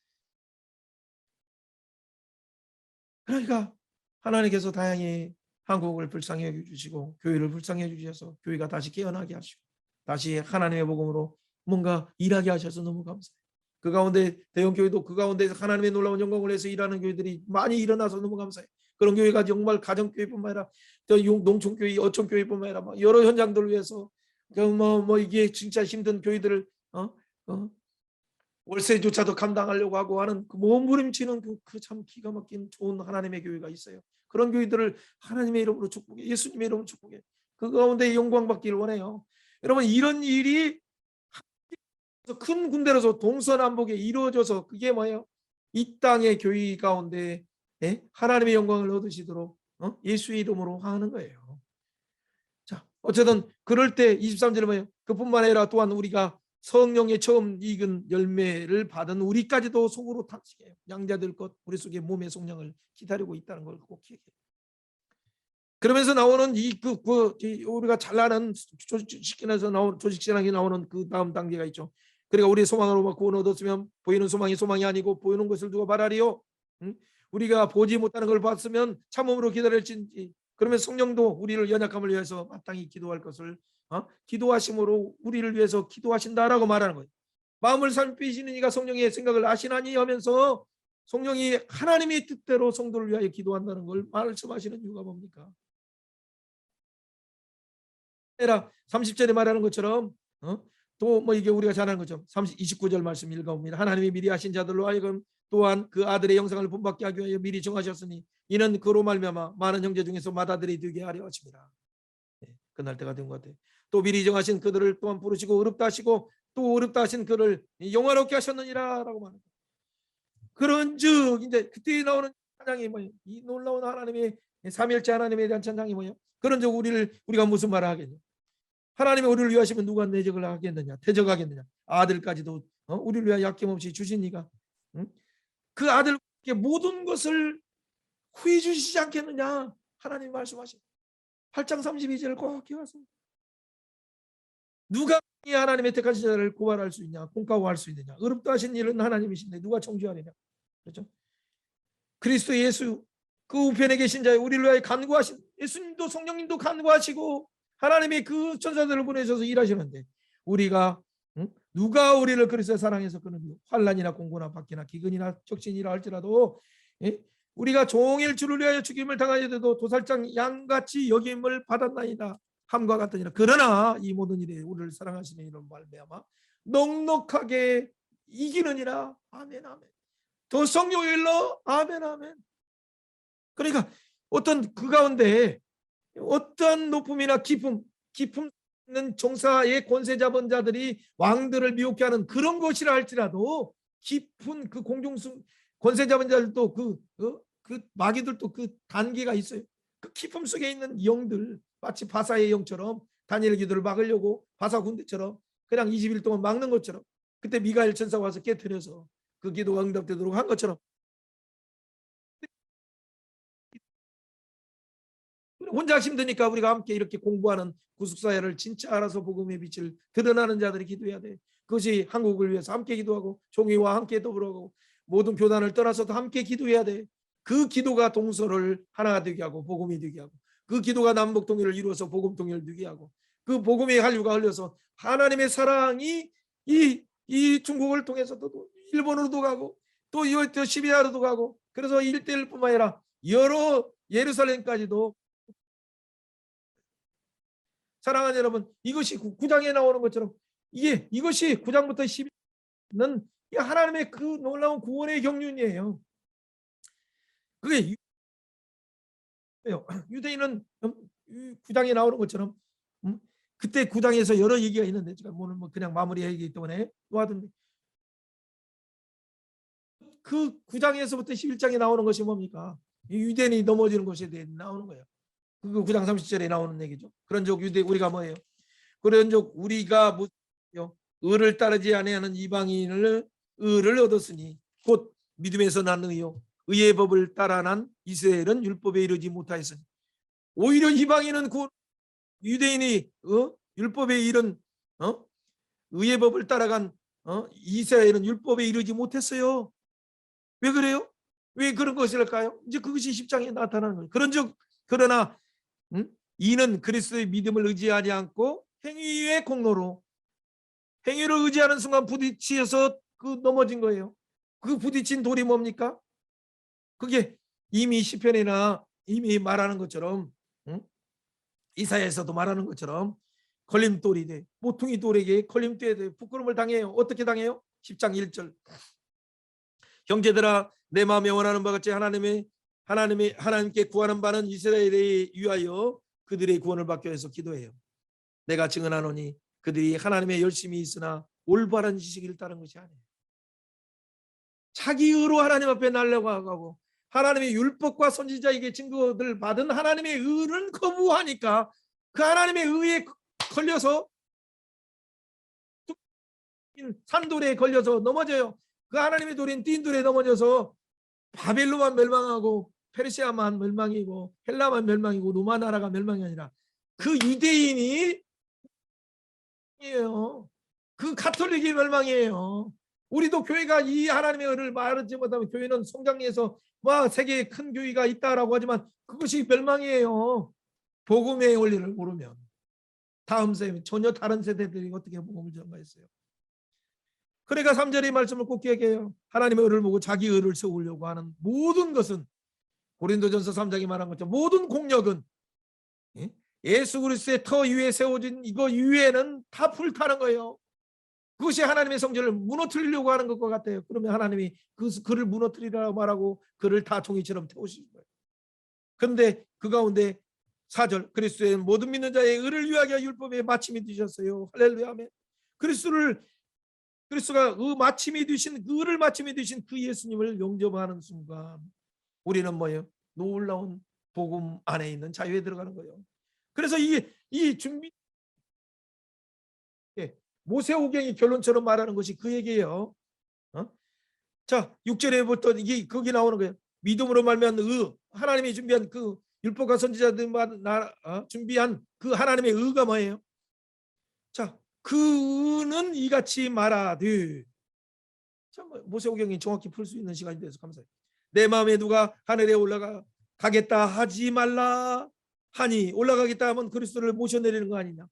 그러니까 하나님께서 다행히 한국을 불쌍히 여겨주시고 교회를 불쌍히 여겨주셔서 교회가 다시 깨어나게 하시고 다시 하나님의 복음으로 뭔가 일하게 하셔서 너무 감사해요. 그 가운데 대형교회도 그 가운데 하나님의 놀라운 영광을 위해서 일하는 교회들이 많이 일어나서 너무 감사해요. 그런 교회가 정말 가정교회뿐만 아니라 농촌교회, 어촌교회뿐만 아니라 여러 현장들을 위해서 이게 진짜 힘든 교회들을 월세조차도 감당하려고 하고 하는 그 몸부림치는 그 참 기가 막힌 좋은 하나님의 교회가 있어요. 그런 교회들을 하나님의 이름으로 축복해, 예수님의 이름으로 축복해. 그 가운데 영광 받기를 원해요. 여러분, 이런 일이 큰 군대로서 동서남북에 이루어져서 그게 뭐예요? 이 땅의 교회 가운데 하나님의 영광을 얻으시도록 예수의 이름으로 하는 거예요. 자, 어쨌든 그럴 때 23절에 뭐예요? 그뿐만 아니라 또한 우리가 성령의 처음 익은 열매를 받은 우리까지도 속으로 탐식해요. 양자될 것 우리 속에 몸의 속량을 기다리고 있다는 걸 꼭 기억해요. 그러면서 나오는 우리가 잘 아는 조직신학에서 나오는 그 다음 단계가 있죠. 그러니까 우리 소망으로 구원 얻었으면 보이는 소망이 소망이 아니고 보이는 것을 두고 말하리요. 우리가 보지 못하는 걸 봤으면 참음으로 기다릴진지. 그러면 성령도 우리를 연약함을 위해서 마땅히 기도할 것을 기도하심으로 우리를 위해서 기도하신다라고 말하는 거예요. 마음을 살피시는 이가 성령의 생각을 아시나니 하면서 성령이 하나님의 뜻대로 성도를 위하여 기도한다는 걸 말씀하시는 이유가 뭡니까? 30절에 말하는 것처럼 또 뭐 이게 우리가 잘 아는 거죠. 29절 말씀 읽어봅니다. 하나님이 미리 하신 자들로 하여금 또한 그 아들의 영상을 본받게 하기 위하여 미리 정하셨으니 이는 그로 말미암아 많은 형제 중에서 맏아들이 되게 하려 하십니다. 끝날 때가 된 것 같아요. 또 미리 정하신 그들을 또한 부르시고 어렵다 하시고 또 어렵다 하신 그를 영화롭게 하셨느니라라고 말합니다. 그런즉 이제 그때 나오는 찬양이 뭐예요? 이 놀라운 하나님의 삼일째 하나님에 대한 찬양이 뭐예요? 그런즉 우리가 무슨 말을 하겠냐? 하나님이 우리를 위하시면 누가 내적을 하겠느냐? 대적하겠느냐? 아들까지도 우리를 위하여 약김없이 주신 이가 그 아들께 모든 것을 후히 주시지 않겠느냐? 하나님 말씀하십니다. 8장 32절을 꼭 기억하세요. 누가 이 하나님의 택하신 자를 고발할 수 있냐? 공가호할 수 있느냐? 어렵다 하신 일은 하나님이신데 누가 정죄하느냐? 그렇죠? 그리스도 예수 그 우편에 계신 자의 우리를 위하여 간구하신 예수님도 성령님도 간구하시고 하나님이 그 천사들을 보내셔서 일하시는데 우리가 누가 우리를 그리스도의 사랑해서 그는 환난이나 공고나 박해나 기근이나 적신이라 할지라도 우리가 종일 주를 위하여 죽임을 당하여도 도살장 양같이 여김을 받았나이다 함과 같으니라. 그러나 이 모든 일에 우리를 사랑하시는 이런 말미암아 넉넉하게 이기느니라. 아멘 아멘. 더 성령일로 아멘 아멘. 그러니까 어떤 그 가운데 어떤 높음이나 기쁨 있는 종사의 권세 잡은 자들이 왕들을 미혹해 하는 그런 것이라 할지라도 깊은 그 공중승 권세 잡은 자들도 그 마귀들도 그 단계가 있어요. 그 깊음 속에 있는 영들 마치 바사의 영처럼 다니엘 기도를 막으려고 바사 군대처럼 그냥 20일 동안 막는 것처럼 그때 미가엘 천사가 와서 깨트려서 그 기도가 응답되도록 한 것처럼 혼자 힘드니까 우리가 함께 이렇게 공부하는 구속사회를 진짜 알아서 복음의 빛을 드러나는 자들이 기도해야 돼. 그것이 한국을 위해서 함께 기도하고 종이와 함께 더불어가고 모든 교단을 떠나서도 함께 기도해야 돼. 그 기도가 동서를 하나가 되게 하고 복음이 되게 하고 그 기도가 남북 통일을 이루어서 복음 통일을 되게 하고 그 복음의 한류가 흘려서 하나님의 사랑이 이 중국을 통해서도 일본으로도 가고 또 시리아로도 가고 그래서 1대1뿐만 아니라 여러 예루살렘까지도. 사랑하는 여러분, 이것이 9장에 나오는 것처럼 이것이 9장부터 10는 하나님의 그 놀라운 구원의 경륜이에요. 그게 유대인은 9장에 나오는 것처럼 그때 9장에서 여러 얘기가 있는데 제가 오늘 그냥 마무리하기 때문에 놓아둔데 그 9장에서부터 11장에 나오는 것이 뭡니까? 유대인이 넘어지는 것에 대해 나오는 거예요. 그 9장 30절에 나오는 얘기죠. 그런즉 우리가 뭐예요? 그런즉 우리가 의를 따르지 아니하는 이방인을 의를 얻었으니 곧 믿음에서 난 의요 의의 법을 따라 난 이스라엘은 율법에 이르지 못하였으니 오히려 이방인은 그 유대인이 율법에 이른 의의 법을 따라간 이스라엘은 율법에 이르지 못했어요. 왜 그래요? 왜 그런 것일까요? 이제 그것이 10장에 나타나는 거예요. 그러나 이는 그리스도의 믿음을 의지하지 않고 행위의 공로로 행위를 의지하는 순간 부딪혀서 넘어진 거예요. 그 부딪힌 돌이 뭡니까? 그게 이미 시편이나 이미 말하는 것처럼 이사야에서도 말하는 것처럼 걸림돌이 돼. 모퉁이 돌에게 걸림돌에 돼 부끄러움을 당해요. 어떻게 당해요? 10장 1절. 형제들아 내 마음에 원하는 바 같이 하나님께 구하는 바는 이스라엘에 위하여 그들의 구원을 받기 위해서 기도해요. 내가 증언하노니 그들이 하나님의 열심이 있으나 올바른 지식을 따른 것이 아니에요. 자기 의로 하나님 앞에 나려고 하나님의 율법과 선지자에게 증거를 받은 하나님의 의를 거부하니까 그 하나님의 의에 걸려서 산돌에 걸려서 넘어져요. 그 하나님의 돌인 띵돌에 넘어져서 바벨론만 멸망하고 페르시아만 멸망이고 헬라만 멸망이고 로마 나라가 멸망이 아니라 그 유대인이 그 가톨릭이 멸망이에요. 우리도 교회가 이 하나님의 의를 말하지 못하면 교회는 성장해서 세계에 큰 교회가 있다라고 하지만 그것이 멸망이에요. 복음의 원리를 모르면. 다음 세대 전혀 다른 세대들이 어떻게 복음을 전가했어요. 그러니까 3절의 말씀을 꼭 기억해요. 하나님의 의를 보고 자기 의를 세우려고 하는 모든 것은 고린도전서 3장에 말한 것처럼 모든 공력은 예수 그리스도의 터 위에 세워진 이거 위에는 다 불타는 거예요. 그것이 하나님의 성전을 무너뜨리려고 하는 것과 같아요. 그러면 하나님이 그를 무너뜨리라고 말하고 그를 다 종이처럼 태우시는 거예요. 그런데 그 가운데 4절 그리스도의 모든 믿는 자의 의를 위하여 율법의 마침이 되셨어요. 할렐루야 아멘. 그리스도가 그 마침이 되신 의를 마침이 되신 그 예수님을 영접하는 순간 우리는 뭐예요? 놀라운 복음 안에 있는 자유에 들어가는 거예요. 그래서 이 준비 모세오경이 결론처럼 말하는 것이 그 얘기예요. 자 6절에부터 이게 거기 나오는 거예요. 믿음으로 말미암은 의, 하나님이 준비한 그 율법과 선지자들만 준비한 그 하나님의 의가 뭐예요? 자, 그 의는 이같이 말하되, 참 모세오경이 정확히 풀 수 있는 시간이 돼서 감사해요. 내 마음에 누가 하늘에 올라가겠다 하지 말라 하니, 올라가겠다 하면 그리스도를 모셔내리는 거 아니냐?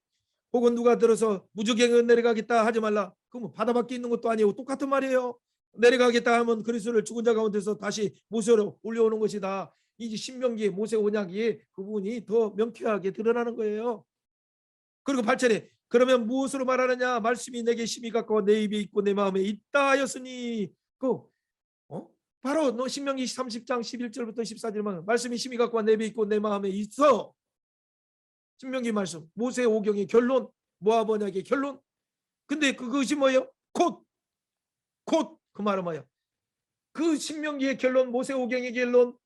혹은 누가 들어서 무주경에 내려가겠다 하지 말라, 그럼 바다 밖에 있는 것도 아니고 똑같은 말이에요. 내려가겠다 하면 그리스도를 죽은 자 가운데서 다시 모셔로 올려오는 것이다. 이 신명기 모세 언약이 그 부분이 더 명쾌하게 드러나는 거예요. 그리고 8절에 그러면 무엇으로 말하느냐? 말씀이 내게 심히 가까워 내 입에 있고 내 마음에 있다 하였으니, 바로 너 신명기 30장 11절부터 14절만 말씀이 심히 가까워 내 입에 있고 내 마음에 있어. 신명기 말씀, 모세 오경의 결론, 모압 언약의 결론. 근데 그것이 뭐예요? 곧 그 말은 뭐예요? 그 신명기의 결론, 모세 오경의 결론,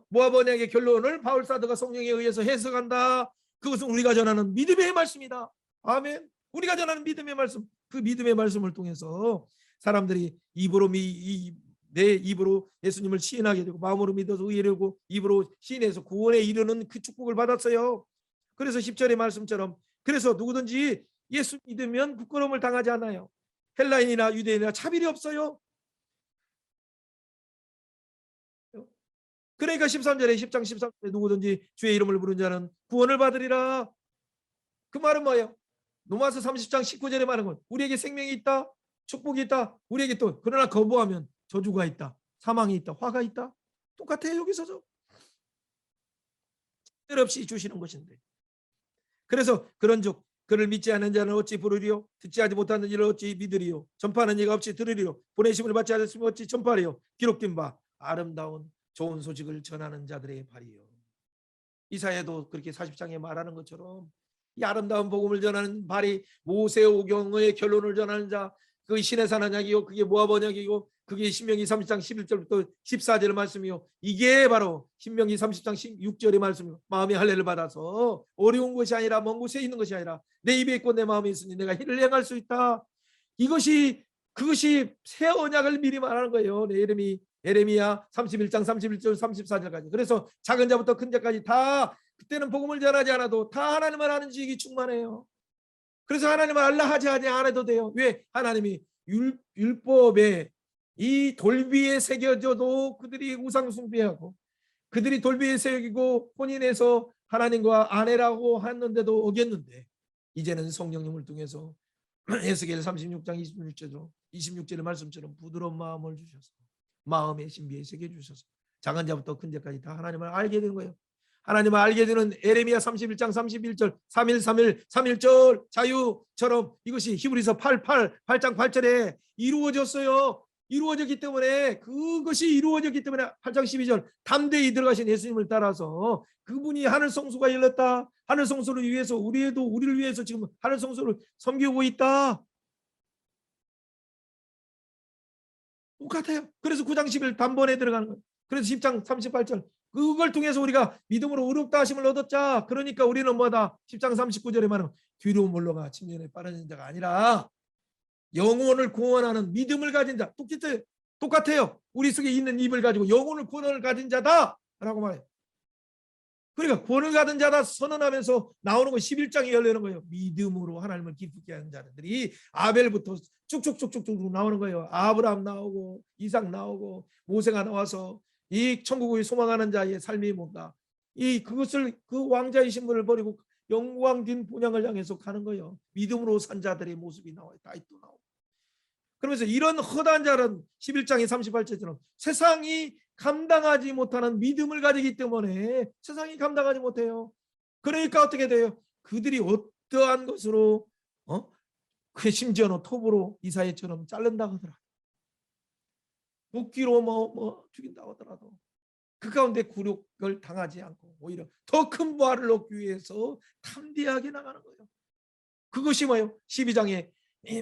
모압 언약의 결론을 바울 사도가 성령에 의해서 해석한다. 그것은 우리가 전하는 믿음의 말씀이다. 아멘. 우리가 전하는 믿음의 말씀, 그 믿음의 말씀을 통해서 사람들이 내 입으로 예수님을 시인하게 되고 마음으로 믿어서 의뢰하고 입으로 시인해서 구원에 이르는 그 축복을 받았어요. 그래서 10절의 말씀처럼 그래서 누구든지 예수 믿으면 부끄러움을 당하지 않아요. 헬라인이나 유대인이나 차별이 없어요. 그러니까 13절에 10장 13절에 누구든지 주의 이름을 부른 자는 구원을 받으리라. 그 말은 뭐예요? 로마서 30장 19절에 말하는 건 우리에게 생명이 있다, 축복이 있다. 우리에게 또 그러나 거부하면 저주가 있다, 사망이 있다, 화가 있다. 똑같아요. 여기서죠. 없이 주시는 것인데. 그래서 그런즉 그를 믿지 않는 자는 어찌 부르리요? 듣지 하지 못하는 이를 어찌 믿으리요? 전파하는 이가 없이 들으리요? 보내심을 받지 않았으면 어찌 전파하리요? 기록된 바 아름다운 좋은 소식을 전하는 자들의 발이요. 이사야도 그렇게 40장에 말하는 것처럼 이 아름다운 복음을 전하는 발이 모세오경의 결론을 전하는 자, 그게 신의 산 언약이요, 그게 모압 언약이고, 그게 신명기 30장 11절부터 14절의 말씀이요, 이게 바로 신명기 30장 16절의 말씀이요. 마음의 할례를 받아서 어려운 것이 아니라 먼 곳에 있는 것이 아니라 내 입에 있고 내 마음에 있으니 내가 이를 행할 수 있다. 그것이 새 언약을 미리 말하는 거예요. 예레미야 31장 31절 34절까지. 그래서 작은 자부터 큰 자까지 다 그때는 복음을 전하지 않아도 다 하나님을 아는 지식이 충만해요. 그래서 하나님을 알라 하지 않아도 돼요. 왜? 하나님이 율법에 이 돌비에 새겨져도 그들이 우상 숭배하고 그들이 돌비에 새기고 혼인해서 하나님과 아내라고 했는데도 어겼는데 이제는 성령님을 통해서 에스겔 36장 26절의 말씀처럼 부드러운 마음을 주셔서 마음의 신비에 새겨주셔서 작은 자부터 큰 자까지 다 하나님을 알게 되는 거예요. 하나님을 알게 되는 에레미야 31장 31절 3.1 3.1절 자유처럼 이것이 히브리서 8장 8절에 이루어졌어요. 이루어졌기 때문에 그것이 이루어졌기 때문에 8장 12절 담대히 들어가신 예수님을 따라서 그분이 하늘 성소가 열렸다. 하늘 성소를 위해서 우리를 위해서 지금 하늘 성소를 섬기고 있다. 똑같아요. 그래서 9장 10일 단번에 들어가는 거예요. 그래서 10장 38절 그걸 통해서 우리가 믿음으로 의롭다 하심을 얻었자. 그러니까 우리는 뭐다? 10장 39절에 말하면 뒤로 물러가 침전에 빠르는 자가 아니라 영혼을 구원하는 믿음을 가진 자. 똑같아요. 우리 속에 있는 입을 가지고 영혼을 구원을 가진 자다라고 말해요. 그러니까 구원을 가진 자다 선언하면서 나오는 거 11장이 열리는 거예요. 믿음으로 하나님을 기쁘게 하는 자들이 아벨부터 쭉쭉쭉쭉 나오는 거예요. 아브라함 나오고 이삭 나오고 모세가 나와서 이 천국을 소망하는 자의 삶이 뭔가 그것을 그 왕자의 신분을 버리고 영광진 본향을 향해서 가는 거예요. 믿음으로 산 자들의 모습이 나와요. 다윗도 나오고. 그러면서 이런 허다한 자는 11장의 38절처럼 세상이 감당하지 못하는 믿음을 가지기 때문에 세상이 감당하지 못해요. 그러니까 어떻게 돼요? 그들이 어떠한 것으로 그 심지어는 톱으로 이사야처럼 자른다고 하더라. 도끼로 죽인다고 하더라도 그 가운데 굴욕을 당하지 않고 오히려 더 큰 부활을 얻기 위해서 담대하게 나가는 거예요. 그것이 뭐예요? 12장에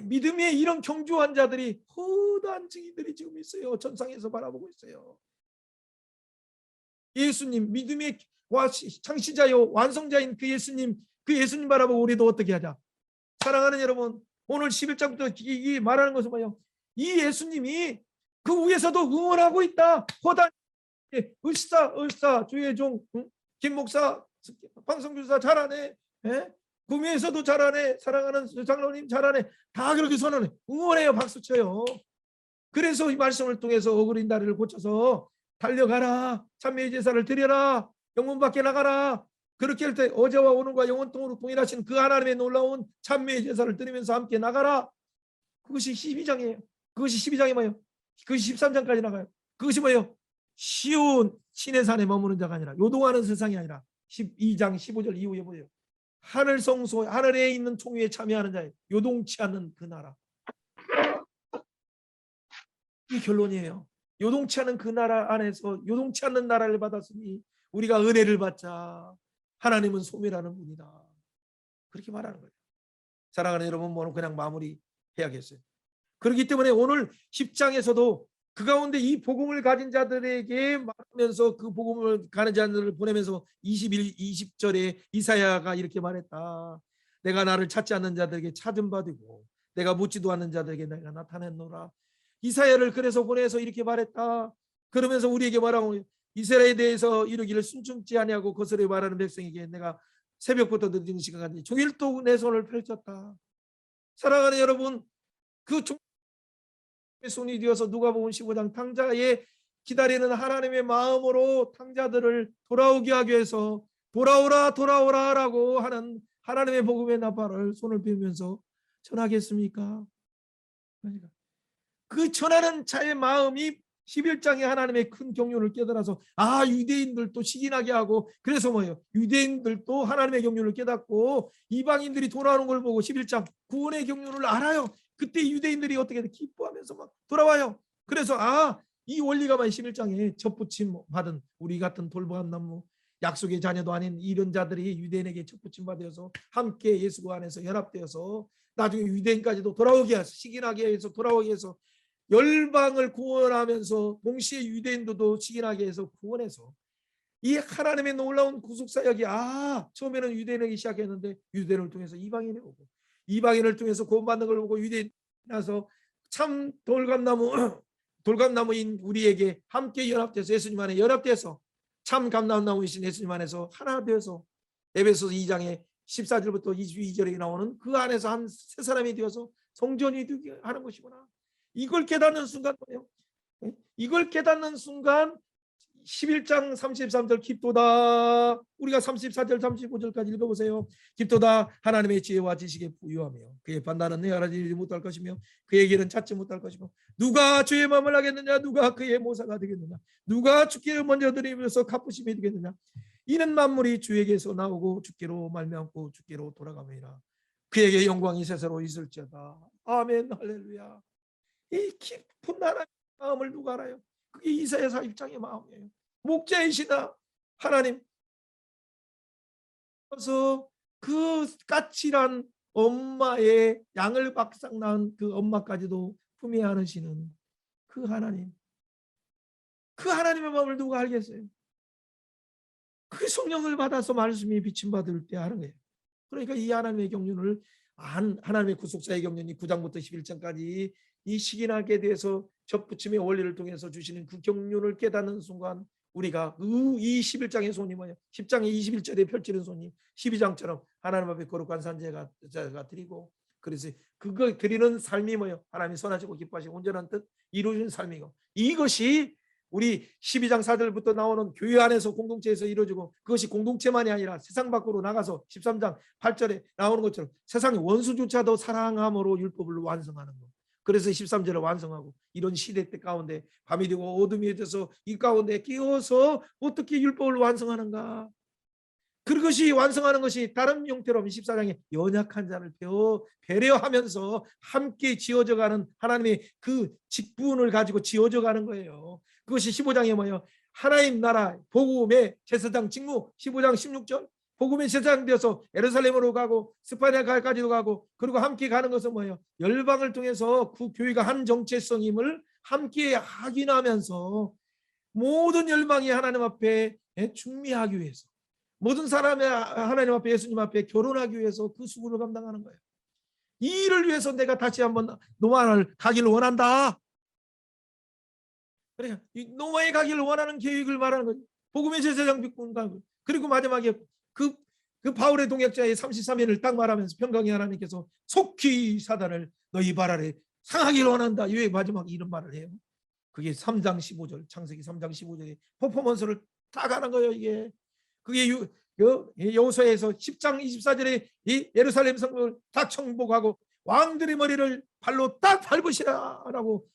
믿음의 이런 경주한 자들이 허다한 증인들이 지금 있어요. 전상에서 바라보고 있어요. 예수님 믿음의 창시자요 완성자인 그 예수님 바라보고 우리도 어떻게 하자? 사랑하는 여러분, 오늘 11장부터 이 말하는 것은 뭐예요? 이 예수님이 그 위에서도 응원하고 있다. 허다한 을사 주의 종 김 목사 방송교사 잘하네. 구미에서도 잘하네. 사랑하는 장로님 잘하네. 다 그렇게 선언해. 응원해요. 박수 쳐요. 그래서 이 말씀을 통해서 어그린 다리를 고쳐서 달려가라. 참회의 제사를 드려라. 영문 밖에 나가라. 그렇게 할 때 어제와 오늘과 영원통으로 동일하신 그 하나님의 놀라운 참회의 제사를 드리면서 함께 나가라. 그것이 12장이에요. 그것이 12장이 뭐예요? 그것이 13장까지 나가요. 그것이 뭐예요? 쉬운 신의 산에 머무는 자가 아니라 요동하는 세상이 아니라 12장 15절 이후에 뭐예요? 하늘 성소 하늘에 있는 총회에 참여하는 자예요. 요동치 않는 그 나라. 이 결론이에요. 요동치 않은 그 나라 안에서 요동치 않는 나라를 받았으니 우리가 은혜를 받자. 하나님은 소멸하는 분이다. 그렇게 말하는 거예요. 사랑하는 여러분, 뭐는 그냥 마무리해야겠어요. 그렇기 때문에 오늘 10장에서도 그 가운데 이 복음을 가진 자들에게 말하면서 그 복음을 가진 자들을 보내면서 20절에 이사야가 이렇게 말했다. 내가 나를 찾지 않는 자들에게 찾음 받이고 내가 묻지도 않는 자들에게 내가 나타냈노라. 이사야를 그래서 보내서 이렇게 말했다. 그러면서 우리에게 말하고 이스라엘에 대해서 이르기를 순종치 아니하고 거스르게 말하는 백성에게 내가 새벽부터 늦은 시간까지 종일도 내 손을 펼쳤다. 사랑하는 여러분, 그 손이 되어서 누가복음 15장 탕자에 기다리는 하나님의 마음으로 탕자들을 돌아오게 하기 위해서 돌아오라 라고 하는 하나님의 복음의 나팔을 손을 빌면서 전하겠습니까? 그러니까 그 전하는 자의 마음이 11장에 하나님의 큰 경륜을 깨달아서 유대인들도 시기나게 하고 그래서 뭐예요? 유대인들도 하나님의 경륜을 깨닫고 이방인들이 돌아오는 걸 보고 11장 구원의 경륜을 알아요. 그때 유대인들이 어떻게 기뻐하면서 막 돌아와요. 그래서 이 원리가만 11장에 접붙임 받은 우리 같은 돌보한 나무 약속의 자녀도 아닌 이런 자들이 유대인에게 접붙임 받아서 함께 예수 안에서 연합되어서 나중에 유대인까지도 돌아오게 해서 시기나게 해서 돌아오게 해서 열방을 구원하면서 동시에 유대인들도 시기나게 해서 구원해서 이 하나님의 놀라운 구속사역이 처음에는 유대인에게 시작했는데 유대인을 통해서 이방인에 오고 이방인을 통해서 구원받는 걸 보고 유대인 나서 참 돌감나무인 우리에게 함께 연합돼서 예수님 안에 연합돼서 참 감람나무이신 예수님 안에서 하나 되어서 에베소서 2장에 14절부터 22절에 나오는 그 안에서 한 세 사람이 되어서 성전이 되게 하는 것이구나. 이걸 깨닫는 순간 뭐예요? 이걸 깨닫는 순간 11장 33절 깊도다. 우리가 34절 35절까지 읽어보세요. 깊도다. 하나님의 지혜와 지식에 부유하며 그의 판단은 알아지지 못할 것이며 그의 길은 찾지 못할 것이며 누가 주의 마음을 하겠느냐. 누가 그의 모사가 되겠느냐. 누가 주께를 먼저 드리면서 갚으심이 되겠느냐. 이는 만물이 주에게서 나오고 주께로 말미암고 주께로 돌아가매라. 그에게 영광이 세세로 있을지어다. 아멘. 할렐루야. 이 깊은 하나님의 마음을 누가 알아요? 그게 이사야 41장의 마음이에요. 목자이시다 하나님. 그래서 그 까칠한 엄마의 양을 박상 낳은 그 엄마까지도 품에 안으시는 그 하나님. 그 하나님의 마음을 누가 알겠어요? 그 성령을 받아서 말씀이 비침받을 때 하는 거예요. 그러니까 이 하나님의 경륜을 하나님의 구속사의 경륜이 9장부터 11장까지 이 식인하게 돼서 접붙임의 원리를 통해서 주시는 그 경륜을 깨닫는 순간 우리가 이 11장의 손이 뭐예요? 10장의 21절에 펼치는 손이 12장처럼 하나님 앞에 거룩한 산제가 드리고 그래서 그거 드리는 삶이 뭐예요? 하나님이 선하시고 기뻐하시고 온전한 뜻 이루어진 삶이고 이것이 우리 12장 4절부터 나오는 교회 안에서 공동체에서 이루어지고 그것이 공동체만이 아니라 세상 밖으로 나가서 13장 8절에 나오는 것처럼 세상의 원수조차도 사랑함으로 율법을 완성하는 것. 그래서 13절을 완성하고 이런 시대 때 가운데 밤이 되고 어둠이 되어서 이 가운데 끼어서 어떻게 율법을 완성하는가. 그것이 완성하는 것이 다른 형태로 14장에 연약한 자를 배려하면서 함께 지어져가는 하나님의 그 직분을 가지고 지어져가는 거예요. 그것이 15장에 뭐예요? 하나님 나라 복음의 제사장 직무 15장 16절 복음의 제사장 되어서 예루살렘으로 가고 스파냐까지도 가고 그리고 함께 가는 것은 뭐예요? 열방을 통해서 그 교회가 한 정체성임을 함께 확인하면서 모든 열방이 하나님 앞에 중미하기 위해서 모든 사람이 하나님 앞에 예수님 앞에 결혼하기 위해서 그 수고를 감당하는 거예요. 이 일을 위해서 내가 다시 한번 노마를 가기를 원한다. 그러니까 노마에 가기를 원하는 계획을 말하는 거죠. 복음의 제사장 직분과 그리고 마지막에 그 바울의 동역자의 33년을 딱 말하면서 평강의 하나님께서 속히 사단을 너희 발 아래 상하기를 원한다. 왜 마지막에 이런 말을 해요? 그게 3장 15절 창세기 3장 15절에 퍼포먼스를 딱 하는 거예요. 이게 그게 여호수아에서 10장 24절에 이 예루살렘 성벽을 딱 정복하고 왕들의 머리를 발로 딱 밟으시라라고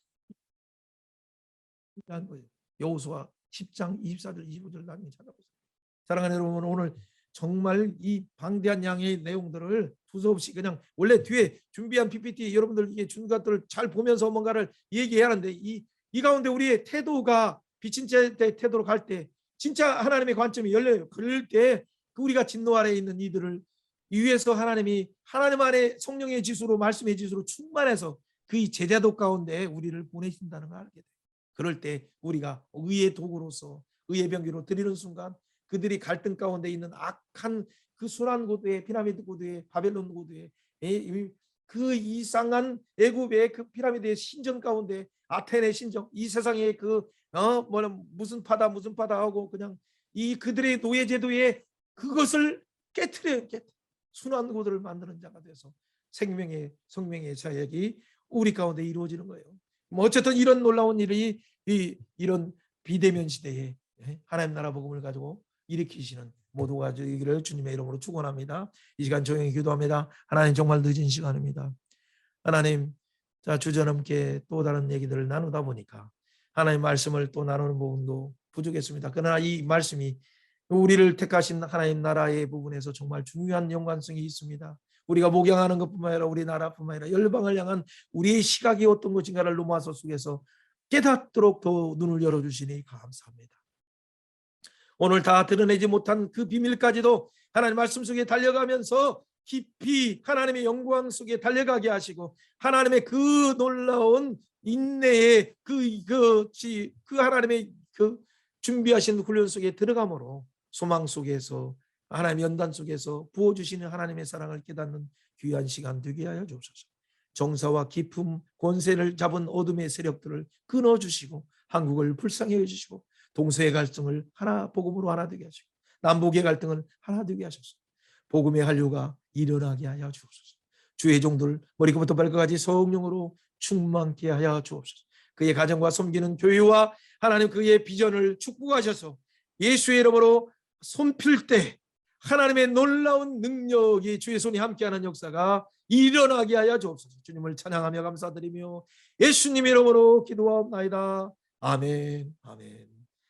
한 거예요. 여호수아 10장 24절 25절 나중에 찾아보세요. 사랑하는 여러분 오늘 정말 이 방대한 양의 내용들을 두서없이 그냥 원래 뒤에 준비한 PPT 여러분들 이게 준 것들을 잘 보면서 뭔가를 얘기해야 하는데 이 가운데 우리의 태도가 비친 태도로 갈 때 진짜 하나님의 관점이 열려요. 그럴 때 우리가 진노 아래에 있는 이들을 위에서 하나님이 하나님 안에 성령의 지수로 말씀의 지수로 충만해서 그 제자도 가운데 우리를 보내신다는 걸 알게 돼요. 그럴 때 우리가 의의 도구로서 의의 병기로 드리는 순간 그들이 갈등 가운데 있는 악한 그 순환 고도의 피라미드 고도의 바벨론 고도의 그 이상한 애굽의 그 피라미드의 신전 가운데 아테네 신전 이 세상의 무슨 파다 하고 그냥 이 그들의 노예 제도에 그것을 깨트려요. 순환 고도를 만드는 자가 돼서 생명의 성명의 사역이 우리 가운데 이루어지는 거예요. 뭐 어쨌든 이런 놀라운 일이 이런 비대면 시대에 하나님 나라 복음을 가지고 일으키시는 모두가 되기를 주님의 이름으로 축원합니다. 이 시간 조용히 기도합니다. 하나님 정말 늦은 시간입니다. 하나님 자 주저넘게 또 다른 얘기들을 나누다 보니까 하나님 말씀을 또 나누는 부분도 부족했습니다. 그러나 이 말씀이 우리를 택하신 하나님 나라의 부분에서 정말 중요한 연관성이 있습니다. 우리가 목양하는 것뿐만 아니라 우리 나라뿐만 아니라 열방을 향한 우리의 시각이 어떤 것인가를 로마서 속에서 깨닫도록 더 눈을 열어주시니 감사합니다. 오늘 다 드러내지 못한 그 비밀까지도 하나님 말씀 속에 달려가면서 깊이 하나님의 영광 속에 달려가게 하시고 하나님의 그 놀라운 인내의 그 하나님의 그 준비하신 훈련 속에 들어감으로 소망 속에서 하나님 연단 속에서 부어주시는 하나님의 사랑을 깨닫는 귀한 시간 되게 하여 주옵소서. 정사와 기품 권세를 잡은 어둠의 세력들을 끊어주시고 한국을 불쌍히 해주시고 동서의 갈등을 하나 복음으로 하나 되게 하시고 남북의 갈등을 하나 되게 하셔서 복음의 한류가 일어나게 하여 주옵소서. 주의 종들 머리부터 발끝까지 성령으로 충만케 하여 주옵소서. 그의 가정과 섬기는 교회와 하나님 그의 비전을 축복하셔서 예수의 이름으로 손필 때 하나님의 놀라운 능력이 주의 손이 함께하는 역사가 일어나게 하여 주옵소서. 주님을 찬양하며 감사드리며 예수님 이름으로 기도하옵나이다. 아멘. 아멘.